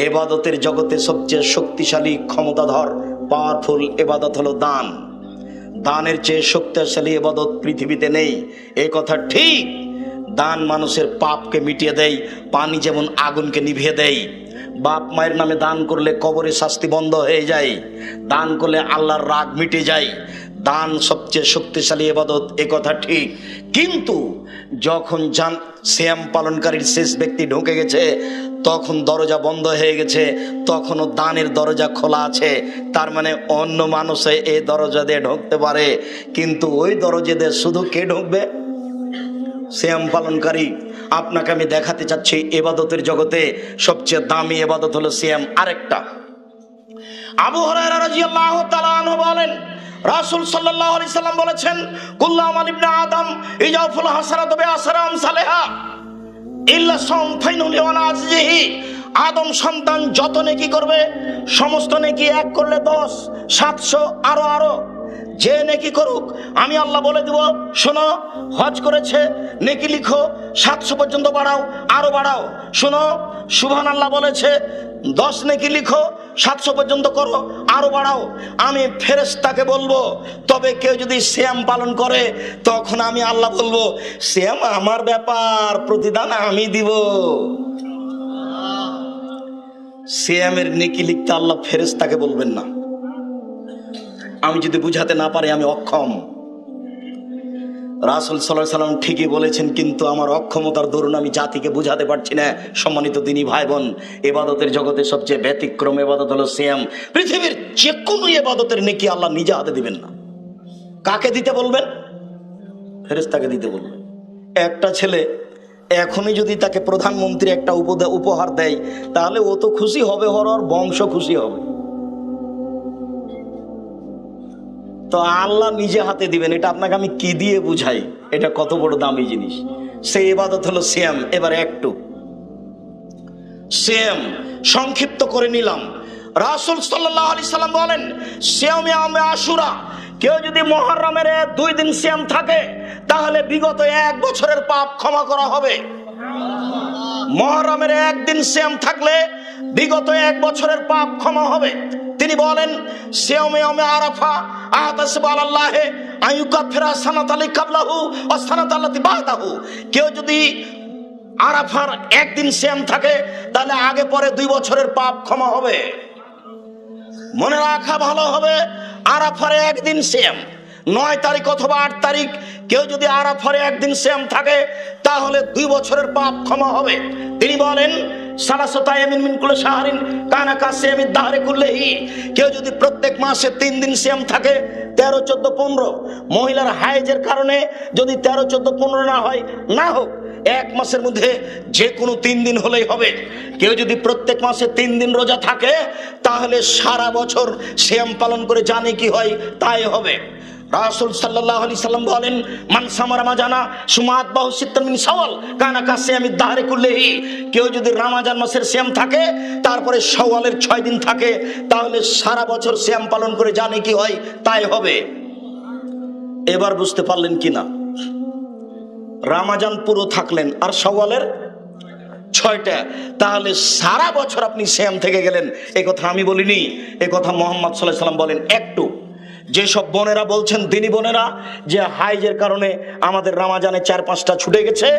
ইবাদতের জগতে সবচেয়ে শক্তিশালী, ক্ষমতাধর, পাওয়ারফুল ইবাদত হলো দান। দানের চেয়ে শক্তিশালী ইবাদত পৃথিবীতে নেই, এই কথা ঠিক। দান মানুষের পাপকে মিটিয়ে দেয়, পানি যেমন আগুনকে নিভিয়ে দেয়। বাপ মায়ের নামে দান করলে কবরে শাস্তি বন্ধ হয়ে যায়, দান করলে আল্লাহর রাগ মিটে যায়। দান সবচেয়ে শক্তিশালী ইবাদত, এ কথা ঠিক। কিন্তু যখন সিয়াম পালনকারীর শেষ ব্যক্তি ঢুকে গেছে, তখন দরজা বন্ধ হয়ে গেছে, তখনও দানের দরজা খোলা আছে। তার মানে অন্য মানুষে এই দরজা দিয়ে ঢুকতে পারে, কিন্তু ওই দরজা দিয়ে শুধু কে ঢুকবে? সিয়াম পালনকারী। আপনাকে আমি দেখাতে চাচ্ছি ইবাদতের জগতে সবচেয়ে দামি ইবাদত হলো সিয়াম। আরেকটা, আবু হুরায়রা রাদিয়াল্লাহু তাআলা আনহু বলেন, রাসূল সাল্লাল্লাহু আলাইহি সাল্লাম বলেছেন, কুল্লু আমাল ইবনে আদম ইজাফুল হাসানাতু বিআশরি আমসালিহা ইল্লা সামফাইনু লিওয়ানাজিহি। আদম সন্তান যত নেকি করবে, সমস্ত নেকি এক করলে 10, 700, আরো যে নেকি করুক, আমি আল্লাহ বলে দিব, শোনো, হজ করেছে, নেকি লিখো, 700 পর্যন্ত বাড়াও, আরো বাড়াও। শোনো, সুবহানাল্লাহ বলেছে, 10 নেকি লিখো, 700 পর্যন্ত করো, আরো বাড়াও। আমি ফেরেশতাকে বলবো। তবে কেউ যদি সিয়াম পালন করে, তখন আমি আল্লাহ বলবো, সিয়াম আমার ব্যাপার, প্রতিদান আমি দিব। সিয়ামের নেকি লিখতে আল্লাহ ফেরেশতাকে বলবেন না। আমি যদি বুঝাতে না পারি আমি অক্ষম। রাসূল সাল্লাল্লাহু আলাইহি সাল্লাম ঠিকই বলেছেন, কিন্তু আমার অক্ষমতার দরুন আমি জাতিকে বুঝাতে পারছি না। সম্মানিত দিনী ভাই বোন, ইবাদতের জগতে সবচেয়ে ব্যতিক্রম ইবাদত হলো সিয়াম। পৃথিবীর যে কোনো ইবাদতের নেকি আল্লাহ নিজে হাতে দিবেন না। কাকে দিতে বলবেন? ফেরেশতাকে দিতে বলবেন। একটা ছেলে এখনই যদি তাকে প্রধানমন্ত্রী একটা উপহার দেয়, তাহলে ও তো খুশি হবে, ওর বংশ খুশি হবে। তো আল্লাহ নিজে হাতে দিবেন, এটা আপনাকে আমি কি দিয়ে বুঝাই? এটা কত বড় দামি জিনিস। সেই ইবাদত হলো সিয়াম। এবারে একটু সিয়াম সংক্ষিপ্ত করে নিলাম। রাসূল সাল্লাল্লাহু আলাইহি সাল্লাম বলেন, সিয়ামে আশুরা, কেউ যদি মুহররমের 2 দিন সিয়াম থাকে, তাহলে বিগত 1 বছরের পাপ ক্ষমা করা হবে। মুহররমের 1 দিন সিয়াম থাকলে বিগত 1 বছরের পাপ ক্ষমা হবে। তিনি বলেন, সিয়ামে আরাফা আতাসবা আলাল্লাহি আইয়ুকাফিরা সানাতালি কাবলাহু ওয়া সানাতাল্লাতি বাদাহু। কেউ যদি আরাফার 1 দিন সিয়াম থাকে, তাহলে আগে পরে 2 বছরের পাপ ক্ষমা হবে। মনে রাখা ভালো হবে, আরাফার 1 দিন সিয়াম, 9 তারিখ অথবা 8 তারিখ কেউ যদি আরাফার 1 দিন সিয়াম থাকে, তাহলে 2 বছরের পাপ ক্ষমা হবে। তিনি বলেন, সালাসাতা ইয়ামিন মিন কুল্লি শাহরিন কানা কাসিয়ামিদ দাহরি কুল্লিহি। কেউ যদি প্রত্যেক মাসে 3 দিন সিয়াম থাকে, 13, 14, 15, মহিলার হায়েজের কারণে যদি 13, 14, 15 না হয়, না হোক 1 মাসের মধ্যে যে কোনো 3 দিন হলেই হবে। কেউ যদি প্রত্যেক মাসে 3 দিন রোজা থাকে, তাহলে সারা বছর সিয়াম পালন করে জানে কি হয় তাই হবে। রাসূল সাল্লাল্লাহু আলাইহি সাল্লাম বলেন, মান সামা রমাজানা সুমাত বাহু সিত্তান মিন শাওয়াল কানা কাসিয়ামিদ দাহরি কুল্লিহি। কেউ যদি রমজান মাসের সিয়াম থাকে, তারপরে শাওয়ালের 6 দিন থাকে, তাহলে সারা বছর সিয়াম পালন করে জানে কি হয় তাই হবে। এবার বুঝতে পারলেন কিনা? রমজান পুরো থাকলেন আর শাওয়ালের 6টা, তাহলে সারা বছর আপনি সিয়াম থেকে গেলেন। এই কথা আমি বলিনি, এই কথা মুহাম্মদ সাল্লাল্লাহু আলাইহি সাল্লাম বলেন। একটু যেসব বোনেরা বলছেন, দিনী বোনেরা, যে হাইজের কারণে আমাদের রমজানে 4-5টা ছুটে গেছে,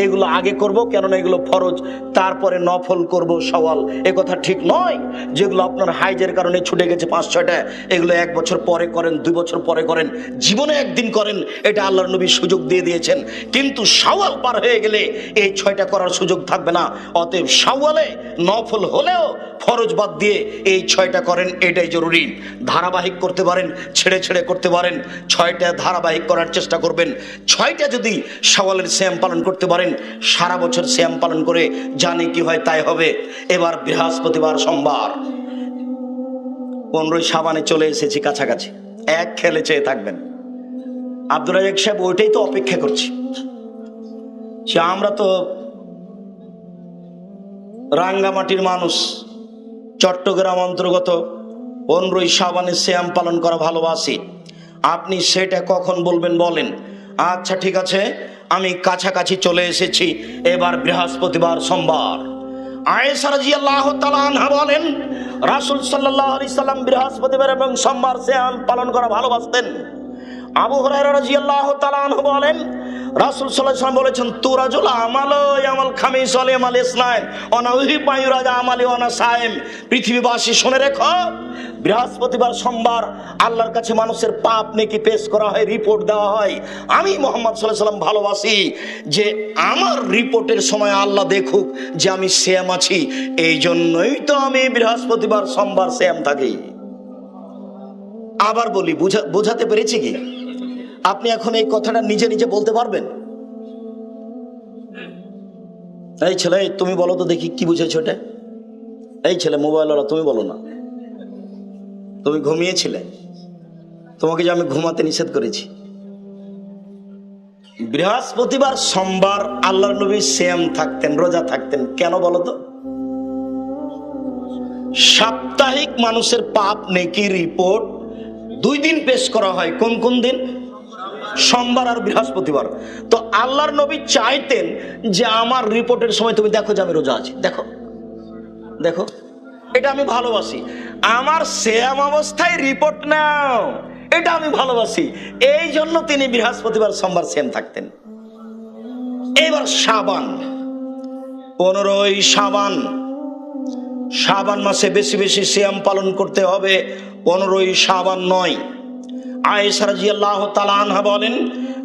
এগুলো আগে করব, কেননা এগুলো ফরজ, তারপরে নফল করব শাওয়াল, এ কথা ঠিক নয়। যেগুলো আপনার হাইজের কারণে ছুটে গেছে 5-6টা, এগুলো 1 বছর পরে করেন, 2 বছর পরে করেন, জীবনে একদিন করেন, এটা আল্লাহর নবী সুযোগ দিয়ে দিয়েছেন। কিন্তু শাওয়াল পার হয়ে গেলে এই 6টা করার সুযোগ থাকবে না। অতএব শাওয়ালে নফল হলেও ফরজ বাদ দিয়ে এই 6টা করেন, এটাই জরুরি। ধারাবাহিক করতে পারেন, ছেড়ে ছেড়ে করতে পারেন, 6টা ধারাবাহিক করার চেষ্টা করবেন। 6টা যদি শাওয়ালের সিয়াম পালন করতে পারেন, সারা বছর সিয়াম পালন করে জানি কি হয় তাই হবে। এবার বৃহস্পতিবার, সোমবার, 15ই শাবানে চলে এসেছি কাছাকাছি, এক খেলে চেয়ে থাকবেন। আব্দুর রাজ্জাক সাহেব ওইটাই তো অপেক্ষা করছি, যে আমরা তো রাঙ্গামাটির মানুষ, চট্টগ্রাম অন্তর্গত, 15ই শাবানে সিয়াম পালন করা ভালোবাসি। আপনি সেটা কখন বলবেন বলেন। আচ্ছা ঠিক আছে, আমি কাছাকাছি চলে এসেছি। এবার বৃহস্পতিবার, সোমবার। আয়েশা রাদিয়াল্লাহু তাআলা আনহা বলেন, রাসূল সাল্লাল্লাহু আলাইহি সাল্লাম বৃহস্পতিবার এবং সোমবার সিয়াম পালন করা ভালোবাসতেন। আবু হুরায়রা রাদিয়াল্লাহু তাআলা আনহু বলেন, রাসূল সাল্লাল্লাহু আলাইহি ওয়াসাল্লাম বলেছেন, তুরাজুল আমালু ইয়ামাল খামিস ওয়াল ইয়ামাল ইসনাইন ওয়া নাহি পায়ুরাজা আমালি ওয়া না সাইম। পৃথিবীবাসী শুনে রেখো, বৃহস্পতিবার, সোমবার আল্লাহর কাছে মানুষের পাপ নেকি পেশ করা হয়, রিপোর্ট দেওয়া হয়। আমি মুহাম্মদ সাল্লাল্লাহু আলাইহি ওয়াসাল্লাম ভালোবাসি যে আমার রিপোর্টের সময় আল্লাহ দেখুক যে আমি সিয়াম আছি। এই জন্যই তো আমি বৃহস্পতিবার, সোমবার সিয়াম থাকি। আবার বলি, বোঝাতে পেরেছি কি? আপনি এখন এই কথাটা নিজে নিজে বলতে পারবেন? এই ছেলে, তুমি বলো তো দেখি কি বুঝেছো এটা। এই ছেলে মোবাইলওয়ালা, তুমি বলো না, তুমি ঘুমিয়েছিলে, তোমাকে যে আমি ঘুমাতে নিষেধ করেছি। বৃহস্পতিবার, সোমবার আল্লাহর নবী সিয়াম থাকতেন, রোজা থাকতেন, কেন বলো তো? সাপ্তাহিক মানুষের পাপ নেকি রিপোর্ট 2 দিন পেশ করা হয়। কোন কোন দিন? সোমবার আর বৃহস্পতিবার। তো আল্লাহর নবী চাইতেন যে আমার রিপোর্টের সময় তুমি দেখো যে আমি রোজা আছি, দেখো দেখো, এটা আমি ভালোবাসি। আমার সিয়াম অবস্থায় রিপোর্ট নাও, এটা আমি ভালোবাসি। এই জন্য তিনি বৃহস্পতিবার, সোমবার সিয়াম থাকতেন। এবার শাবান, 15ই শাবান, শাবান মাসে বেশি বেশি সিয়াম পালন করতে হবে, 15ই শাবান নয়। আয়েশা রাদিয়াল্লাহু তাআলা আনহা বলেন,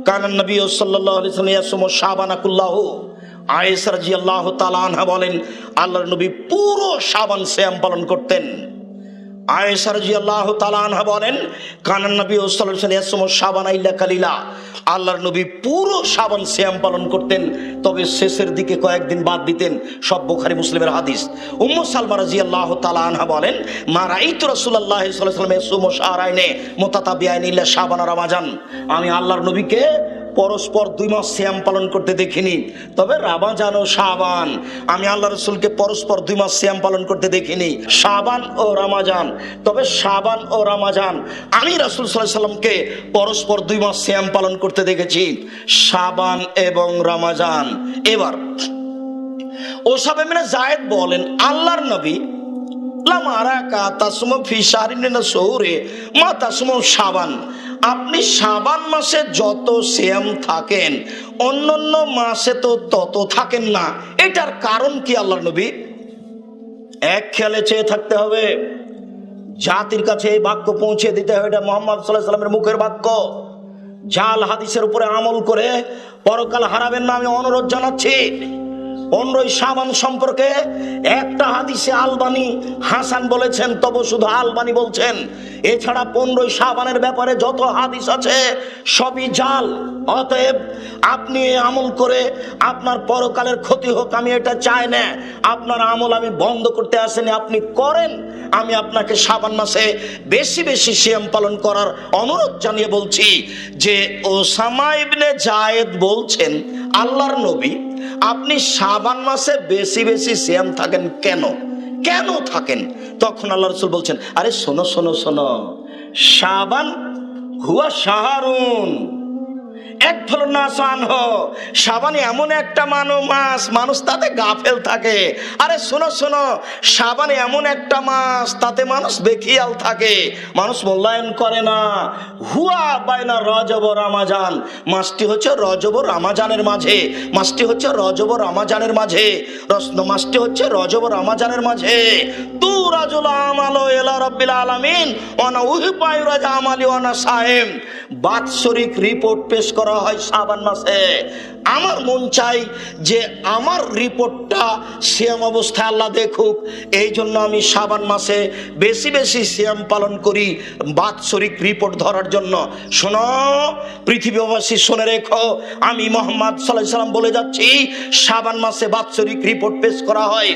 কানান নবী সাল্লাল্লাহু আলাইহি ওয়াসাল্লাম ইয়াসুমু শাবানা কুল্লাহু। আয়েশা রাদিয়াল্লাহু তাআলা আনহা বলেন, আল্লাহর নবী পুরো শাবান সিয়াম পালন করতেন। আয়েশা রাদিয়াল্লাহু তাআলা আনহা বলেন, কানান নবী সাল্লাল্লাহু আলাইহি ওয়াসাল্লাম ইয়াসুমু শাবানা ইল্লা কালিলা। আল্লাহর নবী পুরো শাবান সিয়াম পালন করতেন, তবে শেষের দিকে কয়েকদিন বাদ দিতেন। সব বুখারী মুসলিমের হাদিস। উম্মু সালমা রাদিয়াল্লাহু তাআলা আনহা বলেন, মা রাআইতু রাসূলুল্লাহ সাল্লাল্লাহু আলাইহি ওয়াসাল্লাম ইয়াসুমু শাহরাইনে মুতাতাবিআইন ইল্লা শাবান ওয়া রমাজান। আমি আল্লাহর নবীকে পরস্পর 2 মাস সিয়াম পালন করতে দেখিনি, তবে রমাজান ও শাবান। আমি আল্লাহ রাসূলকে পরস্পর 2 মাস সিয়াম পালন করতে দেখিনি, শাবান ও রমাজান। তবে শাবান ও রমাজান আমি রাসূল সাল্লাল্লাহু আলাইহি ওয়াসাল্লামকে পরস্পর 2 মাস সিয়াম পালন করতে দেখেছি, শাবান এবং রমাজান। এবার ওসামা ইবনে যায়েদ বলেন, আল্লাহর নবী লামারাকা তাসমু ফি শাহরিন মিনাশ শুহুরি মা তাসমু শাবান। আপনি শাবান মাসে যত সিয়াম থাকেন, অন্যান্য মাসে তো তত থাকেন না। এটার কারণ কি আল্লাহর নবী? এক খেয়ালে চেয়ে থাকতে হবে। জাতির কাছে এই বাক্য পৌঁছে দিতে হবে। এটা মুহাম্মদ সাল্লাল্লাহু আলাইহি ওয়াসাল্লামের মুখের বাক্য। জাল হাদিসের উপরে আমল করে পরকাল হারাবেন না, আমি অনুরোধ জানাচ্ছি। 15ই শাবান সম্পর্কে একটা হাদিসে আলবানী হাসান বলেছেন, তবে শুধু আলবানী বলছেন। এছাড়া 15ই শাবানের ব্যাপারে যত হাদিস আছে সবই জাল। অতএব আপনি আমল করে আপনার পরকালের ক্ষতি হোক, আমি এটা চাই না। আপনার আমল আমি বন্ধ করতে আসেনি, আপনি করেন। আমি আপনাকে শাবান মাসে বেশি বেশি সিয়াম পালন করার অনুরোধ জানিয়ে বলছি যে ওসামা ইবনে যায়েদ বলছেন, আল্লাহর নবী আপনি শাবান মাসে বেশি বেশি সিয়াম থাকেন কেন, কেন থাকেন? তখন আল্লাহ রাসূল বলছেন, আরে শোনো শোনো শোনো, শাবান হুয়া শাহরুন, এক সাবান এমন একটা মানুষ তাতে গাফেল থাকে। আরে শোনো শোনো, সাবান এমন একটা মাস তাতে মানুষ বেখিয়াল থাকে, মানুষ মূল্যায়ন করে না। হুয়া বাইনা রজব ও রমাজান, মাসটি হচ্ছে রজব ও রমাজানের মাঝে, মাসটি হচ্ছে রজব ও রমাজানের মাঝে, মাসটি হচ্ছে রজব ও রমাজানের মাঝে। তু রাজুল আমালো ইলা রাব্বিল আলামিন ওয়ানা উহিবাই রাজা আমালি ওয়ানা সায়েম, বাৎসরিক রিপোর্ট পেশ করা হয় শাবান মাসে। আমার মন চাই যে আমার রিপোর্টটা সিয়াম অবস্থায় আল্লাহ দেখুক, এই জন্য আমি শাবান মাসে বেশি বেশি সিয়াম পালন করি বাৎসরিক রিপোর্ট ধরার জন্য। শোনো পৃথিবীবাসী, শুনে রেখো, আমি মোহাম্মদ সাল্লাল্লাহু আলাইহি সাল্লাম বলে যাচ্ছি, শাবান মাসে বাৎসরিক রিপোর্ট পেশ করা হয়,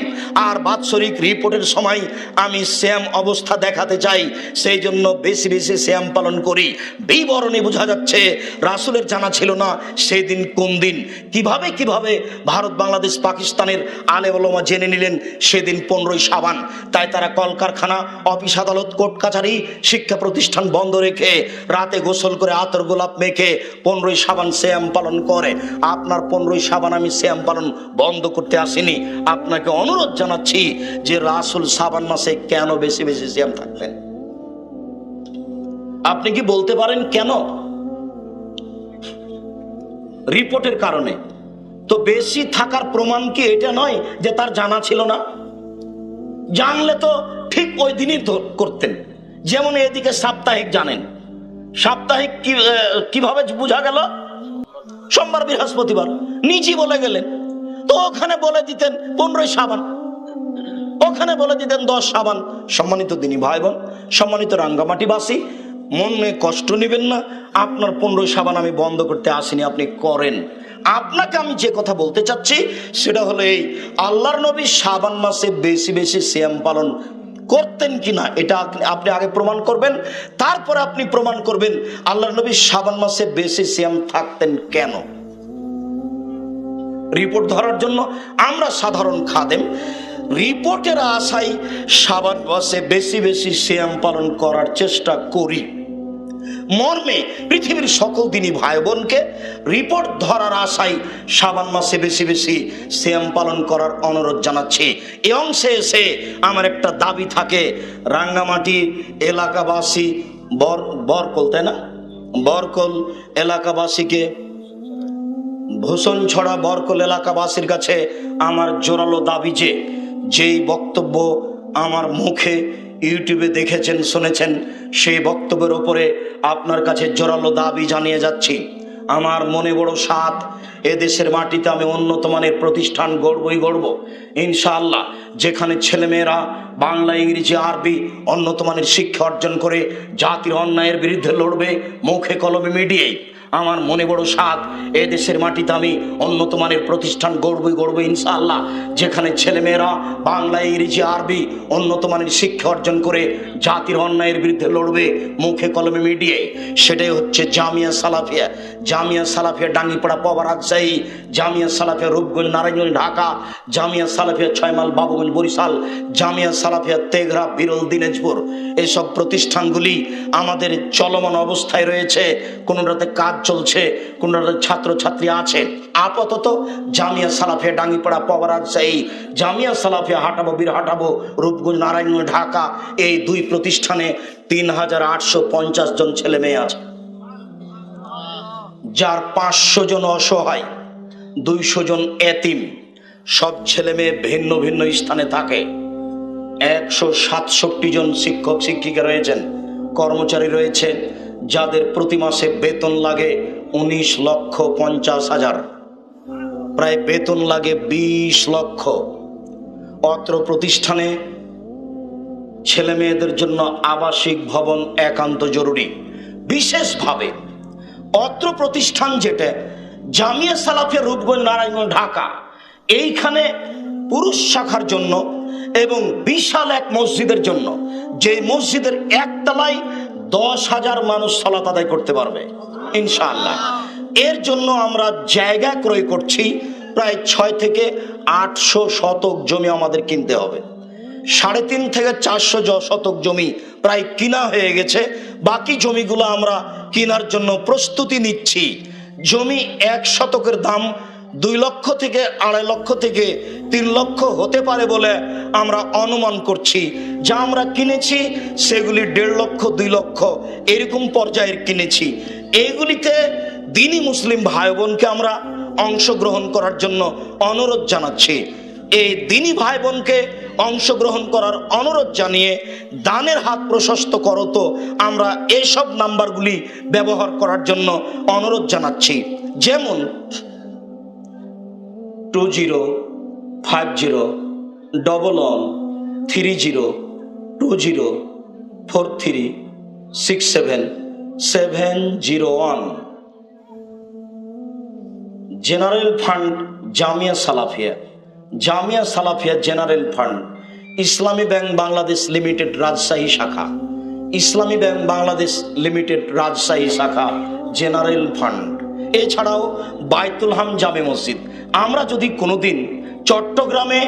আর বাৎসরিক রিপোর্টের সময় আমি সিয়াম অবস্থা দেখাতে চাই, সেই জন্য বেশি বেশি সিয়াম পালন করি। বিবরণী বোঝা যাচ্ছে রাসূলের জানা ছিল না সেই দিন কোন দিন, কিভাবে কিভাবে ভারত বাংলাদেশ পাকিস্তানের আলেম ওলামা জেনে নিলেন সেদিন 15ই শাবান। তাই তারা কলকারখানা, অফিস আদালত, কোর্ট কাছারি, শিক্ষা প্রতিষ্ঠান বন্ধ রেখে রাতে গোসল করে আতর গোলাপ মেখে 15ই শাবান সিয়াম পালন করে। আপনার 15ই শাবান আমি সিয়াম পালন বন্ধ করতে আসিনি, আপনাকে অনুরোধ জানাচ্ছি যে রাসূল শাবান মাসে কেন বেশি বেশি সিয়াম থাকবেন। আপনি কি বলতে পারেন কেন? রিপোর্টের কারণে। তো বেশি থাকার প্রমাণ কি এটা নয় যে তার জানা ছিল না? জানলে তো ঠিক ওই দিনই করতেন। যেমন এদিকে সাপ্তাহিক জানেন, সাপ্তাহিক কিভাবে বোঝা গেল? সোমবার বৃহস্পতিবার নিজেই বলে গেলেন, তো ওখানে বলে দিতেন 15ই শাবান, ওখানে বলে দিতেন 10 শাবান। সম্মানিত দিনী ভাই বোন, সম্মানিত রাঙ্গামাটিবাসী, মনে কষ্ট নেবেন না, আপনার 15ই শাবান আমি বন্ধ করতে আসিনি, আপনি করেন। আপনাকে আমি যে কথা বলতে চাচ্ছি সেটা হলো এই, আল্লাহর নবী শাবান মাসে বেশি বেশি সিয়াম পালন করতেন কিনা এটা আপনি আগে প্রমাণ করবেন, তারপরে আপনি প্রমাণ করবেন আল্লাহর নবী শাবান মাসে বেশি সিয়াম থাকতেন কেন। রিপোর্ট ধরার জন্য আমরা সাধারণ খাদেম রিপোর্টের আশায় শাবান মাসে বেশি বেশি সিয়াম পালন করার চেষ্টা করি। মর্মে পৃথিবীর সকল দিনী ভাই বোনকে রিপোর্ট ধরার আশায় শাবান মাসে বেশি বেশি সিয়াম পালন করার অনুরোধ জানাচ্ছি। এই অংশে এসে আমার একটা দাবি থাকে, রাঙ্গামাটি এলাকাবাসী বরকল, তাই না, বরকল এলাকাবাসীকে, ভূষণ ছড়া বরকল এলাকাবাসীর কাছে আমার জোরালো দাবি যে, যেই বক্তব্য আমার মুখে ইউটিউবে দেখেছেন শুনেছেন, সেই বক্তব্যের উপরে আপনার কাছে জোরালো দাবি জানিয়ে যাচ্ছি। আমার মনে বড় সাধ, এদেশের মাটিতে আমি উন্নত মানের প্রতিষ্ঠান গড়বই গড়ব ইনশাআল্লাহ, যেখানে ছেলেমেয়েরা বাংলা, ইংরেজি, আরবি উন্নত মানের শিক্ষা অর্জন করে জাতির অন্যায়ের বিরুদ্ধে লড়বে মুখে কলমে মিডিয়ায়। আমার মনে বড় সাধ, এ দেশের মাটিতে আমি উন্নত মানের প্রতিষ্ঠান গড়বই ইনশাআল্লাহ, যেখানে ছেলেমেয়েরা বাংলা, ইংরেজি, আরবি উন্নত মানের শিক্ষা অর্জন করে জাতির অন্যায়ের বিরুদ্ধে লড়বে মুখে কলমে মিডিয়ায়। সেটাই হচ্ছে জামিয়া সালাফিয়া। জামিয়া সালাফিয়া ডাঙ্গিপাড়া পাওয়া রাজশাহী, জামিয়া সালাফিয়া রূপগঞ্জ নারায়ণগঞ্জ ঢাকা, জামিয়া সালাফিয়া 6 মাইল বাবুগঞ্জ বরিশাল, জামিয়া সালাফিয়া তেঘরা বিরল দিনাজপুর। এসব প্রতিষ্ঠানগুলি আমাদের চলমান অবস্থায় রয়েছে, কোনোটাতে কাজ চলছে, কোনোটাতে ছাত্রছাত্রী আছে। আপাতত জামিয়া সালাফিয়া ডাঙ্গিপাড়া পাওয়া রাজশাহী, জামিয়া সালাফিয়া হাটাবো বীরহাটাবো রূপগঞ্জ নারায়ণগঞ্জ ঢাকা, এই 2 প্রতিষ্ঠানে 3850 জন ছেলে মেয়ে আছে, যার 500 জন অসহায়, 200 জন এতিম। সব ছেলে মেয়ে ভিন্ন ভিন্ন স্থানে থাকে। 167 জন শিক্ষক শিক্ষিকা রয়েছেন, কর্মচারী রয়েছে, যাদের প্রতি মাসে বেতন লাগে 19,50,000, প্রায় বেতন লাগে 20 লক্ষ। অত্র প্রতিষ্ঠানে ছেলে মেয়েদের জন্য আবাসিক ভবন একান্ত জরুরি। বিশেষভাবে অত্র প্রতিষ্ঠান যেটা জামিয়া সালাফিয়া রূপগঞ্জ নারায়ণগঞ্জ ঢাকা, এইখানে পুরুষ শাখার জন্য এবং বিশাল এক মসজিদের জন্য, যে মসজিদের একতলায় 10,000 মানুষ সালাত আদায় করতে পারবে ইনশাআল্লাহ। এর জন্য আমরা জায়গা ক্রয় করছি, প্রায় 6 থেকে 800 শতক জমি আমাদের কিনতে হবে। 3.5 থেকে 400 শতক জমি প্রায় কিনা হয়ে গেছে, বাকি জমিগুলো আমরা কেনার জন্য প্রস্তুতি নিচ্ছি। জমি 1 শতকের দাম 2 লক্ষ থেকে 2.5 লক্ষ থেকে 3 লক্ষ হতে পারে বলে আমরা অনুমান করছি। যা আমরা কিনেছি সেগুলি 1.5 লক্ষ 2 লক্ষ এরকম পর্যায়ের কিনেছি। এইগুলিতে দিনী মুসলিম ভাই বোনকে আমরা অংশগ্রহণ করার জন্য অনুরোধ জানাচ্ছি। এই দিনী ভাই বোনকে অংশগ্রহণ করার অনুরোধ জানিয়ে দানের হাত প্রশস্ত করো, তো আমরা এইসব নাম্বারগুলি ব্যবহার করার জন্য অনুরোধ জানাচ্ছি। যেমন 2050113020436771। General fund Jamia Salafia, Jamia Salafia general fund, ইসলামী ব্যাংক বাংলাদেশ লিমিটেড রাজশাহী শাখা, ইসলামী ব্যাংক বাংলাদেশ লিমিটেড রাজশাহী শাখা জেনারেল ফান্ড। এছাড়াও বাইতুল হাম জামে মসজিদ। আমরা যদি কোনোদিন চট্টগ্রামে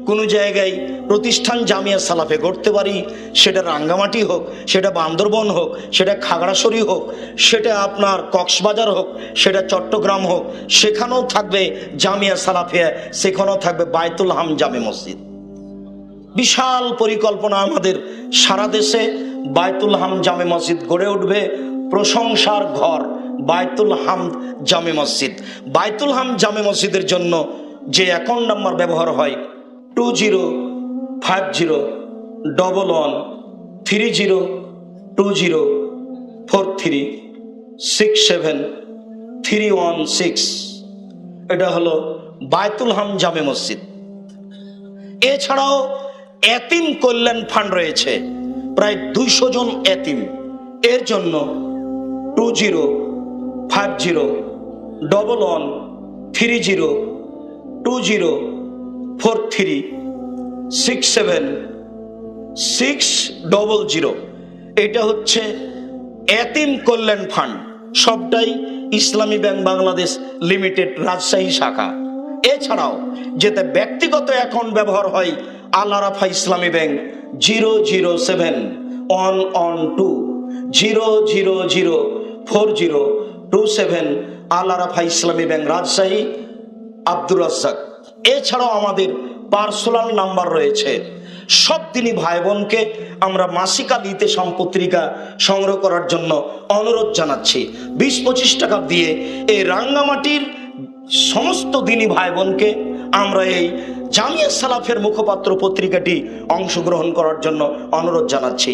কোনো জায়গায় প্রতিষ্ঠান জামিয়া সালাফে করতে পারি, সেটা রাঙ্গামাটি হোক, সেটা বান্দরবন হোক, সেটা খাগড়াছড়ি হোক, সেটা আপনার কক্সবাজার হোক, সেটা চট্টগ্রাম হোক, সেখানেও থাকবে জামিয়া সালাফিয়া, সেখানেও থাকবে বাইতুল হাম জামে মসজিদ। বিশাল পরিকল্পনা আমাদের, সারা দেশে বাইতুল হাম জামে মসজিদ গড়ে উঠবে। প্রশংসার ঘর বাইতুল হাম জামে মসজিদ। বাইতুল হাম জামে মসজিদের জন্য যে অ্যাকাউন্ট নাম্বার ব্যবহার হয় 20501130436731 এটা হলো বাইতুল হাম জামে মসজিদ। এছাড়াও এতিম কল্যাণ ফান্ড রয়েছে, প্রায় 200 জন এতিম। এর জন্য 2050113043676100। এটা হচ্ছে এতিম কল্যাণ ফান্ড, সবটাই ইসলামী ব্যাংক বাংলাদেশ লিমিটেড রাজশাহী শাখা। এছাড়াও যেতে ব্যক্তিগত অ্যাকাউন্ট ব্যবহার হয় আল আরাফা ইসলামী ব্যাংক 0071120004027 আল আরাফা ইসলামী ব্যাংক রাজশাহী আব্দুর রাজ্জাক। এছাড়াও আমাদের পার্সোনাল নাম্বার রয়েছে। সব দিনই ভাই বোনকে আমরা মাসিক আল ইতেশাম পত্রিকা সংগ্রহ করার জন্য অনুরোধ জানাচ্ছি। 20-25 টাকা দিয়ে এই রাঙ্গামাটির সমস্ত দিনী ভাই বোনকে আমরা এই জামিয়া সালাফের মুখপাত্র পত্রিকাটি অংশগ্রহণ করার জন্য অনুরোধ জানাচ্ছি।